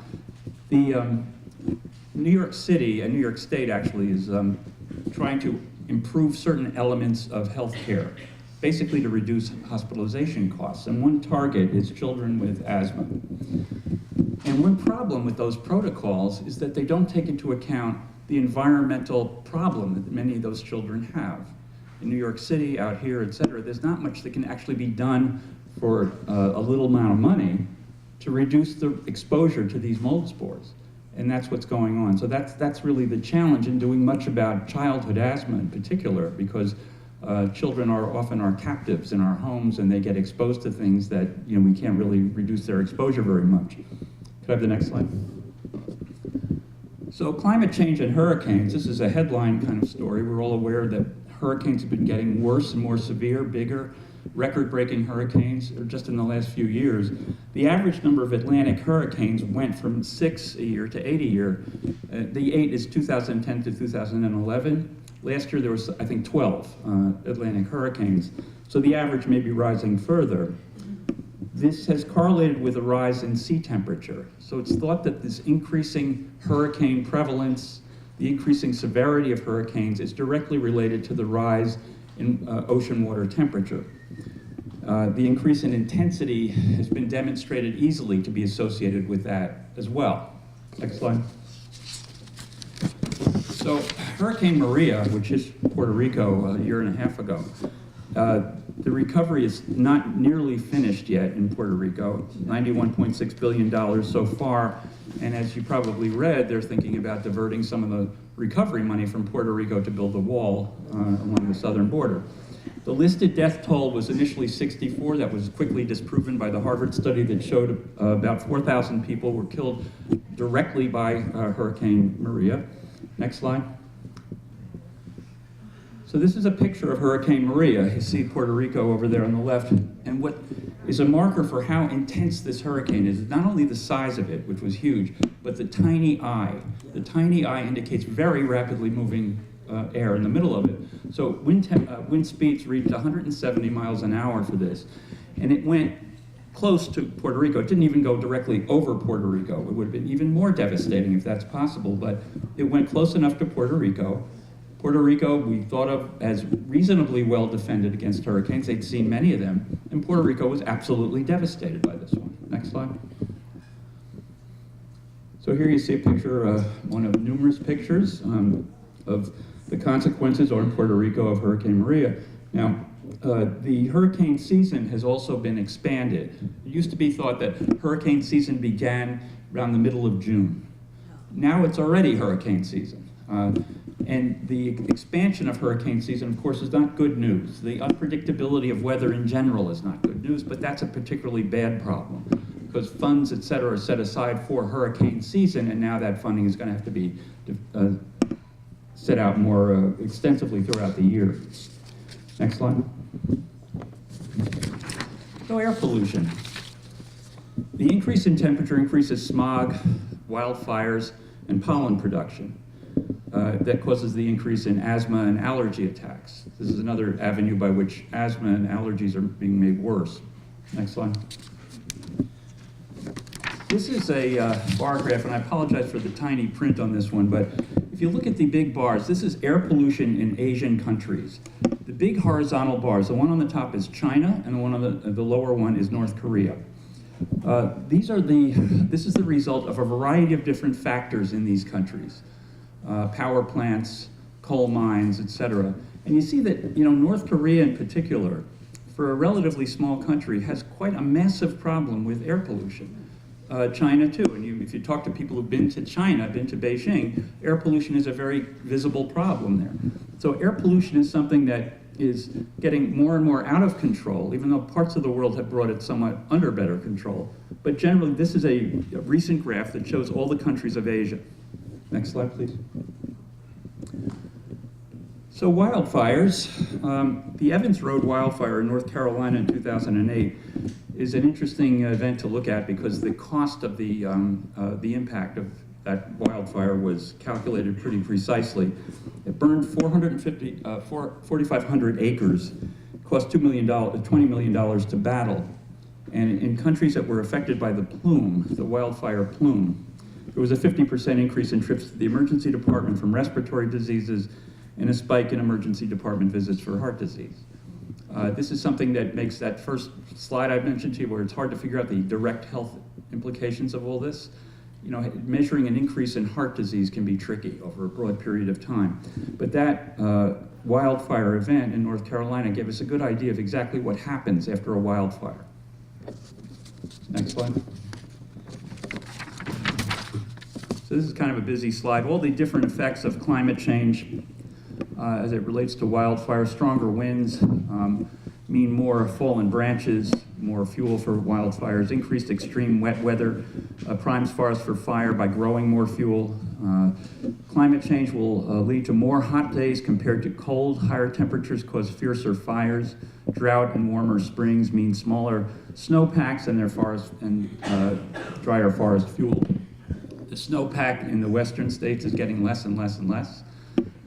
the New York City and New York State actually is trying to improve certain elements of healthcare, basically to reduce hospitalization costs. And one target is children with asthma. And one problem with those protocols is that they don't take into account the environmental problem that many of those children have. In New York City, out here, et cetera, there's not much that can actually be done for a little amount of money to reduce the exposure to these mold spores. And that's what's going on. So that's really the challenge in doing much about childhood asthma in particular, because children are often our captives in our homes, and they get exposed to things that we can't really reduce their exposure very much. Could I have the next slide? So climate change and hurricanes, this is a headline kind of story. We're all aware that hurricanes have been getting worse and more severe, bigger, record-breaking hurricanes just in the last few years. The average number of Atlantic hurricanes went from 6 a year to 8 a year. The 8 is 2010 to 2011. Last year there was, I think, 12 Atlantic hurricanes. So the average may be rising further. This has correlated with a rise in sea temperature. So it's thought that this increasing hurricane prevalence, the increasing severity of hurricanes is directly related to the rise in ocean water temperature. The increase in intensity has been demonstrated easily to be associated with that as well. Next slide. So Hurricane Maria, which hit Puerto Rico a year and a half ago, the recovery is not nearly finished yet in Puerto Rico, $91.6 billion so far. And as you probably read, they're thinking about diverting some of the recovery money from Puerto Rico to build a wall along the southern border. The listed death toll was initially 64. That was quickly disproven by the Harvard study that showed about 4,000 people were killed directly by Hurricane Maria. Next slide. So this is a picture of Hurricane Maria. You see Puerto Rico over there on the left. And what is a marker for how intense this hurricane is not only the size of it, which was huge, but the tiny eye. The tiny eye indicates very rapidly moving air in the middle of it. So wind speeds reached 170 miles an hour for this. And it went close to Puerto Rico. It didn't even go directly over Puerto Rico. It would have been even more devastating if that's possible, but it went close enough to Puerto Rico. Puerto Rico, we thought of as reasonably well defended against hurricanes. They'd seen many of them, and Puerto Rico was absolutely devastated by this one. Next slide. So here you see a picture, one of numerous pictures of the consequences on Puerto Rico of Hurricane Maria. Now, the hurricane season has also been expanded. It used to be thought that hurricane season began around the middle of June. Now it's already hurricane season. And the expansion of hurricane season, of course, is not good news. The unpredictability of weather in general is not good news, but that's a particularly bad problem because funds, et cetera, are set aside for hurricane season, and now that funding is going to have to be set out more extensively throughout the year. Next slide. So air pollution. The increase in temperature increases smog, wildfires, and pollen production. That causes the increase in asthma and allergy attacks. This is another avenue by which asthma and allergies are being made worse. Next slide. This is a bar graph, and I apologize for the tiny print on this one, but if you look at the big bars, this is air pollution in Asian countries. The big horizontal bars, the one on the top is China, and the one on the lower one is North Korea. This is the result of a variety of different factors in these countries. Power plants, coal mines, etc. And you see that, North Korea in particular, for a relatively small country, has quite a massive problem with air pollution. China too, and if you talk to people who've been to China, been to Beijing, air pollution is a very visible problem there. So air pollution is something that is getting more and more out of control, even though parts of the world have brought it somewhat under better control. But generally, this is a recent graph that shows all the countries of Asia. Next slide, please. So wildfires, the Evans Road wildfire in North Carolina in 2008 is an interesting event to look at because the cost of the impact of that wildfire was calculated pretty precisely. It burned 4,500 acres, cost $20 million to battle. And in countries that were affected by the plume, the wildfire plume, there was a 50% increase in trips to the emergency department from respiratory diseases and a spike in emergency department visits for heart disease. This is something that makes that first slide I mentioned to you where it's hard to figure out the direct health implications of all this. Measuring an increase in heart disease can be tricky over a broad period of time. But that wildfire event in North Carolina gave us a good idea of exactly what happens after a wildfire. Next slide. So this is kind of a busy slide. All the different effects of climate change as it relates to wildfire. Stronger winds mean more fallen branches, more fuel for wildfires. Increased extreme wet weather primes forests for fire by growing more fuel. Climate change will lead to more hot days compared to cold. Higher temperatures cause fiercer fires. Drought and warmer springs mean smaller snowpacks and drier forest fuel. The snowpack in the western states is getting less and less and less.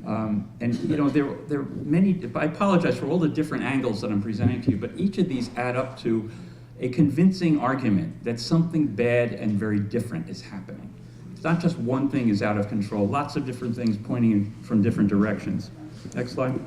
There are many, I apologize for all the different angles that I'm presenting to you, but each of these add up to a convincing argument that something bad and very different is happening. It's not just one thing is out of control, lots of different things pointing from different directions. Next slide.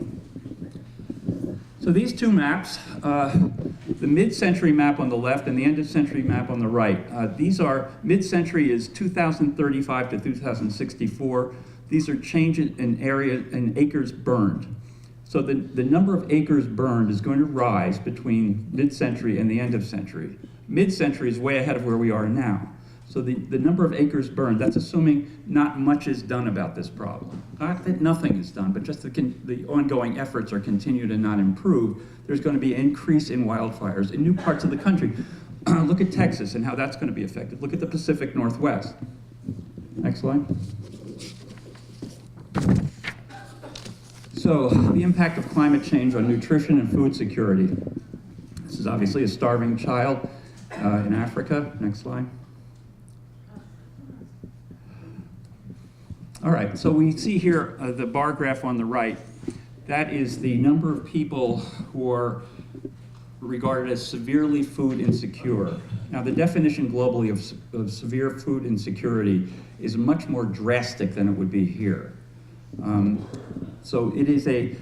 So these two maps, the mid-century map on the left and the end-of-century map on the right. These are, mid-century is 2035 to 2064. These are changes in area and acres burned. So the number of acres burned is going to rise between mid-century and the end of century. Mid-century is way ahead of where we are now. So the number of acres burned, that's assuming not much is done about this problem. Not that nothing is done, but just the ongoing efforts are continued and not improved. There's going to be an increase in wildfires in new parts of the country. Look at Texas and how that's going to be affected. Look at the Pacific Northwest. Next slide. So, the impact of climate change on nutrition and food security. This is obviously a starving child in Africa. Next slide. All right, so we see here the bar graph on the right. That is the number of people who are regarded as severely food insecure. Now, the definition globally of severe food insecurity is much more drastic than it would be here. So it is a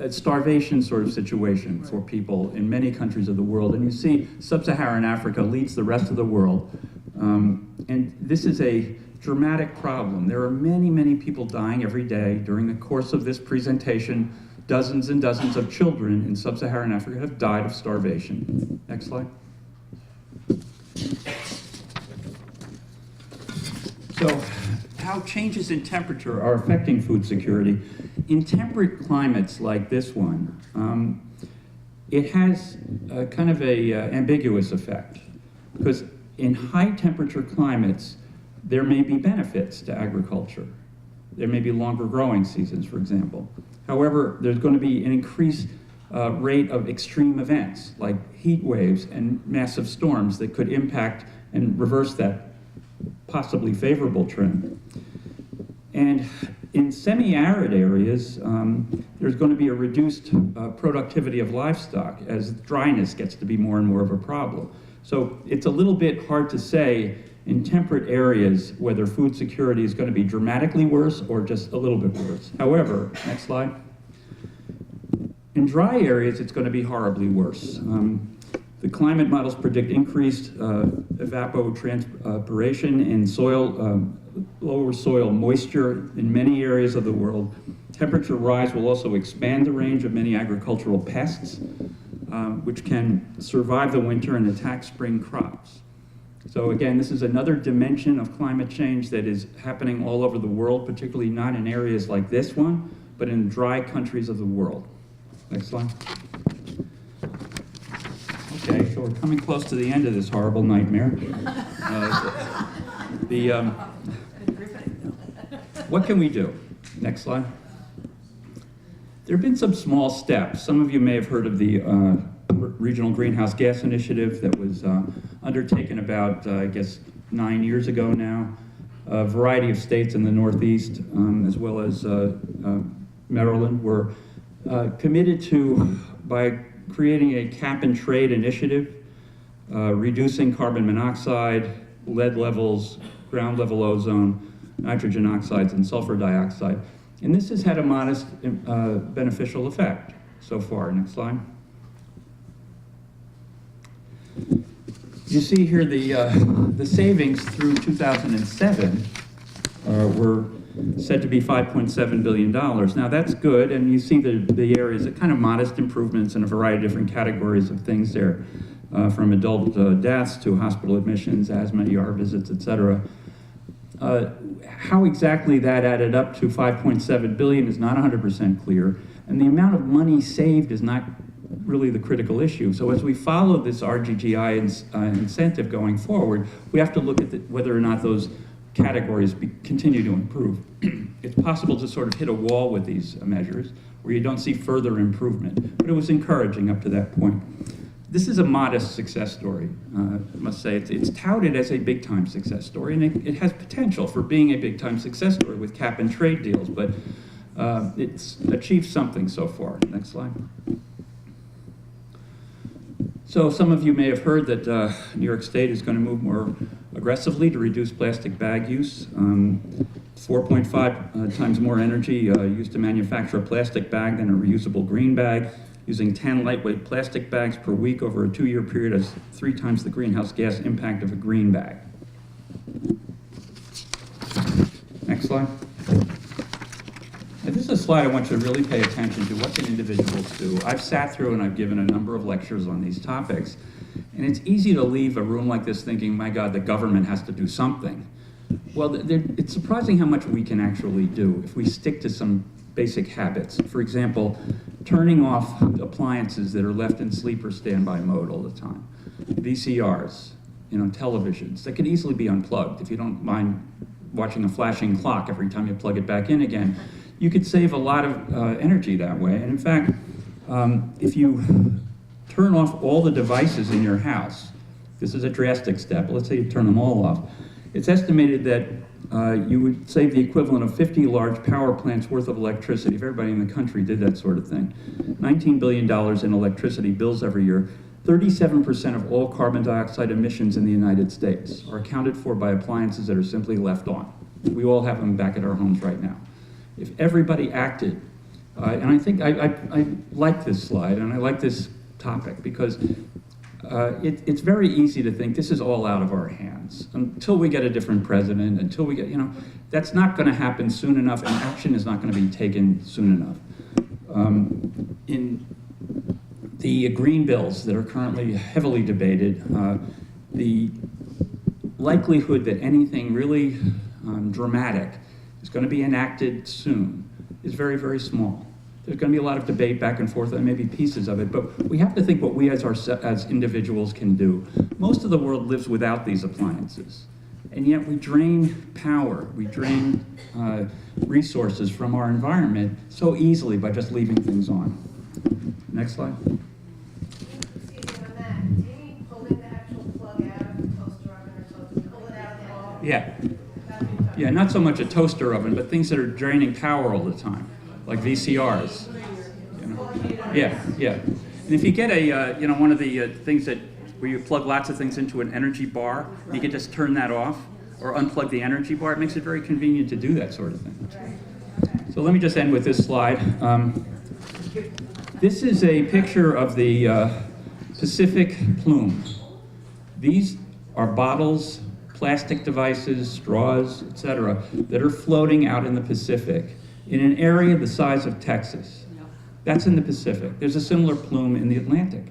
starvation sort of situation for people in many countries of the world. And you see sub-Saharan Africa leads the rest of the world. And this is a dramatic problem. There are many, many people dying every day. During the course of this presentation, dozens and dozens of children in sub-Saharan Africa have died of starvation. Next slide. So, how changes in temperature are affecting food security. In temperate climates like this one, it has kind of a ambiguous effect, because in high temperature climates, there may be benefits to agriculture. There may be longer growing seasons, for example. However, there's going to be an increased rate of extreme events like heat waves and massive storms that could impact and reverse that possibly favorable trend. And in semi-arid areas, there's going to be a reduced productivity of livestock as dryness gets to be more and more of a problem. So it's a little bit hard to say in temperate areas whether food security is going to be dramatically worse or just a little bit worse. However, next slide. In dry areas, it's going to be horribly worse. The climate models predict increased evapotranspiration in soil, lower soil moisture in many areas of the world. Temperature rise will also expand the range of many agricultural pests, which can survive the winter and attack spring crops. So again, this is another dimension of climate change that is happening all over the world, particularly not in areas like this one, but in dry countries of the world. Next slide. Okay, so we're coming close to the end of this horrible nightmare. What can we do? Next slide. There have been some small steps. Some of you may have heard of the Regional Greenhouse Gas Initiative that was undertaken about, I guess, 9 years ago now. A variety of states in the Northeast, as well as Maryland, were committed to, by creating a cap and trade initiative, reducing carbon monoxide, lead levels, ground level ozone, nitrogen oxides, and sulfur dioxide. And this has had a modest beneficial effect so far. Next slide. You see here the savings through 2007 were said to be $5.7 billion. Now that's good, and you see the areas, the kind of modest improvements in a variety of different categories of things there, from adult deaths to hospital admissions, asthma, ER visits, etc. How exactly that added up to 5.7 billion is not 100% clear, and the amount of money saved is not really the critical issue. So as we follow this RGGI incentive going forward, we have to look at whether or not those categories continue to improve. It's possible to sort of hit a wall with these measures where you don't see further improvement, but it was encouraging up to that point. This is a modest success story, I must say. It's touted as a big-time success story, and it has potential for being a big-time success story with cap and trade deals, but it's achieved something so far. Next slide. So some of you may have heard that New York State is going to move more aggressively to reduce plastic bag use. 4.5 times more energy used to manufacture a plastic bag than a reusable green bag. Using 10 lightweight plastic bags per week over a 2-year period has 3 times the greenhouse gas impact of a green bag. Next slide. Now, this is a slide I want you to really pay attention to. What can individuals do? I've sat through and I've given a number of lectures on these topics, and it's easy to leave a room like this thinking, my God, the government has to do something. Well, it's surprising how much we can actually do if we stick to some basic habits. For example, turning off appliances that are left in sleep or standby mode all the time. VCRs, televisions that could easily be unplugged if you don't mind watching a flashing clock every time you plug it back in again. you could save a lot of energy that way. And in fact, if you turn off all the devices in your house, this is a drastic step, let's say you turn them all off, it's estimated that you would save the equivalent of 50 large power plants worth of electricity if everybody in the country did that sort of thing. $19 billion in electricity bills every year. 37% of all carbon dioxide emissions in the United States are accounted for by appliances that are simply left on. We all have them back at our homes right now. If everybody acted, and I think I like this slide and I like this topic because it's very easy to think this is all out of our hands until we get a different president, until we get, that's not going to happen soon enough, and action is not going to be taken soon enough. In the green bills that are currently heavily debated, the likelihood that anything really dramatic is going to be enacted soon is very, very small. There's going to be a lot of debate back and forth, and maybe pieces of it, but we have to think what we as individuals can do. Most of the world lives without these appliances, and yet we drain power, we drain resources from our environment so easily by just leaving things on. Next slide. Yeah, not so much a toaster oven, but things that are draining power all the time, like VCRs. Yeah. And if you get a, one of the things where you plug lots of things into an energy bar, you can just turn that off or unplug the energy bar. It makes it very convenient to do that sort of thing. So let me just end with this slide. This is a picture of the Pacific plume. These are bottles, plastic devices, straws, etc., that are floating out in the Pacific in an area the size of Texas. That's in the Pacific. There's a similar plume in the Atlantic.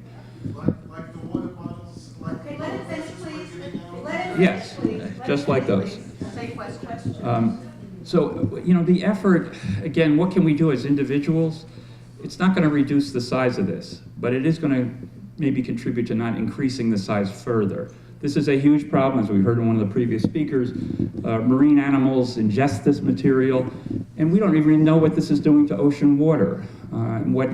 Like the water bottles? Okay, let it finish, please. Yes, just like those. So, the effort, again, what can we do as individuals? It's not going to reduce the size of this, but it is going to maybe contribute to not increasing the size further. This is a huge problem, as we heard in one of the previous speakers. Marine animals ingest this material, and we don't even know what this is doing to ocean water, and what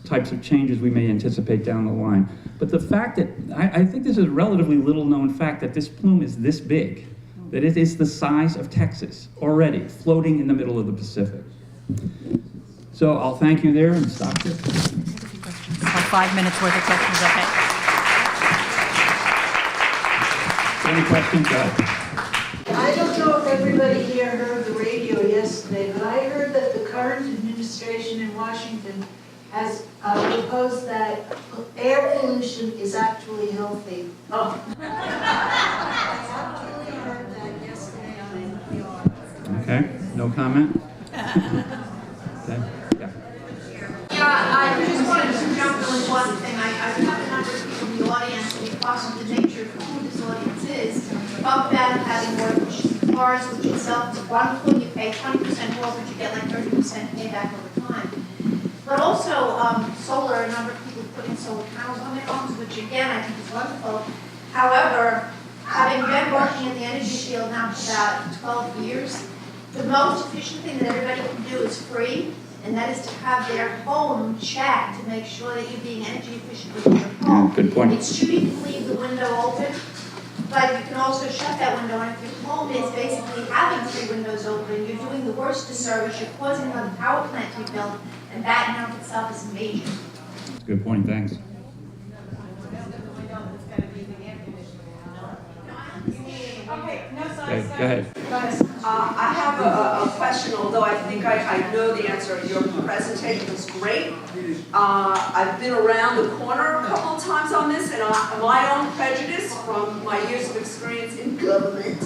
types of changes we may anticipate down the line. But the fact that, I think this is a relatively little known fact, that this plume is this big, that it is the size of Texas already, floating in the middle of the Pacific. So I'll thank you there and stop there. About 5 minutes worth of questions, okay. Any questions? I don't know if everybody here heard the radio yesterday, but I heard that the current administration in Washington has proposed that air pollution is actually healthy. Oh. I actually heard that yesterday on NPR. Okay, no comment? Okay. Yeah, I just wanted to jump in with one thing. I have a number of people in the audience, because of the nature of who this audience is, talk about having more efficient cars, which itself is wonderful. You pay 20% more, but you get like 30% payback over time. But also, solar, a number of people putting solar panels on their homes, which again, I think is wonderful. However, having been working in the energy field now for about 12 years, the most efficient thing that everybody can do is free, and that is to have their home checked to make sure that you're being energy efficient with your home. Good point. It's true you can leave the window open, but you can also shut that window, and if your home is basically having 3 windows open, you're doing the worst disservice, you're causing another power plant to be built, and that in and of itself is major. That's a good point, thanks. Okay, go ahead. I have a question, although I think I know the answer. Your presentation was great. I've been around the corner a couple of times on this, and my own prejudice from my years of experience in government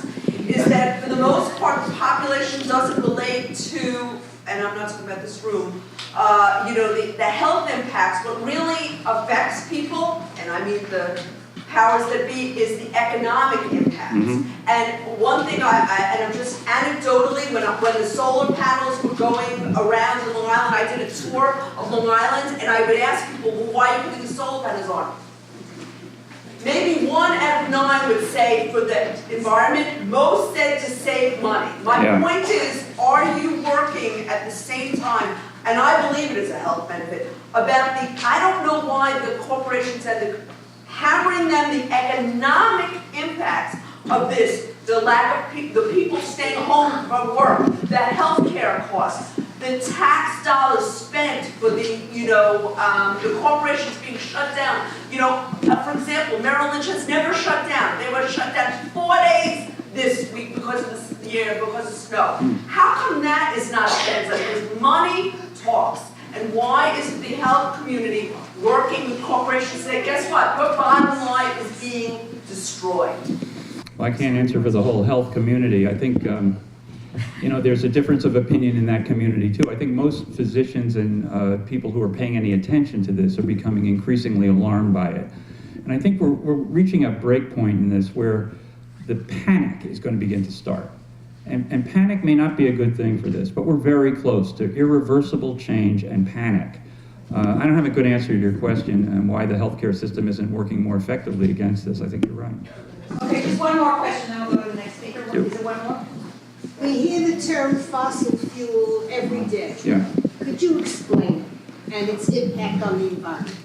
is that for the most part the population doesn't relate to, and I'm not talking about this room, the health impacts. What really affects people, and I mean the powers that be, is the economic impacts. Mm-hmm. And one thing, and I'm just anecdotally, when the solar panels were going around Long Island, I did a tour of Long Island, and I would ask people, well, why are you putting the solar panels on? Maybe 1 out of 9 would say for the environment. Most said to save money. My point is, are you working at the same time, and I believe it is a health benefit, about I don't know why the corporations and hammering them the economic impacts of this, the lack of the people staying home from work, the healthcare costs, the tax dollars spent for the corporations being shut down. For example, Merrill Lynch has never shut down. They were shut down 4 days this week because of because of snow. How come that is not spent? Because money talks. And why isn't the health community working with corporations to say, guess what? Your bottom line is being destroyed. Well, I can't answer for the whole health community. I think, there's a difference of opinion in that community too. I think most physicians and people who are paying any attention to this are becoming increasingly alarmed by it. And I think we're reaching a break point in this where the panic is going to begin to start. And panic may not be a good thing for this, but we're very close to irreversible change and panic. I don't have a good answer to your question on why the healthcare system isn't working more effectively against this. I think you're right. Okay, just one more question, then we'll go to the next speaker. Is it one more? We hear the term fossil fuel every day. Yeah. Could you explain it and its impact on the environment?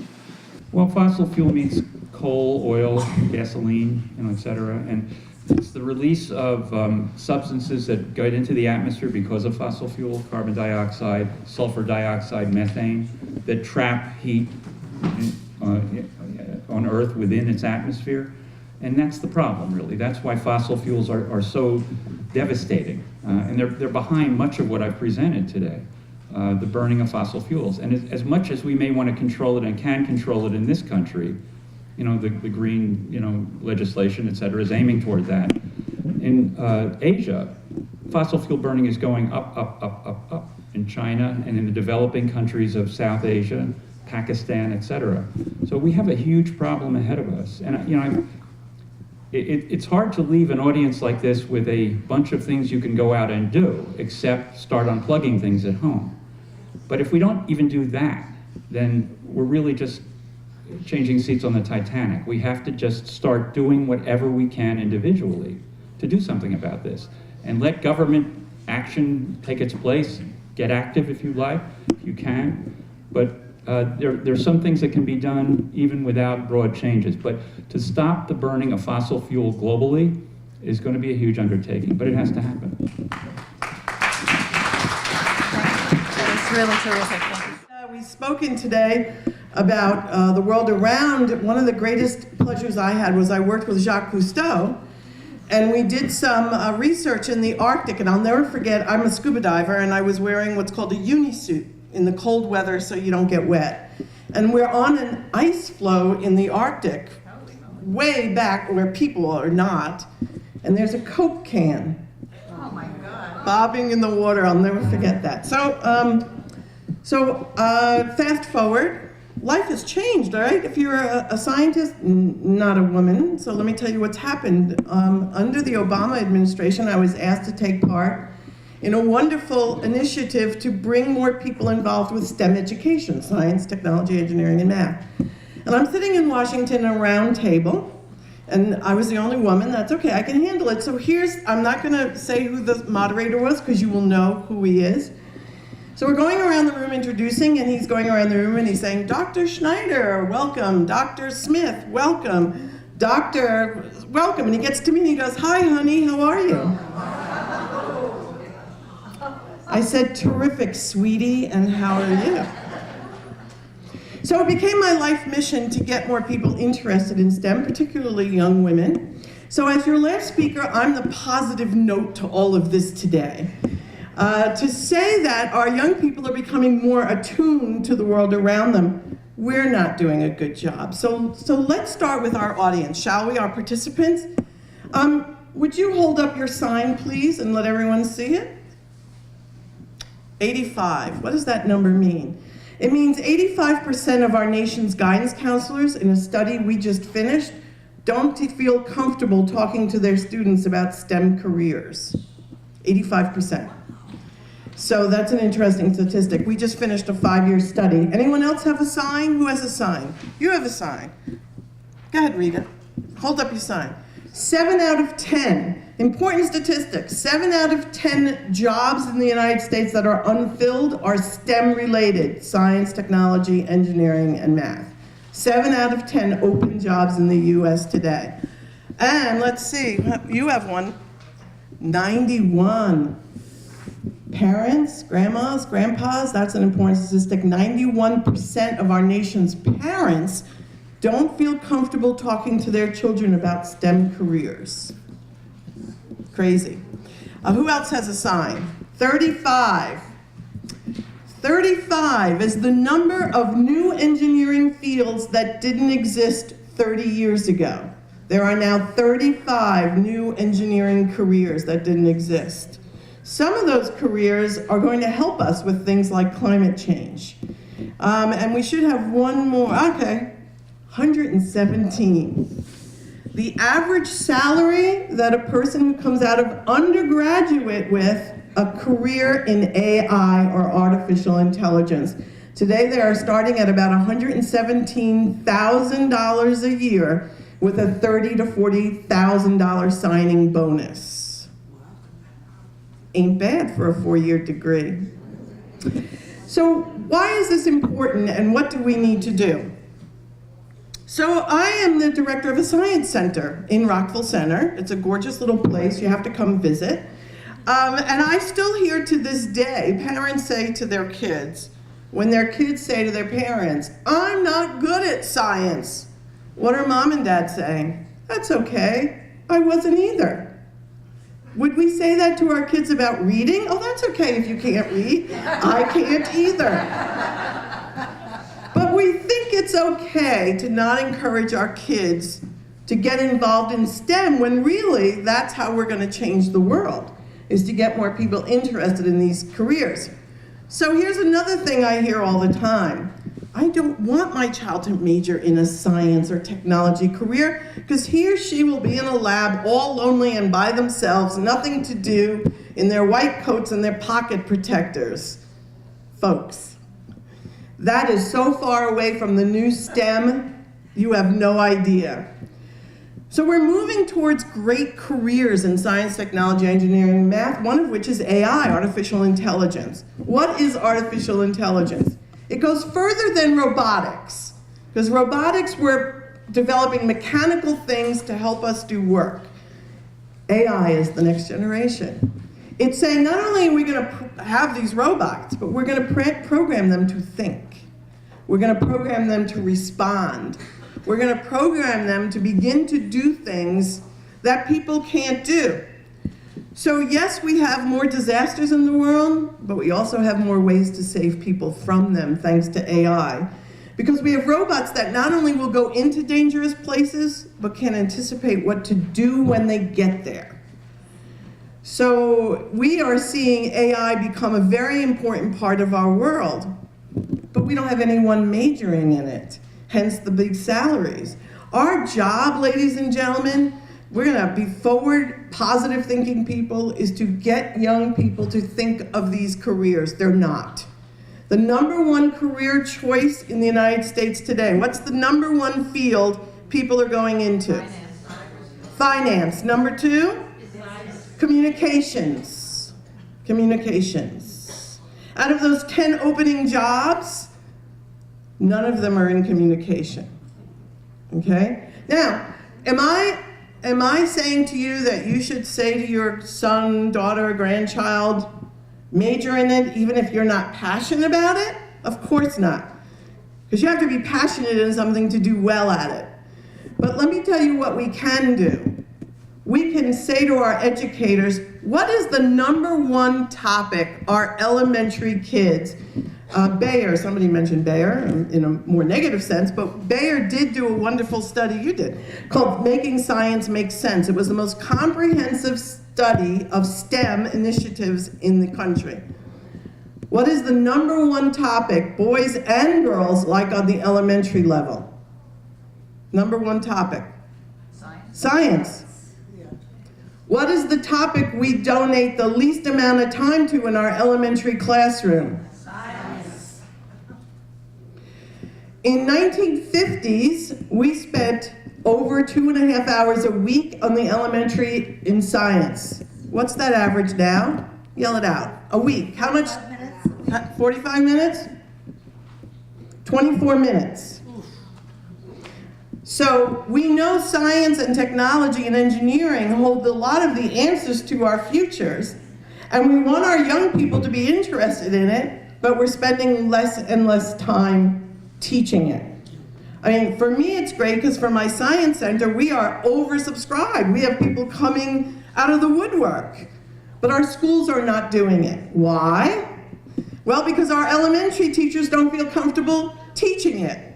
Well, fossil fuel means coal, oil, gasoline, et cetera. And it's the release of substances that get into the atmosphere because of fossil fuel, carbon dioxide, sulfur dioxide, methane, that trap heat on Earth within its atmosphere. And that's the problem, really. That's why fossil fuels are so devastating. And they're behind much of what I've presented today, the burning of fossil fuels. And as much as we may want to control it and can control it in this country, the green, legislation, et cetera, is aiming toward that. In Asia, fossil fuel burning is going up, up, up, up, up. In China and in the developing countries of South Asia, Pakistan, et cetera. So we have a huge problem ahead of us. And, it's hard to leave an audience like this with a bunch of things you can go out and do, except start unplugging things at home. But if we don't even do that, then we're really just changing seats on the Titanic. We have to just start doing whatever we can individually to do something about this. And let government action take its place. Get active if you like, if you can. But there's some things that can be done even without broad changes. But to stop the burning of fossil fuel globally is going to be a huge undertaking, but it has to happen. That was really terrific. Thank you. We've spoken today about the world around. One of the greatest pleasures I had was I worked with Jacques Cousteau, and we did some research in the Arctic, and I'll never forget, I'm a scuba diver, and I was wearing what's called a unisuit in the cold weather so you don't get wet. And we're on an ice floe in the Arctic, way back where people are not, and there's a Coke can. Oh my God. Bobbing in the water, I'll never forget that. So fast forward, life has changed, all right? If you're a scientist, not a woman, so let me tell you what's happened. Under the Obama administration, I was asked to take part in a wonderful initiative to bring more people involved with STEM education, science, technology, engineering, and math. And I'm sitting in Washington at a round table, and I was the only woman. That's okay, I can handle it. So I'm not gonna say who the moderator was, because you will know who he is. So we're going around the room introducing, and he's going around the room and he's saying, Dr. Schneider, welcome. Dr. Smith, welcome. Doctor, welcome. And he gets to me and he goes, hi, honey, how are you? I said, terrific, sweetie, and how are you? So it became my life mission to get more people interested in STEM, particularly young women. So as your last speaker, I'm the positive note to all of this today. To say that our young people are becoming more attuned to the world around them, we're not doing a good job. So let's start with our audience, shall we, our participants? Would you hold up your sign, please, and let everyone see it? 85, what does that number mean? It means 85% of our nation's guidance counselors in a study we just finished don't feel comfortable talking to their students about STEM careers. 85%. So that's an interesting statistic. We just finished a 5-year study. Anyone else have a sign? Who has a sign? You have a sign. Go ahead, Rita. Hold up your sign. 7 out of 10 Important statistics, 7 out of 10 jobs in the United States that are unfilled are STEM related, science, technology, engineering, and math. 7 out of 10 open jobs in the US today. And let's see, you have one. 91. Parents, grandmas, grandpas, that's an important statistic. 91% of our nation's parents don't feel comfortable talking to their children about STEM careers. Crazy. Who else has a sign? 35. 35 is the number of new engineering fields that didn't exist 30 years ago. There are now 35 new engineering careers that didn't exist. Some of those careers are going to help us with things like climate change. And we should have one more, okay, 117. The average salary that a person who comes out of undergraduate with a career in AI or artificial intelligence. Today they are starting at about $117,000 a year with a $30,000 to $40,000 signing bonus. Ain't bad for a 4-year degree. So why is this important and what do we need to do? So I am the director of a science center in Rockville Center. It's a gorgeous little place. You have to come visit. And I still hear to this day, parents say to their kids, when their kids say to their parents, "I'm not good at science," what are mom and dad saying? "That's okay, I wasn't either." Would we say that to our kids about reading? "Oh, that's okay if you can't read. I can't either." But we think it's okay to not encourage our kids to get involved in STEM when really that's how we're going to change the world, is to get more people interested in these careers. So here's another thing I hear all the time. I don't want my child to major in a science or technology career because he or she will be in a lab all lonely and by themselves, nothing to do, in their white coats and their pocket protectors. Folks, that is so far away from the new STEM, you have no idea. So we're moving towards great careers in science, technology, engineering, and math, one of which is AI, artificial intelligence. What is artificial intelligence? It goes further than robotics, because robotics, we're developing mechanical things to help us do work. AI is the next generation. It's saying not only are we going to have these robots, but we're going to program them to think. We're going to program them to respond. We're going to program them to begin to do things that people can't do. So yes, we have more disasters in the world, but we also have more ways to save people from them thanks to AI. Because we have robots that not only will go into dangerous places, but can anticipate what to do when they get there. So we are seeing AI become a very important part of our world, but we don't have anyone majoring in it, hence the big salaries. Our job, ladies and gentlemen, we're gonna be forward, positive thinking people, is to get young people to think of these careers. They're not. The #1 career choice in the United States today, what's the #1 field people are going into? Finance. Number 2? Communications. Communications. Out of those 10 opening jobs, none of them are in communication. Okay? Now, am I saying to you that you should say to your son, daughter, grandchild, major in it even if you're not passionate about it? Of course not. Because you have to be passionate in something to do well at it. But let me tell you what we can do. We can say to our educators, what is the #1 topic our elementary kids, Bayer, somebody mentioned Bayer in a more negative sense, but Bayer did do a wonderful study, you did, called Making Science Make Sense. It was the most comprehensive study of STEM initiatives in the country. What is the #1 topic boys and girls like on the elementary level? #1 topic? Science. What is the topic we donate the least amount of time to in our elementary classroom? Science. In 1950s, we spent over 2.5 hours a week on the elementary in science. What's that average now? Yell it out. A week. How much? 45 minutes? 24 minutes. So we know science and technology and engineering hold a lot of the answers to our futures, and we want our young people to be interested in it, but we're spending less and less time teaching it. I mean, for me it's great because for my science center, we are oversubscribed. We have people coming out of the woodwork, but our schools are not doing it. Why? Well, because our elementary teachers don't feel comfortable teaching it.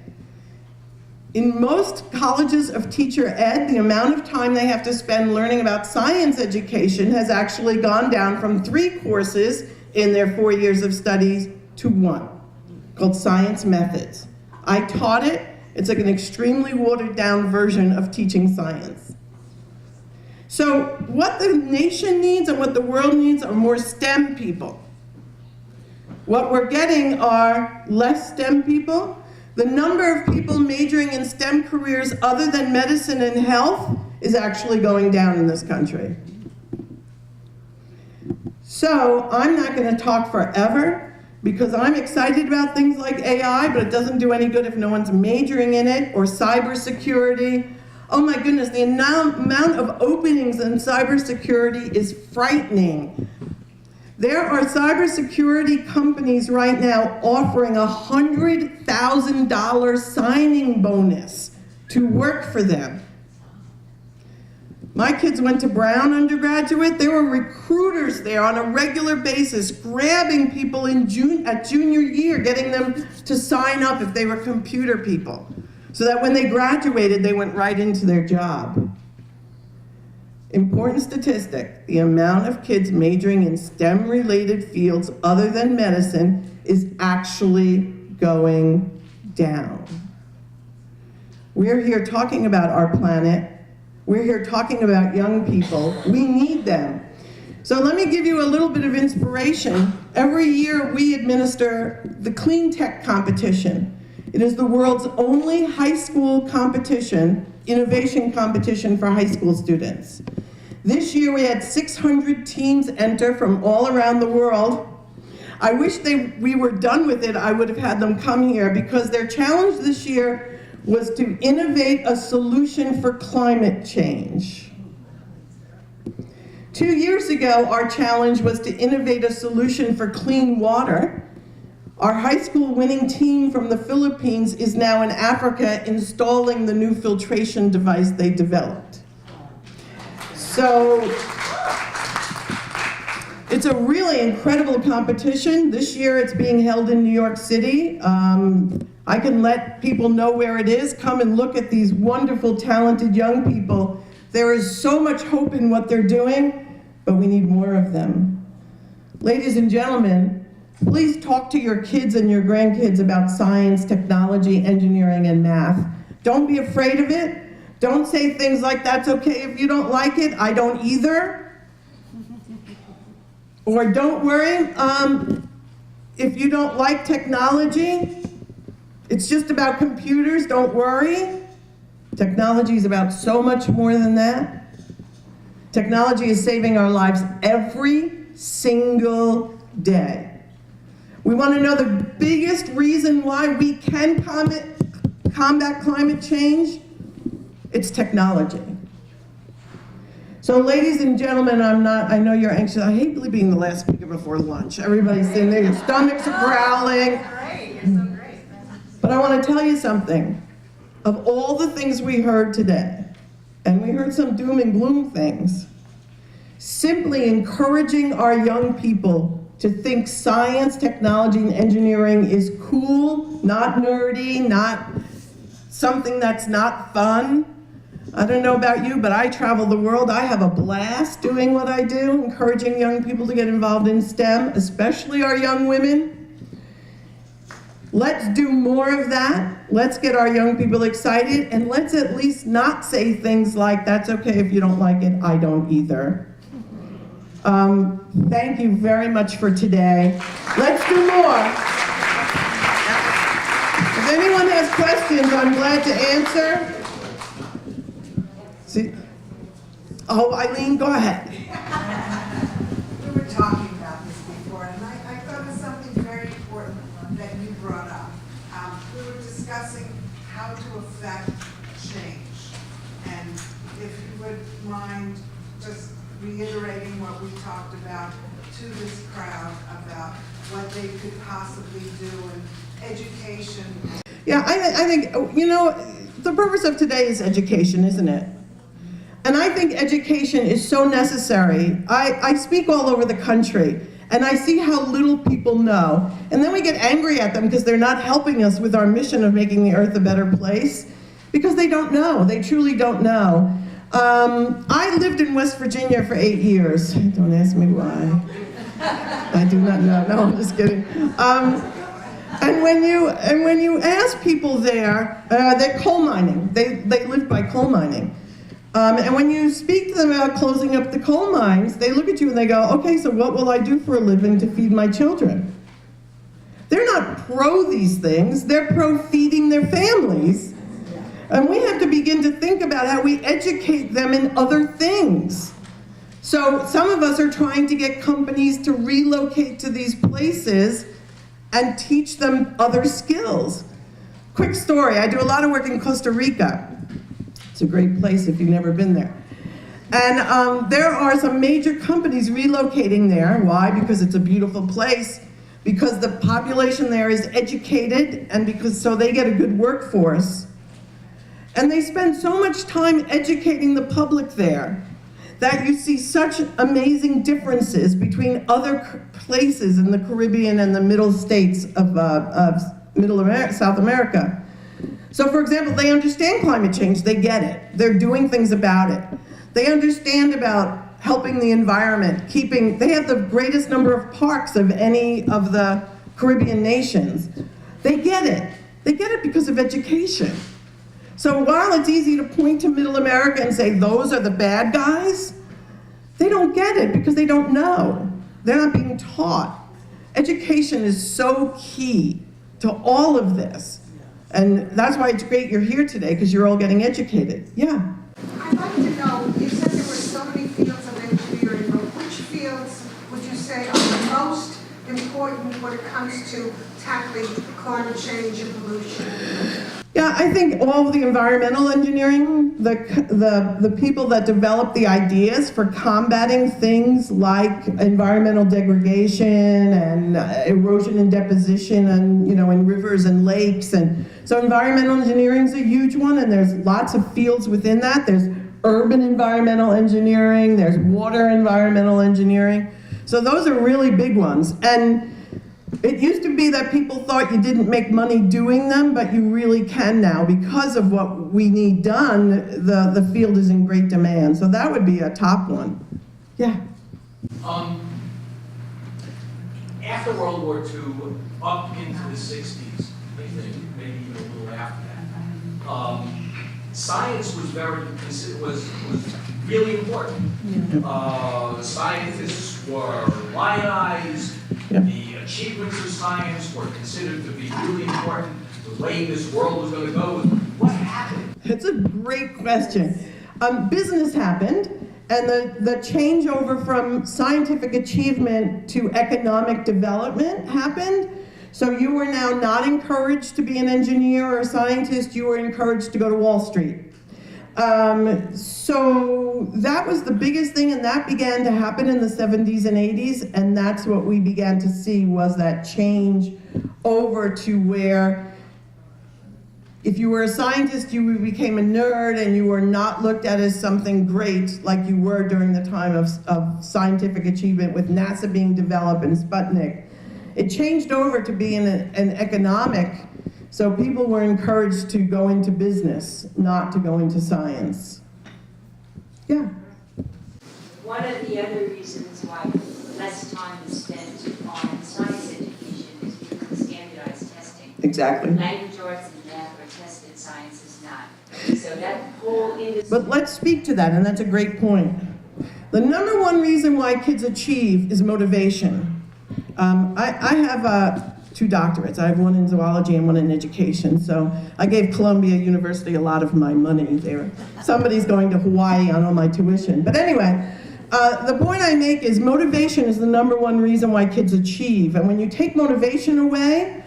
In most colleges of teacher ed, the amount of time they have to spend learning about science education has actually gone down from 3 courses in their 4 years of studies to 1, called Science Methods. I taught it. It's like an extremely watered down version of teaching science. So what the nation needs and what the world needs are more STEM people. What we're getting are less STEM people. The number of people majoring in STEM careers other than medicine and health is actually going down in this country. So I'm not going to talk forever because I'm excited about things like AI, but it doesn't do any good if no one's majoring in it, or cybersecurity. Oh my goodness, the amount of openings in cybersecurity is frightening. There are cybersecurity companies right now offering a $100,000 signing bonus to work for them. My kids went to Brown undergraduate. There were recruiters there on a regular basis, grabbing people at junior year, getting them to sign up if they were computer people, so that when they graduated, they went right into their job. Important statistic, the amount of kids majoring in STEM-related fields other than medicine is actually going down. We're here talking about our planet. We're here talking about young people. We need them. So let me give you a little bit of inspiration. Every year we administer the Clean Tech competition. It is the world's only high school competition, innovation competition for high school students. This year we had 600 teams enter from all around the world. I wish we were done with it. I would have had them come here because their challenge this year was to innovate a solution for climate change. 2 years ago, our challenge was to innovate a solution for clean water. Our high school winning team from the Philippines is now in Africa installing the new filtration device they developed. So it's a really incredible competition. This year it's being held in New York City. I can let people know where it is. Come and look at these wonderful, talented young people. There is so much hope in what they're doing, but we need more of them. Ladies and gentlemen, please talk to your kids and your grandkids about science, technology, engineering, and math. Don't be afraid of it. Don't say things like, that's okay if you don't like it, I don't either. Or don't worry, if you don't like technology, it's just about computers, don't worry. Technology is about so much more than that. Technology is saving our lives every single day. We want to know the biggest reason why we can combat climate change. It's technology. So ladies and gentlemen, I know you're anxious. I hate being the last speaker before lunch. Everybody's sitting there, your stomachs are growling. But I want to tell you something. Of all the things we heard today, and we heard some doom and gloom things, simply encouraging our young people to think science, technology, and engineering is cool, not nerdy, not something that's not fun. I don't know about you, but I travel the world. I have a blast doing what I do, encouraging young people to get involved in STEM, especially our young women. Let's do more of that. Let's get our young people excited, and let's at least not say things like, that's okay if you don't like it, I don't either. Thank you very much for today. Let's do more. If anyone has questions, I'm glad to answer. See? Oh, Eileen, go ahead. We were talking about this before, and I thought of something very important that you brought up. We were discussing how to affect change. And if you would mind just reiterating what we talked about to this crowd about what they could possibly do in education. Yeah, I think, you know, the purpose of today is education, isn't it? And I think education is so necessary. I speak all over the country, and I see how little people know. And then we get angry at them because they're not helping us with our mission of making the earth a better place, because they don't know. They truly don't know. I lived in West Virginia for 8 years. Don't ask me why. I do not know. No, I'm just kidding. And when you ask people there, they're coal mining. They live by coal mining. And when you speak to them about closing up the coal mines, they look at you and they go, okay, so what will I do for a living to feed my children? They're not pro these things, they're pro feeding their families. And we have to begin to think about how we educate them in other things. So some of us are trying to get companies to relocate to these places and teach them other skills. Quick story, I do a lot of work in Costa Rica. It's a great place if you've never been there. And there are some major companies relocating there. Why? Because it's a beautiful place, because the population there is educated, and because so they get a good workforce. And they spend so much time educating the public there that you see such amazing differences between other places in the Caribbean and the middle states of South America. So for example, they understand climate change, they get it. They're doing things about it. They understand about helping the environment, they have the greatest number of parks of any of the Caribbean nations. They get it. They get it because of education. So while it's easy to point to Middle America and say, those are the bad guys, they don't get it because they don't know. They're not being taught. Education is so key to all of this. And that's why it's great you're here today, because you're all getting educated. Yeah? I'd like to know, you said there were so many fields of engineering, but which fields would you say are the most important when it comes to tackling climate change and pollution? Yeah, I think all of the environmental engineering, the people that develop the ideas for combating things like environmental degradation and erosion and deposition and, you know, in rivers and lakes. And so environmental engineering is a huge one, and there's lots of fields within that. There's urban environmental engineering, there's water environmental engineering. So those are really big ones. And it used to be that people thought you didn't make money doing them, but you really can now. Because of what we need done, the field is in great demand. So that would be a top one. Yeah. After World War II, up into the 60s, I think, maybe even a little after that, science was was really important. Scientists were lionized. The achievements of science were considered to be really important. The way this world was going to go. What happened? It's a great question. Business happened, and the changeover from scientific achievement to economic development happened. So you were now not encouraged to be an engineer or a scientist, you were encouraged to go to Wall Street. So that was the biggest thing, and that began to happen in the 70s and 80s, and that's what we began to see was that change over to where if you were a scientist, you became a nerd and you were not looked at as something great like you were during the time of scientific achievement with NASA being developed and Sputnik. It changed over to being an economic. So people were encouraged to go into business, not to go into science. Yeah? One of the other reasons why less time is spent on science education is because of standardized testing. Exactly. Language arts and math are tested, science is not. So that whole industry... But let's speak to that, and that's a great point. The #1 reason why kids achieve is motivation. I have 2 doctorates. I have one in zoology and one in education. So I gave Columbia University a lot of my money there. Somebody's going to Hawaii on all my tuition. But anyway, the point I make is motivation is the #1 reason why kids achieve. And when you take motivation away,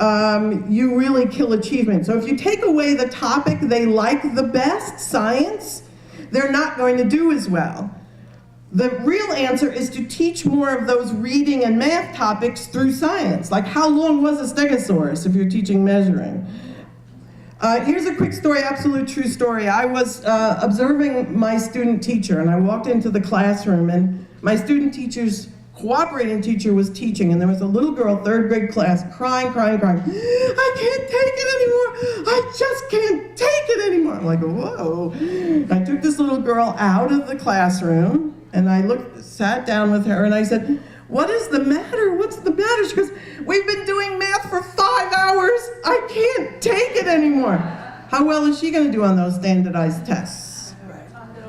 you really kill achievement. So if you take away the topic they like the best, science, they're not going to do as well. The real answer is to teach more of those reading and math topics through science. Like, how long was a stegosaurus if you're teaching measuring? Here's a quick story, absolute true story. I was observing my student teacher, and I walked into the classroom, and my student teacher's cooperating teacher was teaching, and there was a little girl, 3rd grade class, crying. I can't take it anymore. I just can't take it anymore. I'm like, whoa. I took this little girl out of the classroom, and I sat down with her, and I said, what is the matter? What's the matter? She goes, we've been doing math for 5 hours. I can't take it anymore. How well is she going to do on those standardized tests?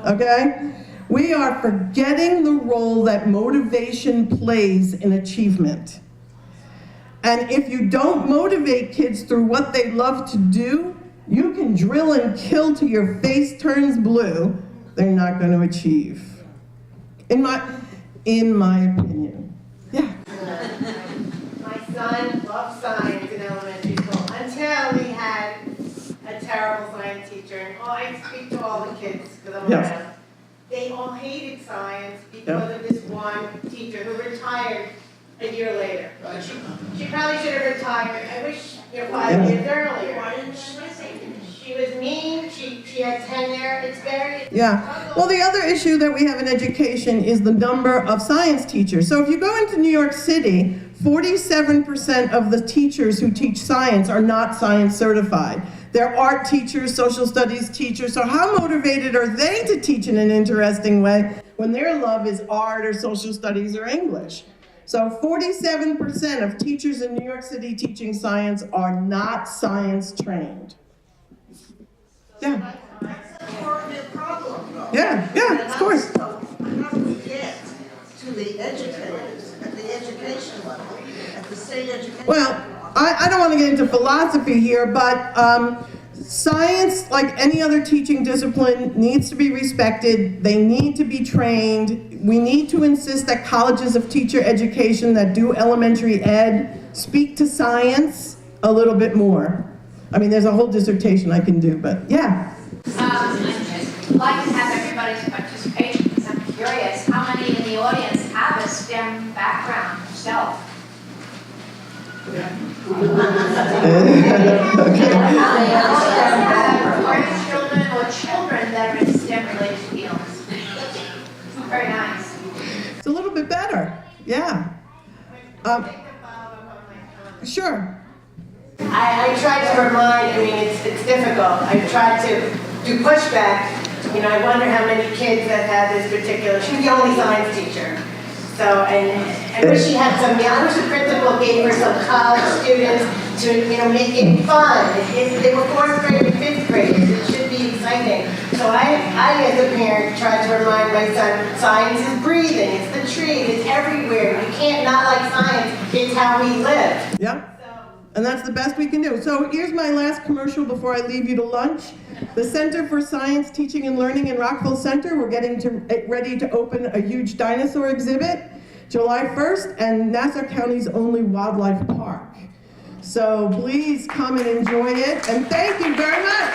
Okay? We are forgetting the role that motivation plays in achievement. And if you don't motivate kids through what they love to do, you can drill and kill till your face turns blue. They're not going to achieve. In my opinion. Yeah. My son loved science in elementary school until he had a terrible science teacher. And I speak to all the kids because I'm around. They all hated science because of this one teacher who retired a year later. She probably should have retired, I wish, 5 years earlier. Why didn't she? She was mean, she had tenure, it's very... Yeah, well, the other issue that we have in education is the number of science teachers. So if you go into New York City, 47% of the teachers who teach science are not science certified. They're art teachers, social studies teachers, so how motivated are they to teach in an interesting way when their love is art or social studies or English? So 47% of teachers in New York City teaching science are not science trained. Yeah. That's a horrible problem, though. Yeah, of course. How do we get to the educators at the education level, at the state education level? Well, I don't want to get into philosophy here, but science, like any other teaching discipline, needs to be respected. They need to be trained. We need to insist that colleges of teacher education that do elementary ed speak to science a little bit more. I mean, there's a whole dissertation I can do, but yeah. I'd like to have everybody's participation because I'm curious how many in the audience have a STEM background yourself? Grandchildren or children that are in STEM-related fields. Very nice. It's a little bit better, yeah. Sure. I try to remind, it's difficult. I try to do pushback. I wonder how many kids that have this particular, she was the only science teacher. So, and I wish she had some, I wish the principal gave her some college students to, make it fun. They were 4th grade and 5th graders. It should be exciting. So I as a parent, try to remind my son, science is breathing, it's the tree, it's everywhere. You can't not like science, it's how we live. Yeah. And that's the best we can do. So here's my last commercial before I leave you to lunch. The Center for Science, Teaching and Learning in Rockville Center, we're getting ready to open a huge dinosaur exhibit July 1st, and Nassau County's only wildlife park. So please come and enjoy it, and thank you very much.